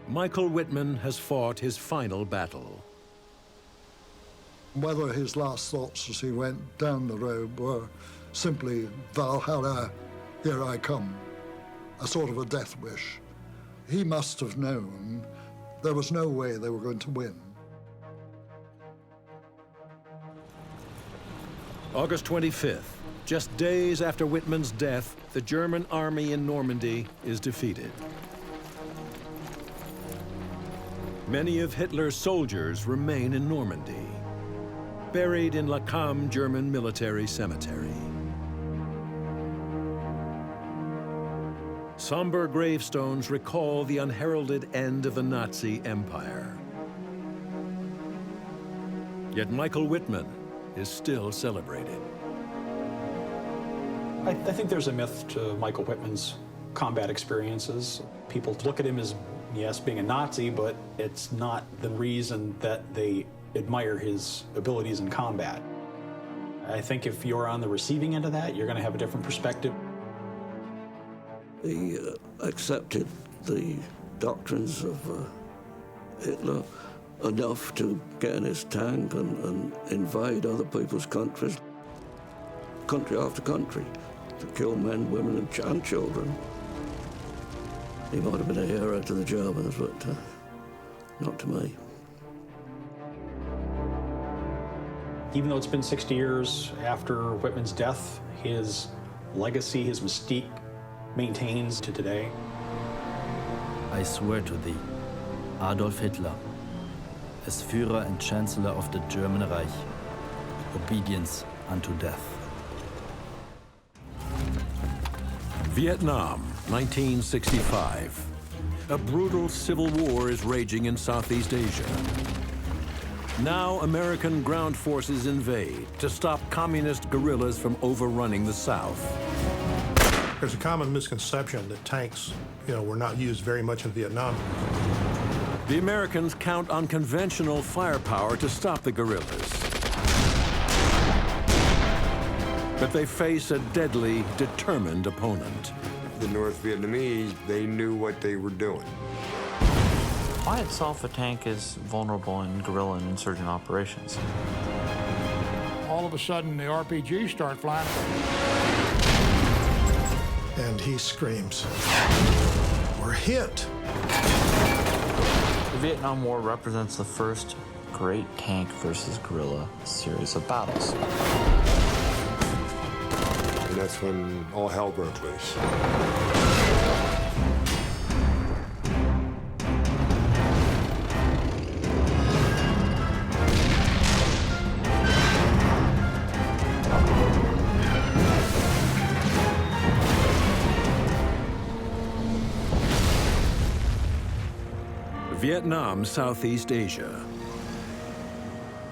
Michael Wittmann has fought his final battle. Whether his last thoughts as he went down the road were simply, Valhalla, here I come, a sort of a death wish. He must have known there was no way they were going to win. August 25th, just days after Wittmann's death, the German army in Normandy is defeated. Many of Hitler's soldiers remain in Normandy, buried in Lacan German Military Cemetery. Somber gravestones recall the unheralded end of the Nazi Empire. Yet Michael Wittmann is still celebrated. I think there's a myth to Michael Wittmann's combat experiences. People look at him as, yes, being a Nazi, but it's not the reason that they admire his abilities in combat. I think if you're on the receiving end of that, you're going to have a different perspective. He accepted the doctrines of Hitler enough to get in his tank and invade other people's countries, country after country, to kill men, women, and children. He might have been a hero to the Germans, but not to me. Even though it's been 60 years after Wittmann's death, his legacy, his mystique, maintains to today. I swear to thee, Adolf Hitler, as Führer and Chancellor of the German Reich, obedience unto death. Vietnam, 1965. A brutal civil war is raging in Southeast Asia. Now American ground forces invade to stop communist guerrillas from overrunning the South. There's a common misconception that tanks, were not used very much in Vietnam. The Americans count on conventional firepower to stop the guerrillas. But they face a deadly, determined opponent. The North Vietnamese, they knew what they were doing. By itself, a tank is vulnerable in guerrilla and insurgent operations. All of a sudden, the RPGs start flying. And he screams, "We're hit!" The Vietnam War represents the first great tank versus guerrilla series of battles. And that's when all hell broke loose. Vietnam, Southeast Asia.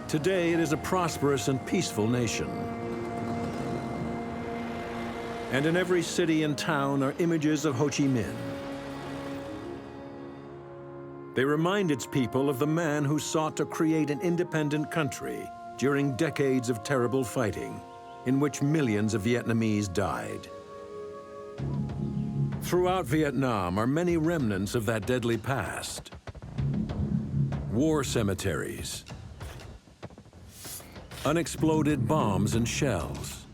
Today, it is a prosperous and peaceful nation. And in every city and town are images of Ho Chi Minh. They remind its people of the man who sought to create an independent country during decades of terrible fighting, in which millions of Vietnamese died. Throughout Vietnam are many remnants of that deadly past. War cemeteries, unexploded bombs and shells,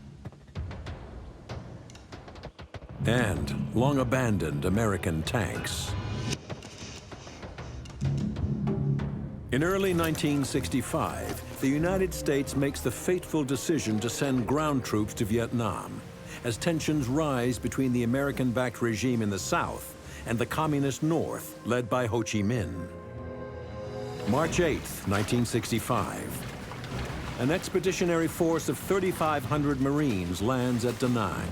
and long-abandoned American tanks. In early 1965, the United States makes the fateful decision to send ground troops to Vietnam as tensions rise between the American-backed regime in the South and the Communist North, led by Ho Chi Minh. March 8, 1965. An expeditionary force of 3,500 Marines lands at Da Nang.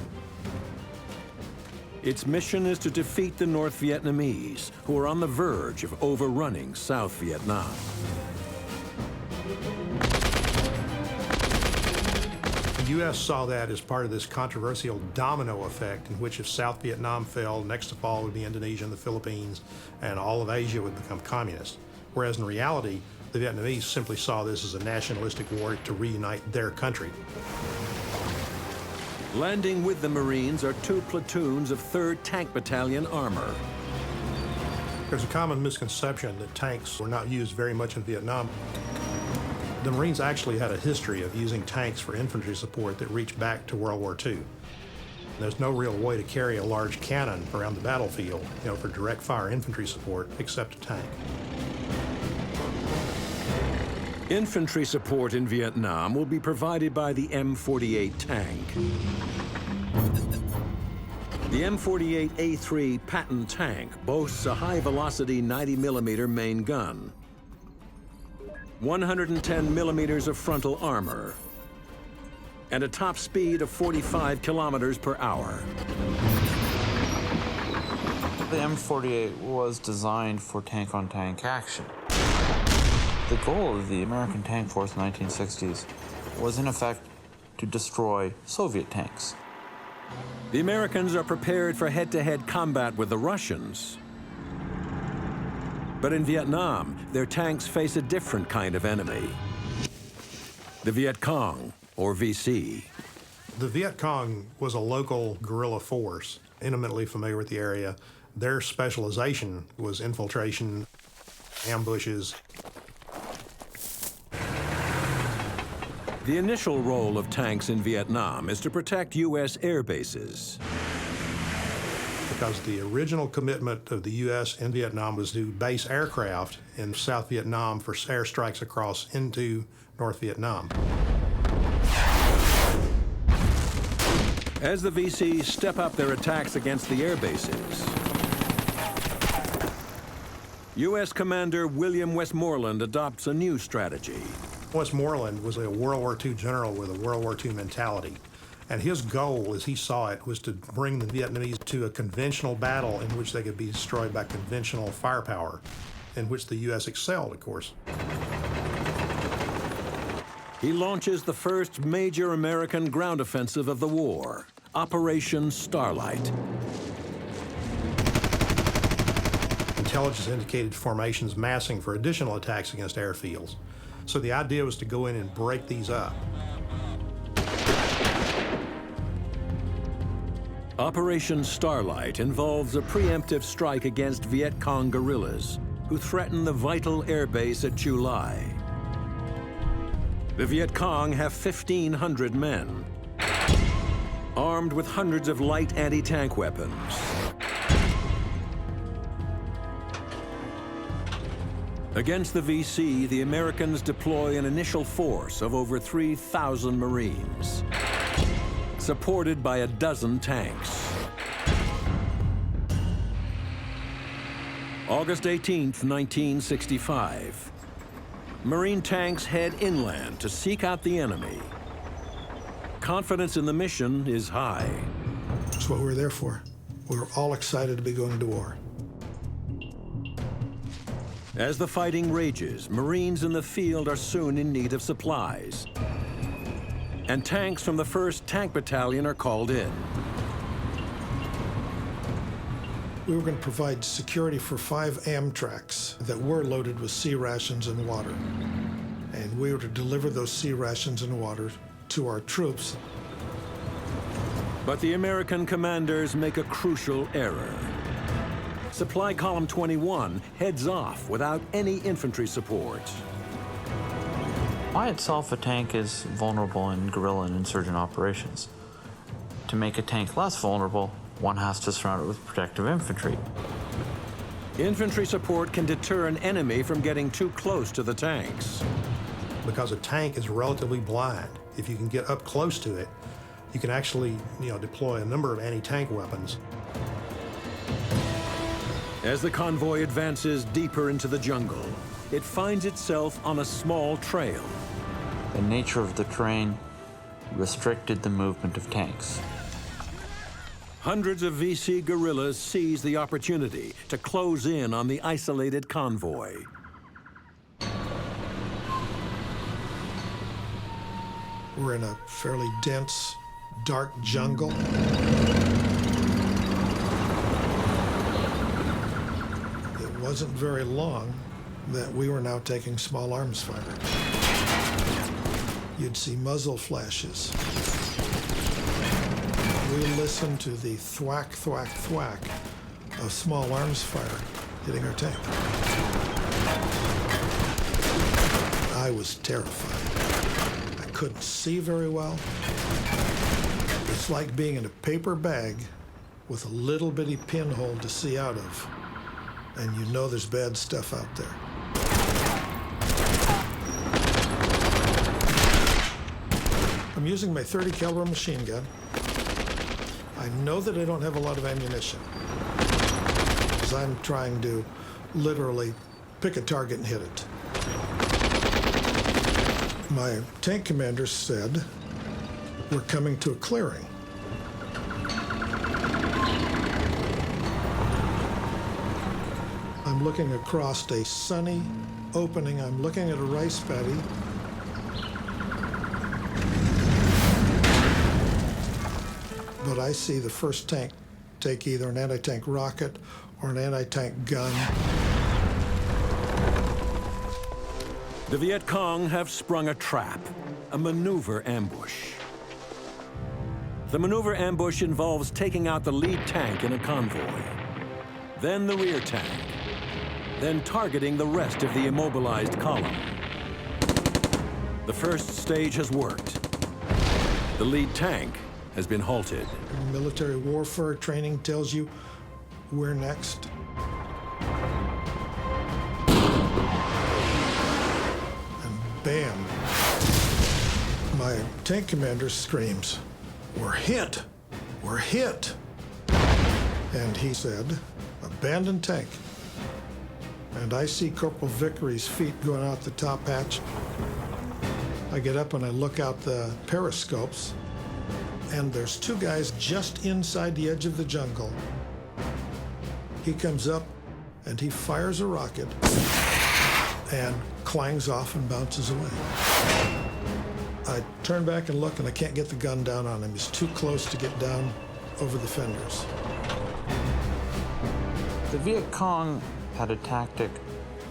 Its mission is to defeat the North Vietnamese, who are on the verge of overrunning South Vietnam. The U.S. saw that as part of this controversial domino effect in which if South Vietnam fell, next to fall would be Indonesia and the Philippines, and all of Asia would become communist. Whereas in reality, the Vietnamese simply saw this as a nationalistic war to reunite their country. Landing with the Marines are 2 platoons of 3rd Tank Battalion armor. There's a common misconception that tanks were not used very much in Vietnam. The Marines actually had a history of using tanks for infantry support that reached back to World War II. There's no real way to carry a large cannon around the battlefield, for direct fire infantry support, except a tank. Infantry support in Vietnam will be provided by the M48 tank. The M48A3 Patton tank boasts a high-velocity 90mm main gun, 110 millimeters of frontal armor, and a top speed of 45 kilometers per hour. The M48 was designed for tank-on-tank action. The goal of the American Tank Force in the 1960s was, in effect, to destroy Soviet tanks. The Americans are prepared for head-to-head combat with the Russians. But in Vietnam, their tanks face a different kind of enemy. The Viet Cong, or VC. The Viet Cong was a local guerrilla force, intimately familiar with the area. Their specialization was infiltration, ambushes, The initial role of tanks in Vietnam is to protect U.S. air bases. Because the original commitment of the U.S. in Vietnam was to base aircraft in South Vietnam for airstrikes across into North Vietnam. As the VCs step up their attacks against the air bases, U.S. Commander William Westmoreland adopts a new strategy. Westmoreland was a World War II general with a World War II mentality. And his goal, as he saw it, was to bring the Vietnamese to a conventional battle in which they could be destroyed by conventional firepower, in which the U.S. excelled, of course. He launches the first major American ground offensive of the war, Operation Starlight. Intelligence indicated formations massing for additional attacks against airfields. So the idea was to go in and break these up. Operation Starlight involves a preemptive strike against Viet Cong guerrillas who threaten the vital airbase at Chu Lai. The Viet Cong have 1,500 men, armed with hundreds of light anti-tank weapons. Against the VC, the Americans deploy an initial force of over 3,000 Marines, supported by a dozen tanks. August 18th, 1965. Marine tanks head inland to seek out the enemy. Confidence in the mission is high. That's what we're there for. We're all excited to be going to war. As the fighting rages, Marines in the field are soon in need of supplies. And tanks from the 1st Tank Battalion are called in. We were going to provide security for 5 Amtraks that were loaded with sea rations and water. And we were to deliver those sea rations and water to our troops. But the American commanders make a crucial error. Supply Column 21 heads off without any infantry support. By itself, a tank is vulnerable in guerrilla and insurgent operations. To make a tank less vulnerable, one has to surround it with protective infantry. Infantry support can deter an enemy from getting too close to the tanks. Because a tank is relatively blind, if you can get up close to it, you can actually, deploy a number of anti-tank weapons. As the convoy advances deeper into the jungle, it finds itself on a small trail. The nature of the terrain restricted the movement of tanks. Hundreds of VC guerrillas seize the opportunity to close in on the isolated convoy. We're in a fairly dense, dark jungle. It wasn't very long that we were now taking small arms fire. You'd see muzzle flashes. We listened to the thwack, thwack, thwack of small arms fire hitting our tank. I was terrified. I couldn't see very well. It's like being in a paper bag with a little bitty pinhole to see out of, and you know there's bad stuff out there. I'm using my .30 caliber machine gun. I know that I don't have a lot of ammunition, because I'm trying to literally pick a target and hit it. My tank commander said, "We're coming to a clearing." I'm looking across a sunny opening. I'm looking at a rice paddy. But I see the first tank take either an anti-tank rocket or an anti-tank gun. The Viet Cong have sprung a trap, a maneuver ambush. The maneuver ambush involves taking out the lead tank in a convoy, then the rear tank, then targeting the rest of the immobilized column. The first stage has worked. The lead tank has been halted. Military warfare training tells you we're next. And bam, my tank commander screams, "We're hit! We're hit!" And he said, "Abandon tank." And I see Corporal Vickery's feet going out the top hatch. I get up and I look out the periscopes, and there's two guys just inside the edge of the jungle. He comes up and he fires a rocket and clangs off and bounces away. I turn back and look, and I can't get the gun down on him. He's too close to get down over the fenders. The Viet Cong had a tactic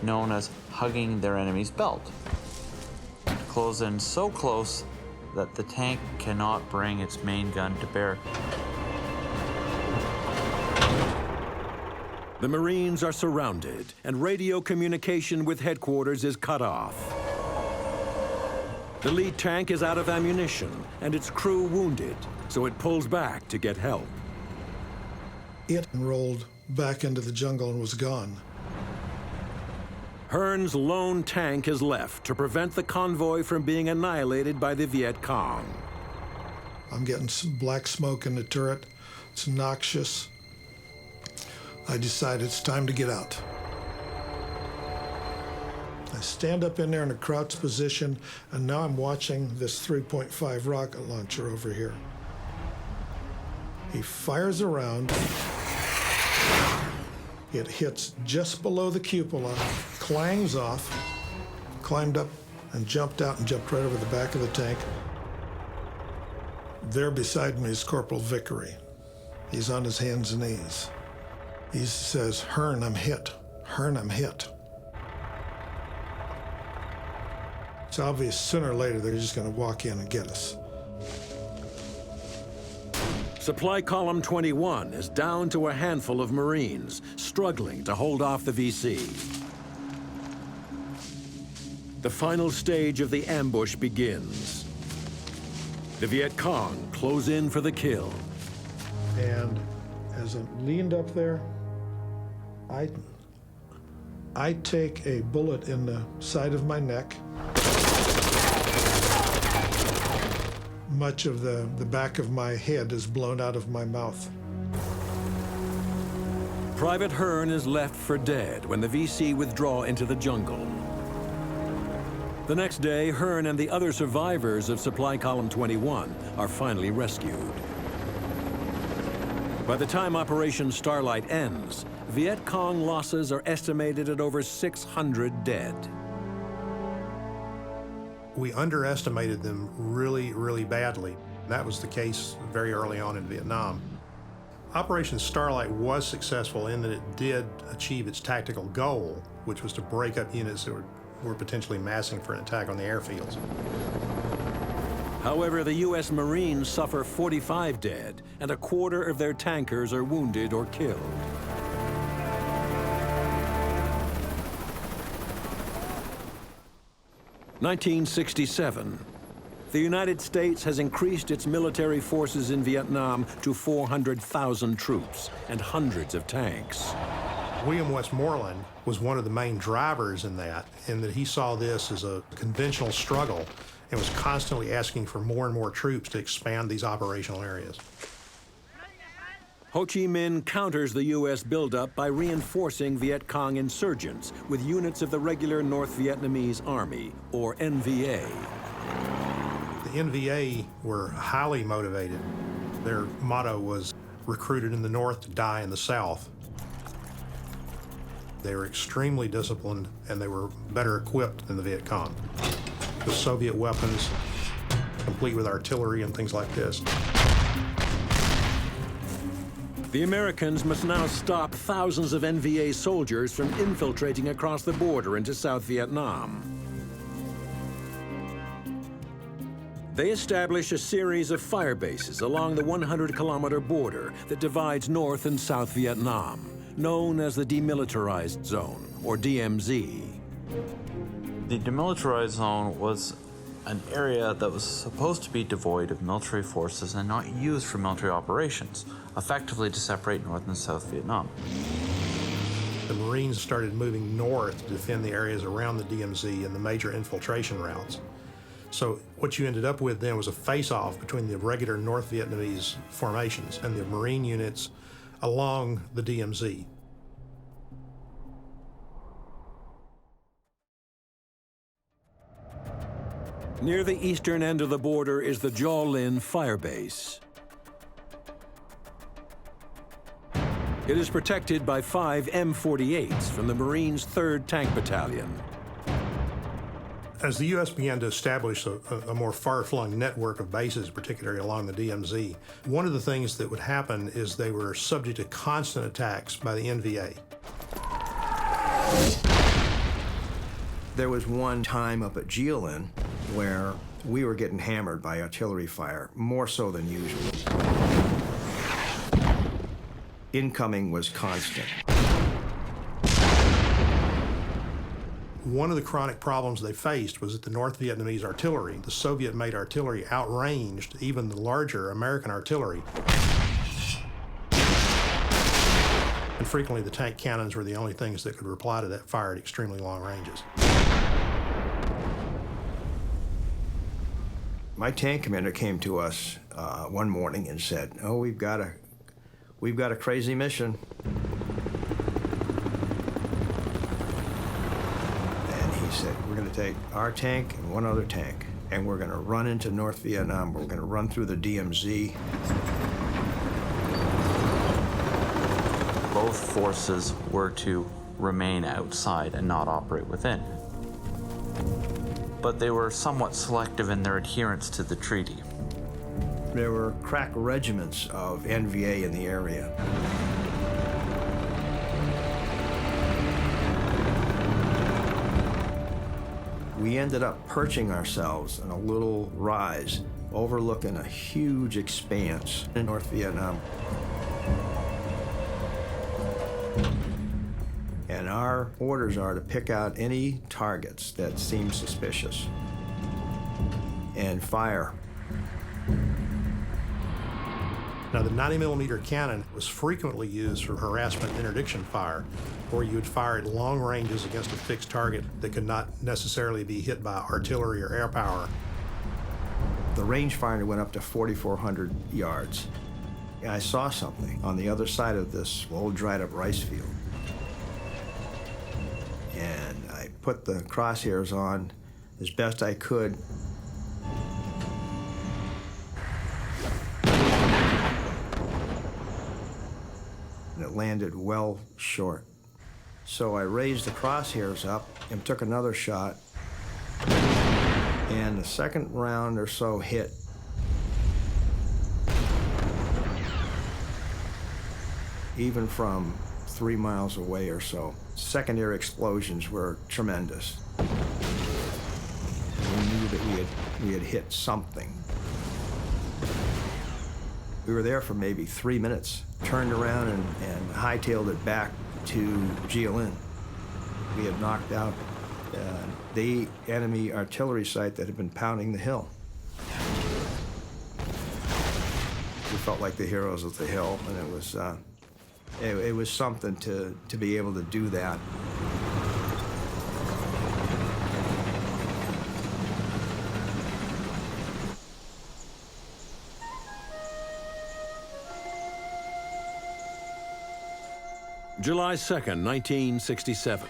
known as hugging their enemy's belt. Close in so close that the tank cannot bring its main gun to bear. The Marines are surrounded, and radio communication with headquarters is cut off. The lead tank is out of ammunition, and its crew wounded, so it pulls back to get help. It rolled back into the jungle and was gone. Hearn's lone tank is left to prevent the convoy from being annihilated by the Viet Cong. I'm getting some black smoke in the turret. It's noxious. I decide it's time to get out. I stand up in there in a crouched position, and now I'm watching this 3.5 rocket launcher over here. He fires around. It hits just below the cupola, clangs off, climbed up and jumped out and jumped right over the back of the tank. There beside me is Corporal Vickery. He's on his hands and knees. He says, "Hearn, I'm hit. Hearn, I'm hit." It's obvious sooner or later they're just going to walk in and get us. Supply Column 21 is down to a handful of Marines, struggling to hold off the VC. The final stage of the ambush begins. The Viet Cong close in for the kill. And as I leaned up there, I take a bullet in the side of my neck. Much of the back of my head is blown out of my mouth. Private Hearn is left for dead when the VC withdraw into the jungle. The next day, Hearn and the other survivors of Supply Column 21 are finally rescued. By the time Operation Starlight ends, Viet Cong losses are estimated at over 600 dead. We underestimated them really, really badly. That was the case very early on in Vietnam. Operation Starlight was successful in that it did achieve its tactical goal, which was to break up units that were potentially massing for an attack on the airfields. However, the U.S. Marines suffer 45 dead, and a quarter of their tankers are wounded or killed. (1967). The United States has increased its military forces in Vietnam to 400,000 troops and hundreds of tanks. William Westmoreland was one of the main drivers in that he saw this as a conventional struggle and was constantly asking for more and more troops to expand these operational areas. Ho Chi Minh counters the U.S. buildup by reinforcing Viet Cong insurgents with units of the regular North Vietnamese Army, or NVA. The NVA were highly motivated. Their motto was, "Recruited in the North to die in the South." They were extremely disciplined, and they were better equipped than the Viet Cong. With Soviet weapons, complete with artillery and things like this. The Americans must now stop thousands of NVA soldiers from infiltrating across the border into South Vietnam. They establish a series of fire bases along the 100-kilometer border that divides North and South Vietnam, known as the Demilitarized Zone, or DMZ. The demilitarized zone was an area that was supposed to be devoid of military forces and not used for military operations, effectively to separate North and South Vietnam. The Marines started moving north to defend the areas around the DMZ and the major infiltration routes. So what you ended up with then was a face-off between the regular North Vietnamese formations and the Marine units along the DMZ. Near the eastern end of the border is the Giao Linh Fire Base. It is protected by 5 M48s from the Marines' 3rd Tank Battalion. As the U.S. began to establish a more far-flung network of bases, particularly along the DMZ, one of the things that would happen is they were subject to constant attacks by the NVA. There was one time up at Giao Linh where we were getting hammered by artillery fire, more so than usual. Incoming was constant. One of the chronic problems they faced was that the North Vietnamese artillery, the Soviet-made artillery, outranged even the larger American artillery. And frequently the tank cannons were the only things that could reply to that fire at extremely long ranges. My tank commander came to us one morning and said, "Oh, we've got a crazy mission." And he said, "We're going to take our tank and one other tank, and we're going to run into North Vietnam. We're going to run through the DMZ." Both forces were to remain outside and not operate within. But they were somewhat selective in their adherence to the treaty. There were crack regiments of NVA in the area. We ended up perching ourselves in a little rise overlooking a huge expanse in North Vietnam. And our orders are to pick out any targets that seem suspicious and fire. Now, the 90mm cannon was frequently used for harassment and interdiction fire, where you would fire at long ranges against a fixed target that could not necessarily be hit by artillery or air power. The rangefinder went up to 4,400 yards. And I saw something on the other side of this old dried-up rice field. And I put the crosshairs on as best I could. And it landed well short. So I raised the crosshairs up and took another shot. And the second round or so hit. Even from 3 miles away or so. Secondary explosions were tremendous. We knew that we had hit something. We were there for maybe 3 minutes, turned around and hightailed it back to Giao Linh. We had knocked out the enemy artillery site that had been pounding the hill. We felt like the heroes of the hill, and it was something to be able to do that. July 2nd, 1967.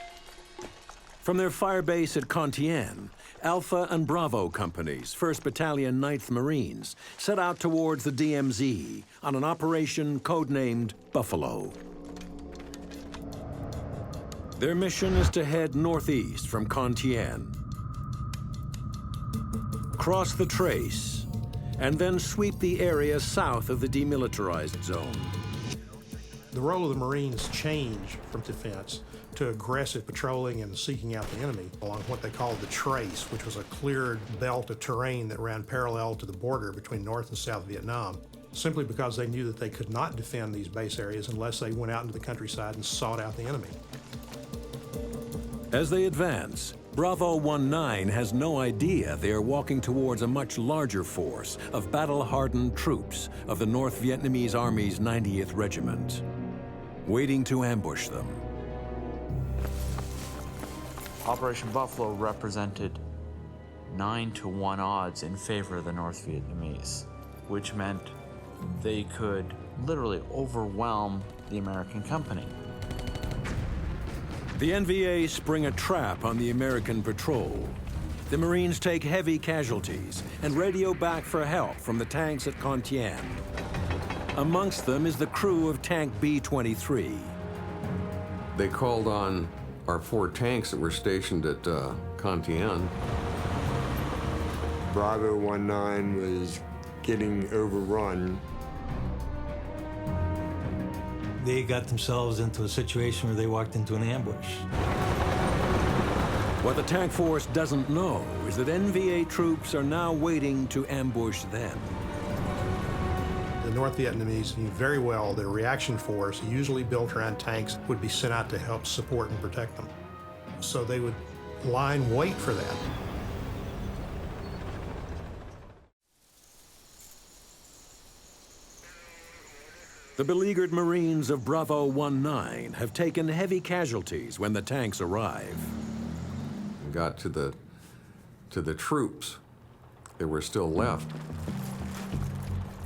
From their firebase at Con Thien, Alpha and Bravo companies, 1st Battalion, 9th Marines, set out towards the DMZ on an operation codenamed Buffalo. Their mission is to head northeast from Con Thien, cross the Trace, and then sweep the area south of the demilitarized zone. The role of the Marines changed from defense to aggressive patrolling and seeking out the enemy along what they called the Trace, which was a cleared belt of terrain that ran parallel to the border between North and South Vietnam, simply because they knew that they could not defend these base areas unless they went out into the countryside and sought out the enemy. As they advance, Bravo 19 has no idea they are walking towards a much larger force of battle-hardened troops of the North Vietnamese Army's 90th Regiment, waiting to ambush them. Operation Buffalo represented 9-to-1 odds in favor of the North Vietnamese, which meant they could literally overwhelm the American company. The NVA spring a trap on the American patrol. The Marines take heavy casualties and radio back for help from the tanks at Con Thien. Amongst them is the crew of Tank B-23. They called on our 4 tanks that were stationed at Con Thien. Bravo 19 was getting overrun. They got themselves into a situation where they walked into an ambush. What the tank force doesn't know is that NVA troops are now waiting to ambush them. The North Vietnamese knew very well their reaction force, usually built around tanks, would be sent out to help support and protect them. So they would lie in wait for that. The beleaguered Marines of Bravo 19 have taken heavy casualties when the tanks arrive. We got to the troops that were still left.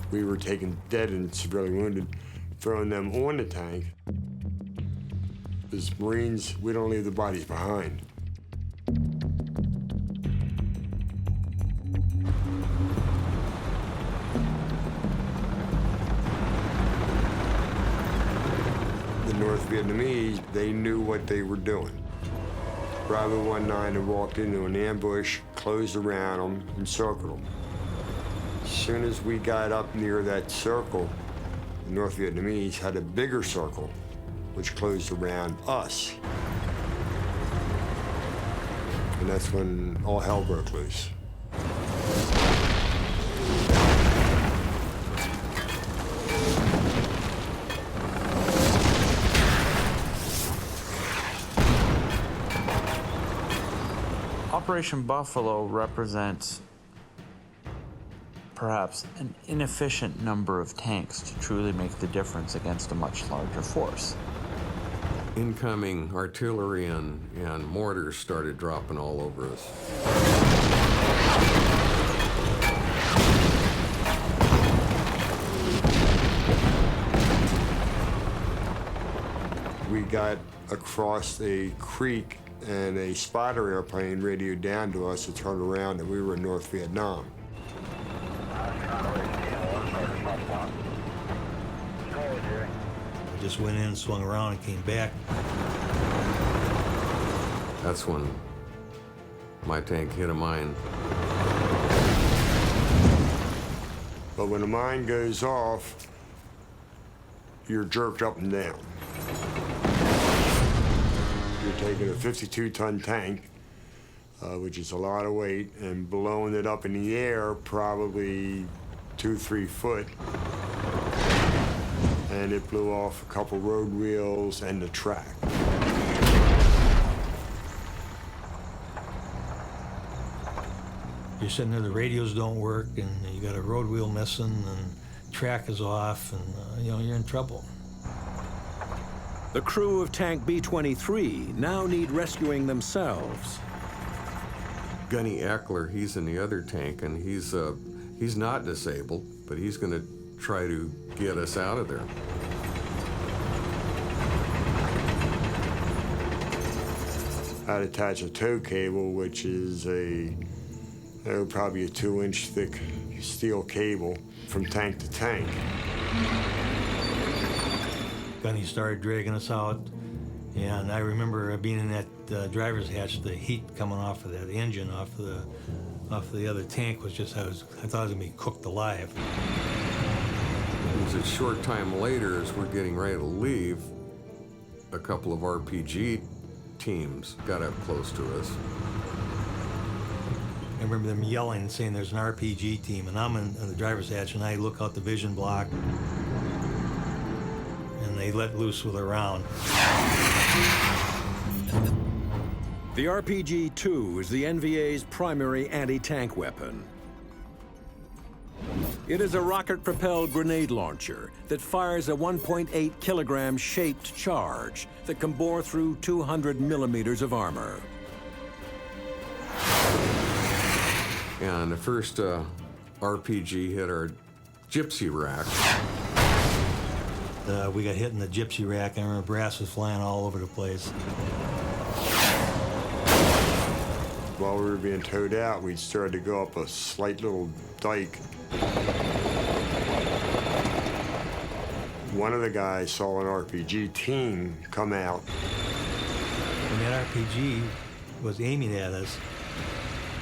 We were taking dead and severely wounded, throwing them on the tank. As Marines, we don't leave the bodies behind. The North Vietnamese, they knew what they were doing. Bravo 19 had walked into an ambush, closed around them, and circled them. As soon as we got up near that circle, the North Vietnamese had a bigger circle, which closed around us. And that's when all hell broke loose. Operation Buffalo represents perhaps an inefficient number of tanks to truly make the difference against a much larger force. Incoming artillery and mortars started dropping all over us. We got across a creek and a spotter airplane radioed down to us to turn around and we were in North Vietnam. We just went in, swung around, and came back. That's when my tank hit a mine. But when a mine goes off, you're jerked up and down. You're taking a 52-ton tank, which is a lot of weight, and blowing it up in the air probably 2-3 foot. And it blew off a couple road wheels and the track. You're sitting there, the radios don't work, and you got a road wheel missing, and track is off, and you know, you're in trouble. The crew of Tank B-23 now need rescuing themselves. Gunny Eckler, he's in the other tank, and he's not disabled, but he's going to try to get us out of there. I'd attach a tow cable, which is probably a 2-inch thick steel cable from tank to tank. Gunny started dragging us out, and I remember being in that driver's hatch, the heat coming off of that engine, off the other tank was just, I thought I was gonna be cooked alive. It was a short time later, as we're getting ready to leave, a couple of RPG teams got up close to us. I remember them yelling and saying there's an RPG team, and I'm in the driver's hatch, and I look out the vision block, and they let loose with a round. The The RPG-2 is the NVA's primary anti-tank weapon. It is a rocket-propelled grenade launcher that fires a 1.8 kilogram shaped charge that can bore through 200 millimeters of armor. And the first RPG hit our gypsy rack. We got hit in the gypsy rack. I remember brass was flying all over the place. While we were being towed out, we started to go up a slight little dike. One of the guys saw an RPG team come out. When that RPG was aiming at us,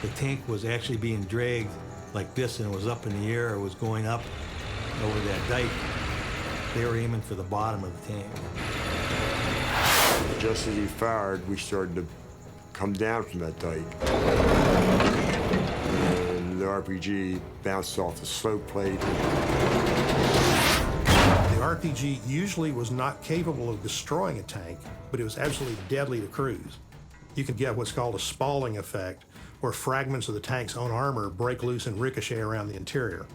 the tank was actually being dragged like this, and it was up in the air. It was going up over that dike. They were aiming for the bottom of the tank. Just as he fired, we started to come down from that dike. And the RPG bounced off the slope plate. The RPG usually was not capable of destroying a tank, but it was absolutely deadly to crews. You can get what's called a spalling effect, where fragments of the tank's own armor break loose and ricochet around the interior.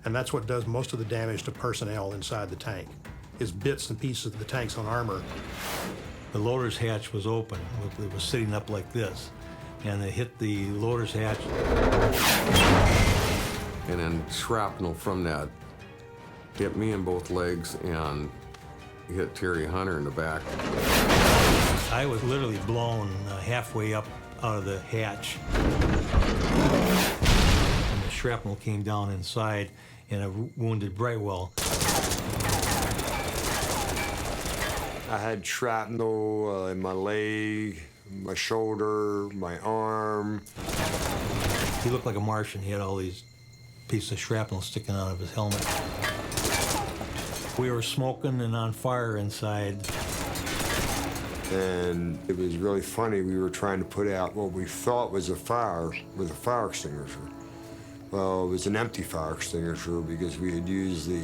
And that's what does most of the damage to personnel inside the tank, is bits and pieces of the tank's own armor. The loader's hatch was open. It was sitting up like this, and it hit the loader's hatch. And then shrapnel from that hit me in both legs and hit Terry Hunter in the back. I was literally blown halfway up out of the hatch. And the shrapnel came down inside, and it wounded Brightwell. I had shrapnel in my leg, my shoulder, my arm. He looked like a Martian. He had all these pieces of shrapnel sticking out of his helmet. We were smoking and on fire inside. And it was really funny. We were trying to put out what we thought was a fire with a fire extinguisher. Well, it was an empty fire extinguisher because we had used the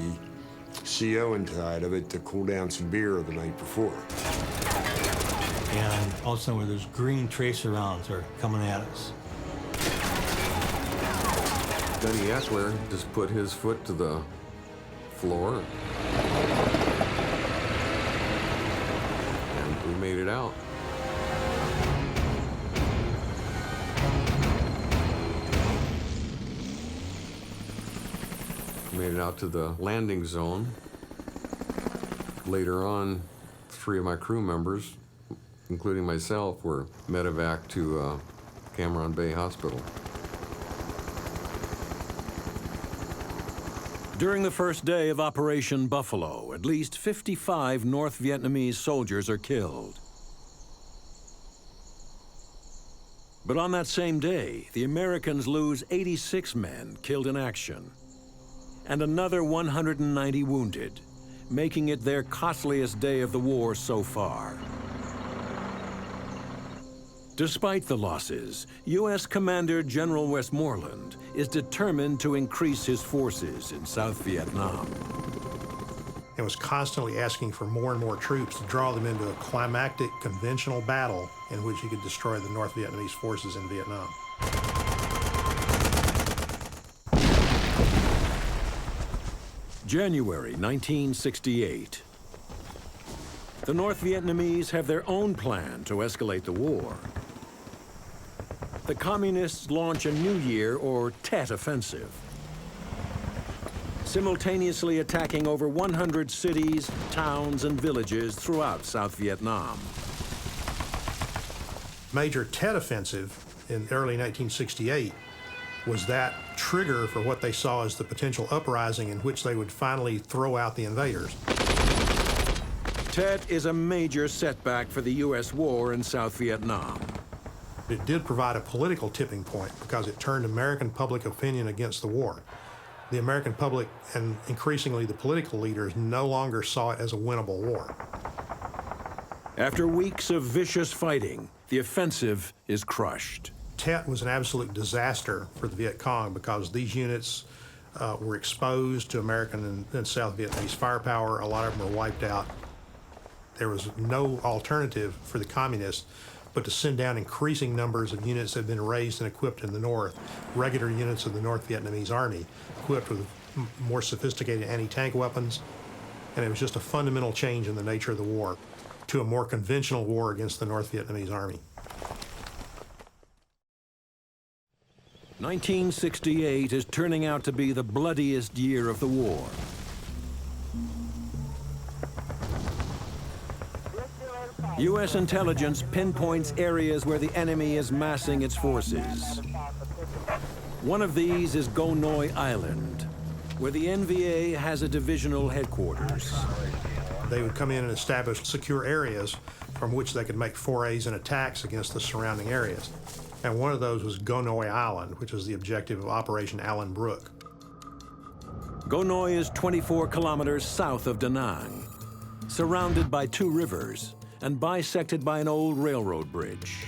CO inside of it to cool down some beer the night before. And all of a sudden, there's green tracer rounds are coming at us. Benny Eckler just put his foot to the floor. And we made it out. Made it out to the landing zone. Later on, 3 of my crew members, including myself, were medevaced to Cameron Bay Hospital. During the first day of Operation Buffalo, at least 55 North Vietnamese soldiers are killed. But on that same day, the Americans lose 86 men killed in action, and another 190 wounded, making it their costliest day of the war so far. Despite the losses, U.S. Commander General Westmoreland is determined to increase his forces in South Vietnam. And was constantly asking for more and more troops to draw them into a climactic conventional battle in which he could destroy the North Vietnamese forces in Vietnam. January 1968. The North Vietnamese have their own plan to escalate the war. The Communists launch a New Year or Tet offensive, simultaneously attacking over 100 cities, towns, and villages throughout South Vietnam. Major Tet offensive in early 1968 was that trigger for what they saw as the potential uprising in which they would finally throw out the invaders. Tet is a major setback for the U.S. war in South Vietnam. It did provide a political tipping point because it turned American public opinion against the war. The American public, and increasingly the political leaders, no longer saw it as a winnable war. After weeks of vicious fighting, the offensive is crushed. Tet was an absolute disaster for the Viet Cong because these units were exposed to American and South Vietnamese firepower. A lot of them were wiped out. There was no alternative for the communists but to send down increasing numbers of units that had been raised and equipped in the north, regular units of the North Vietnamese Army, equipped with more sophisticated anti-tank weapons, and it was just a fundamental change in the nature of the war to a more conventional war against the North Vietnamese Army. 1968 is turning out to be the bloodiest year of the war. U.S. intelligence pinpoints areas where the enemy is massing its forces. One of these is Go Noi Island, where the NVA has a divisional headquarters. They would come in and establish secure areas from which they could make forays and attacks against the surrounding areas. And one of those was Go Noi Island, which was the objective of Operation Allen Brook. Go Noi is 24 kilometers south of Da Nang, surrounded by two rivers and bisected by an old railroad bridge.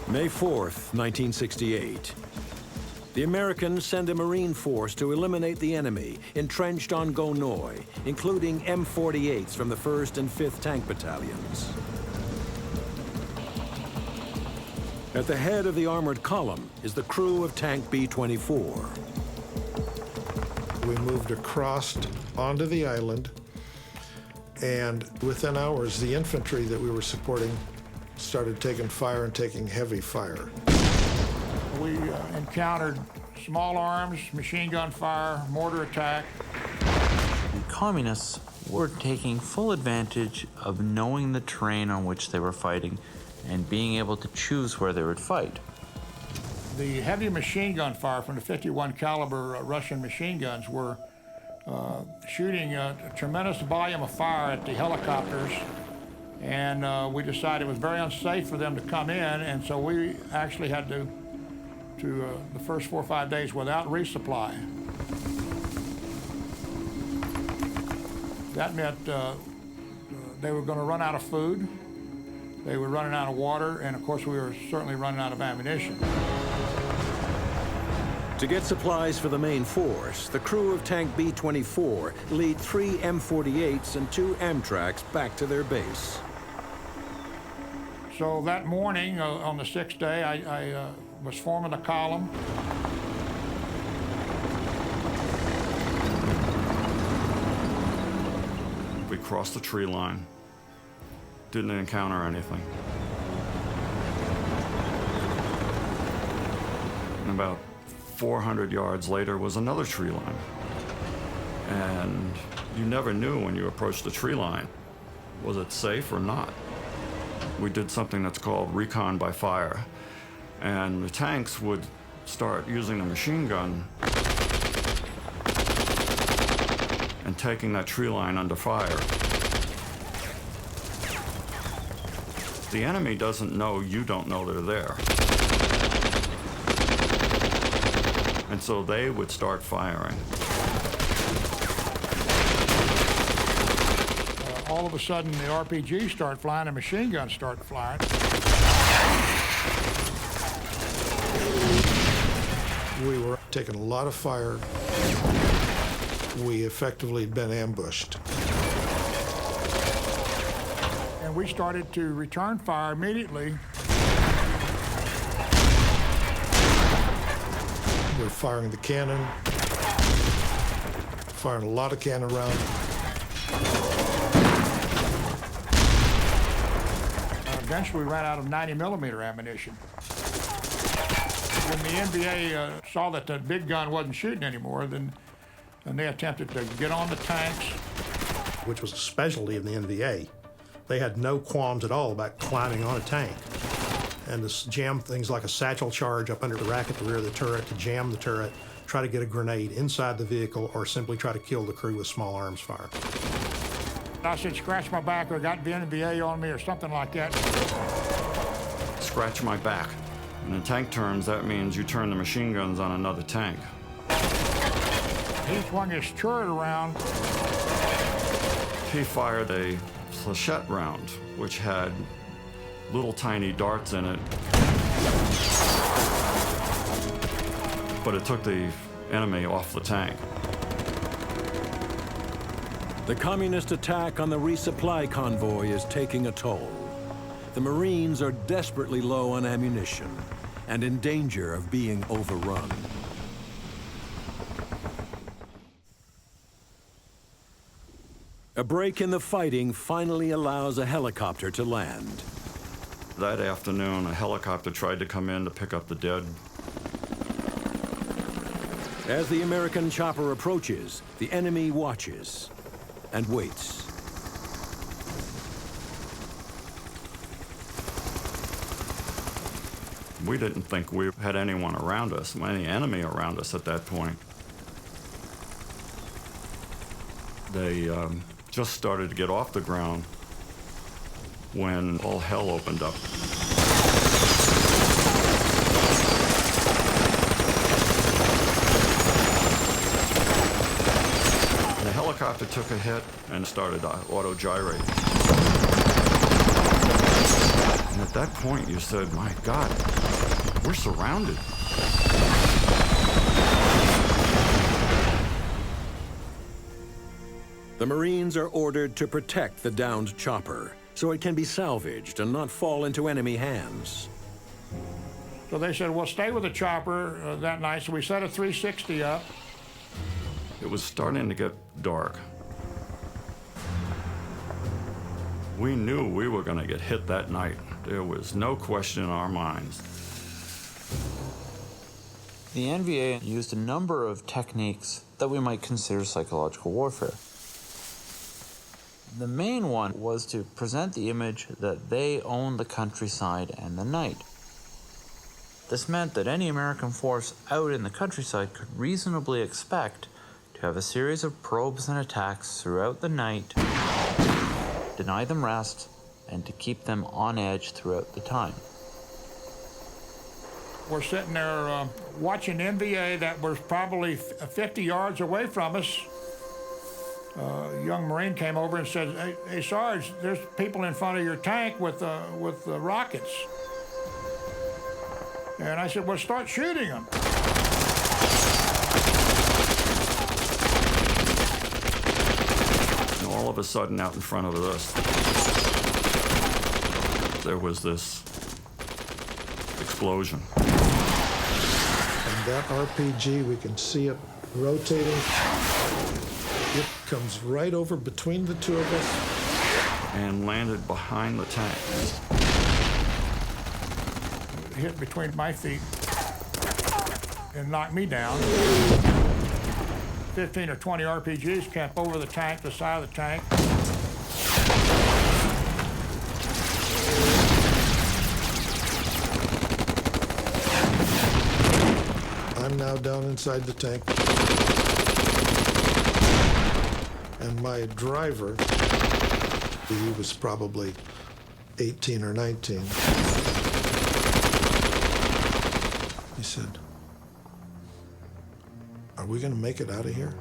May 4th, 1968. The Americans send a Marine force to eliminate the enemy entrenched on Go Noi, including M48s from the 1st and 5th Tank Battalions. At the head of the armored column is the crew of Tank B-24. We moved across onto the island, and within hours, the infantry that we were supporting started taking fire and taking heavy fire. We encountered small arms, machine gun fire, mortar attack. The communists were taking full advantage of knowing the terrain on which they were fighting and being able to choose where they would fight. The heavy machine gun fire from the 51 caliber Russian machine guns were shooting a tremendous volume of fire at the helicopters, and we decided it was very unsafe for them to come in, and so we actually had to the first 4 or 5 days without resupply. That meant they were going to run out of food, they were running out of water, and of course we were certainly running out of ammunition. To get supplies for the main force, the crew of Tank B-24 lead 3 M48s and 2 Amtraks back to their base. So that morning, on the 6th day, I was forming a column. We crossed the tree line, didn't encounter anything. And about 400 yards later was another tree line. And you never knew when you approached the tree line, was it safe or not? We did something that's called recon by fire. And the tanks would start using the machine gun and taking that tree line under fire. The enemy doesn't know you don't know they're there. And so they would start firing. All of a sudden, the RPGs start flying and machine guns start flying. We were taking a lot of fire. We effectively had been ambushed. And we started to return fire immediately. We're firing the cannon, firing a lot of cannon rounds. Eventually, we ran out of 90mm ammunition. When the NVA saw that the big gun wasn't shooting anymore, then they attempted to get on the tanks. Which was a specialty of the NVA. They had no qualms at all about climbing on a tank and to jam things like a satchel charge up under the rack at the rear of the turret, to jam the turret, try to get a grenade inside the vehicle, or simply try to kill the crew with small arms fire. I said, scratch my back, or got the NVA on me, or something like that. Scratch my back. And in tank terms, that means you turn the machine guns on another tank. He swung his turret around. He fired a flechette round, which had little tiny darts in it. But it took the enemy off the tank. The communist attack on the resupply convoy is taking a toll. the Marines are desperately low on ammunition and in danger of being overrun. A break in the fighting finally allows a helicopter to land. That afternoon, a helicopter tried to come in to pick up the dead. As the American chopper approaches, the enemy watches and waits. We didn't think we had anyone around us, any enemy around us at that point. They just started to get off the ground when all hell opened up. The helicopter took a hit and started to auto-gyrate. And at that point you said, my God, we're surrounded. The Marines are ordered to protect the downed chopper so it can be salvaged and not fall into enemy hands. So they said, well, stay with the chopper that night. So we set a 360 up. It was starting to get dark. We knew we were going to get hit that night. There was no question in our minds. The NVA used a number of techniques that we might consider psychological warfare. The main one was to present the image that they owned the countryside and the night. This meant that any American force out in the countryside could reasonably expect to have a series of probes and attacks throughout the night, deny them rest, and to keep them on edge throughout the time. We're sitting there watching NVA that was probably 50 yards away from us. A young Marine came over and said, hey Sarge, there's people in front of your tank with rockets. And I said, well, start shooting them. And all of a sudden, out in front of us, there was this explosion. And that RPG, we can see it rotating. It comes right over between the two of us. And landed behind the tank. It hit between my feet and knocked me down. 15 or 20 RPGs kept over the tank, the side of the tank. I'm now down inside the tank. And my driver, he was probably 18 or 19. He said, are we going to make it out of here?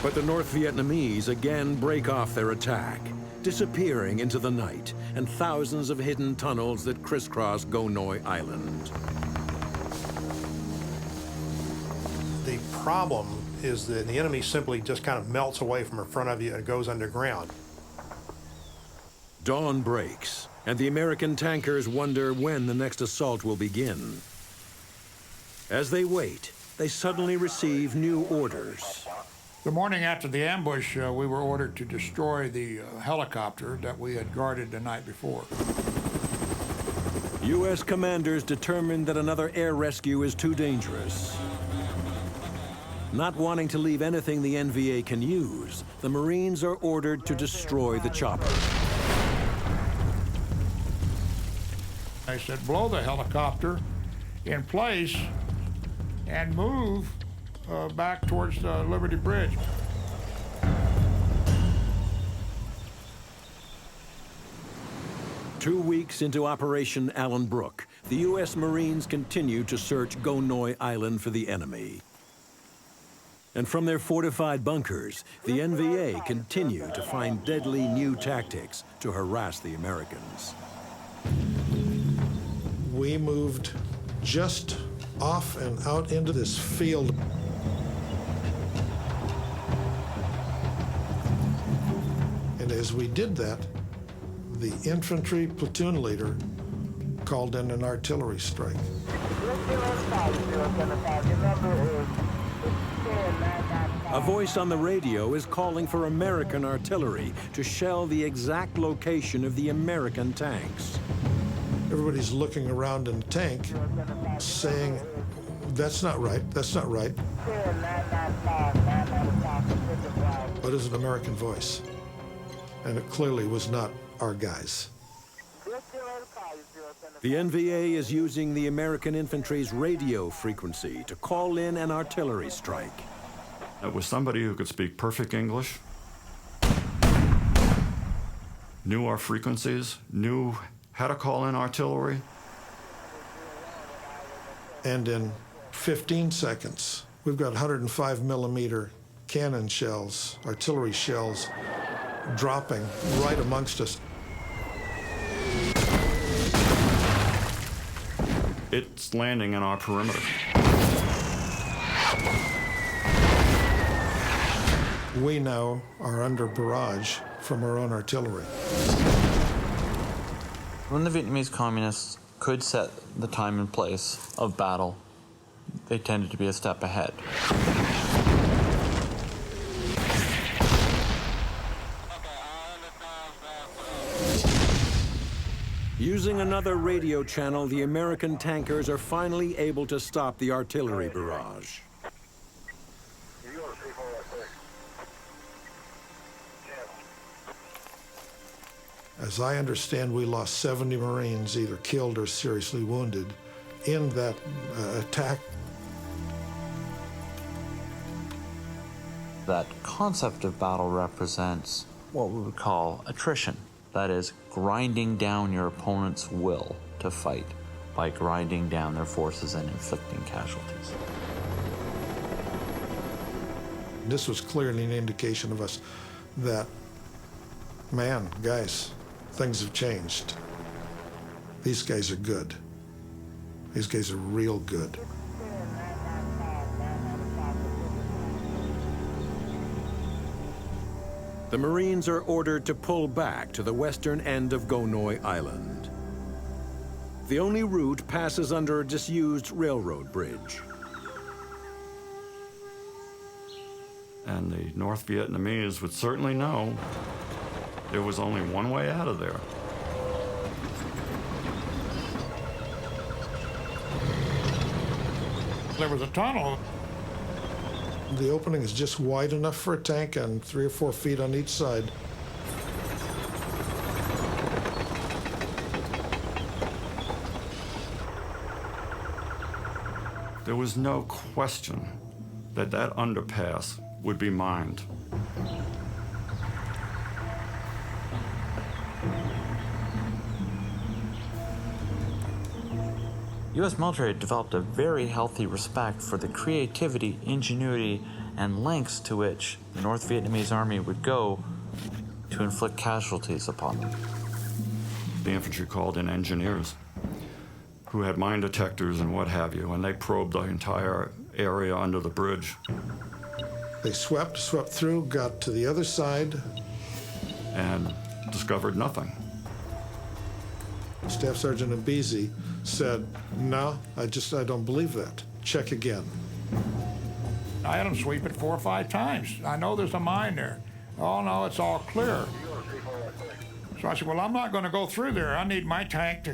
But the North Vietnamese again break off their attack, disappearing into the night and thousands of hidden tunnels that crisscross Go Noi Island. The problem is that the enemy simply just kind of melts away from in front of you and goes underground. Dawn breaks, and the American tankers wonder when the next assault will begin. As they wait, they suddenly receive new orders. The morning after the ambush, we were ordered to destroy the helicopter that we had guarded the night before. U.S. commanders determined that another air rescue is too dangerous. Not wanting to leave anything the NVA can use, the Marines are ordered to destroy the chopper. I said, blow the helicopter in place and move back towards the Liberty Bridge. Two weeks into Operation Allen Brook, the U.S. Marines continue to search Go Noi Island for the enemy. And from their fortified bunkers, the NVA continue to find deadly new tactics to harass the Americans. We moved just off and out into this field. As we did that, the infantry platoon leader called in an artillery strike. A voice on the radio is calling for American artillery to shell the exact location of the American tanks. Everybody's looking around in the tank, saying, "That's not right, that's not right." But it's an American voice, and it clearly was not our guys. The NVA is using the American infantry's radio frequency to call in an artillery strike. It was somebody who could speak perfect English, knew our frequencies, knew how to call in artillery. And in 15 seconds, we've got 105 millimeter cannon shells, artillery shells, dropping right amongst us. It's landing in our perimeter. We now are under barrage from our own artillery. When the Vietnamese communists could set the time and place of battle, they tended to be a step ahead. Using another radio channel, the American tankers are finally able to stop the artillery barrage. As I understand, we lost 70 Marines, either killed or seriously wounded, in that attack. That concept of battle represents what we would call attrition. That is, grinding down your opponent's will to fight by grinding down their forces and inflicting casualties. This was clearly an indication of us that, man, guys, things have changed. These guys are good. These guys are real good. The Marines are ordered to pull back to the western end of Gonoy Island. The only route passes under a disused railroad bridge. And the North Vietnamese would certainly know there was only one way out of there. There was a tunnel. The opening is just wide enough for a tank and 3 or 4 feet on each side. There was no question that that underpass would be mined. U.S. military developed a very healthy respect for the creativity, ingenuity, and lengths to which the North Vietnamese army would go to inflict casualties upon them. The infantry called in engineers who had mine detectors and what have you, and they probed the entire area under the bridge. They swept through, got to the other side, and discovered nothing. Staff Sergeant Abisi said, "No, I don't believe that. Check again." I had them sweep it 4 or 5 times. I know there's a mine there. Oh, no, it's all clear. So I said, well, I'm not going to go through there. I need my tank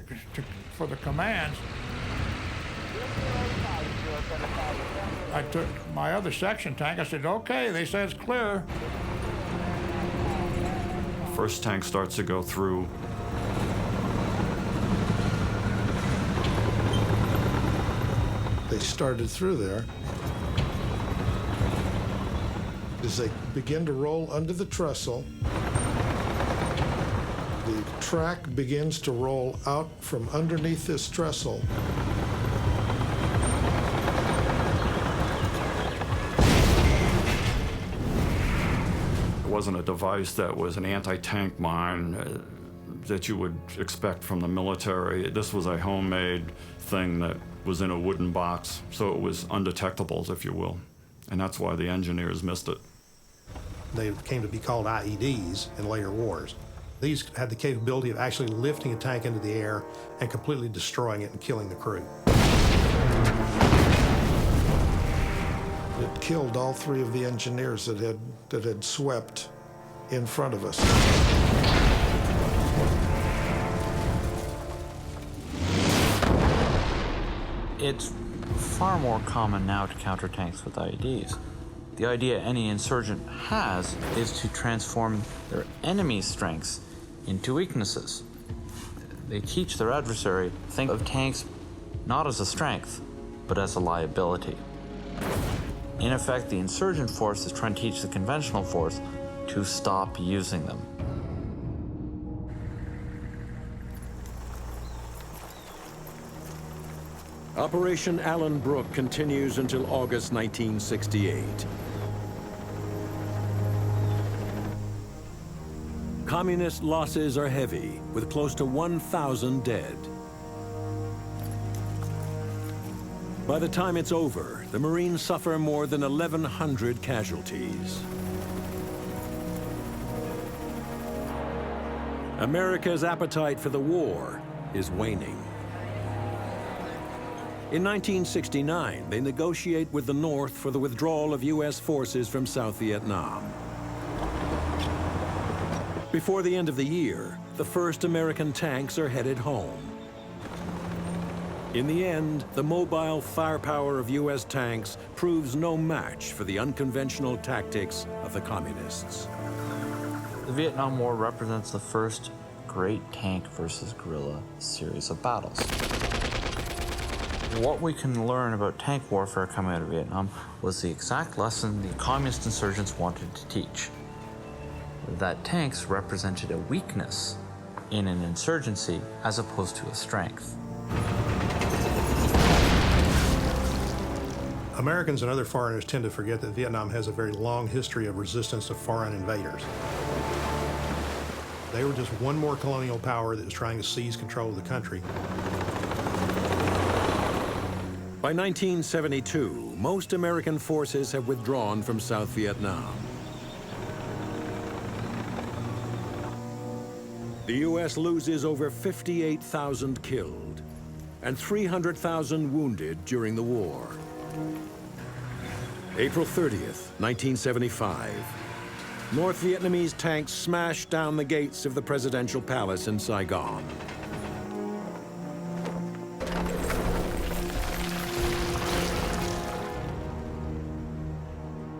for the commands. I took my other section tank. I said, okay, they said it's clear. First tank starts to go through. They started through there. As they begin to roll under the trestle, the track begins to roll out from underneath this trestle. It wasn't a device that was an anti-tank mine that you would expect from the military. This was a homemade thing that was in a wooden box, so it was undetectable, if you will. And that's why the engineers missed it. They came to be called IEDs in later wars. These had the capability of actually lifting a tank into the air and completely destroying it and killing the crew. It killed all 3 of the engineers that had swept in front of us. It's far more common now to counter tanks with IEDs. The idea any insurgent has is to transform their enemy's strengths into weaknesses. They teach their adversary to think of tanks not as a strength, but as a liability. In effect, the insurgent force is trying to teach the conventional force to stop using them. Operation Allen Brook continues until August 1968. Communist losses are heavy, with close to 1,000 dead. By the time it's over, the Marines suffer more than 1,100 casualties. America's appetite for the war is waning. In 1969, they negotiate with the North for the withdrawal of U.S. forces from South Vietnam. Before the end of the year, the first American tanks are headed home. In the end, the mobile firepower of U.S. tanks proves no match for the unconventional tactics of the communists. The Vietnam War represents the first great tank versus guerrilla series of battles. What we can learn about tank warfare coming out of Vietnam was the exact lesson the communist insurgents wanted to teach. That tanks represented a weakness in an insurgency as opposed to a strength. Americans and other foreigners tend to forget that Vietnam has a very long history of resistance to foreign invaders. They were just one more colonial power that was trying to seize control of the country. By 1972, most American forces have withdrawn from South Vietnam. The U.S. loses over 58,000 killed and 300,000 wounded during the war. April 30th, 1975. North Vietnamese tanks smashed down the gates of the presidential palace in Saigon.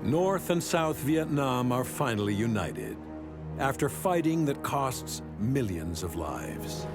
North and South Vietnam are finally united after fighting that costs millions of lives.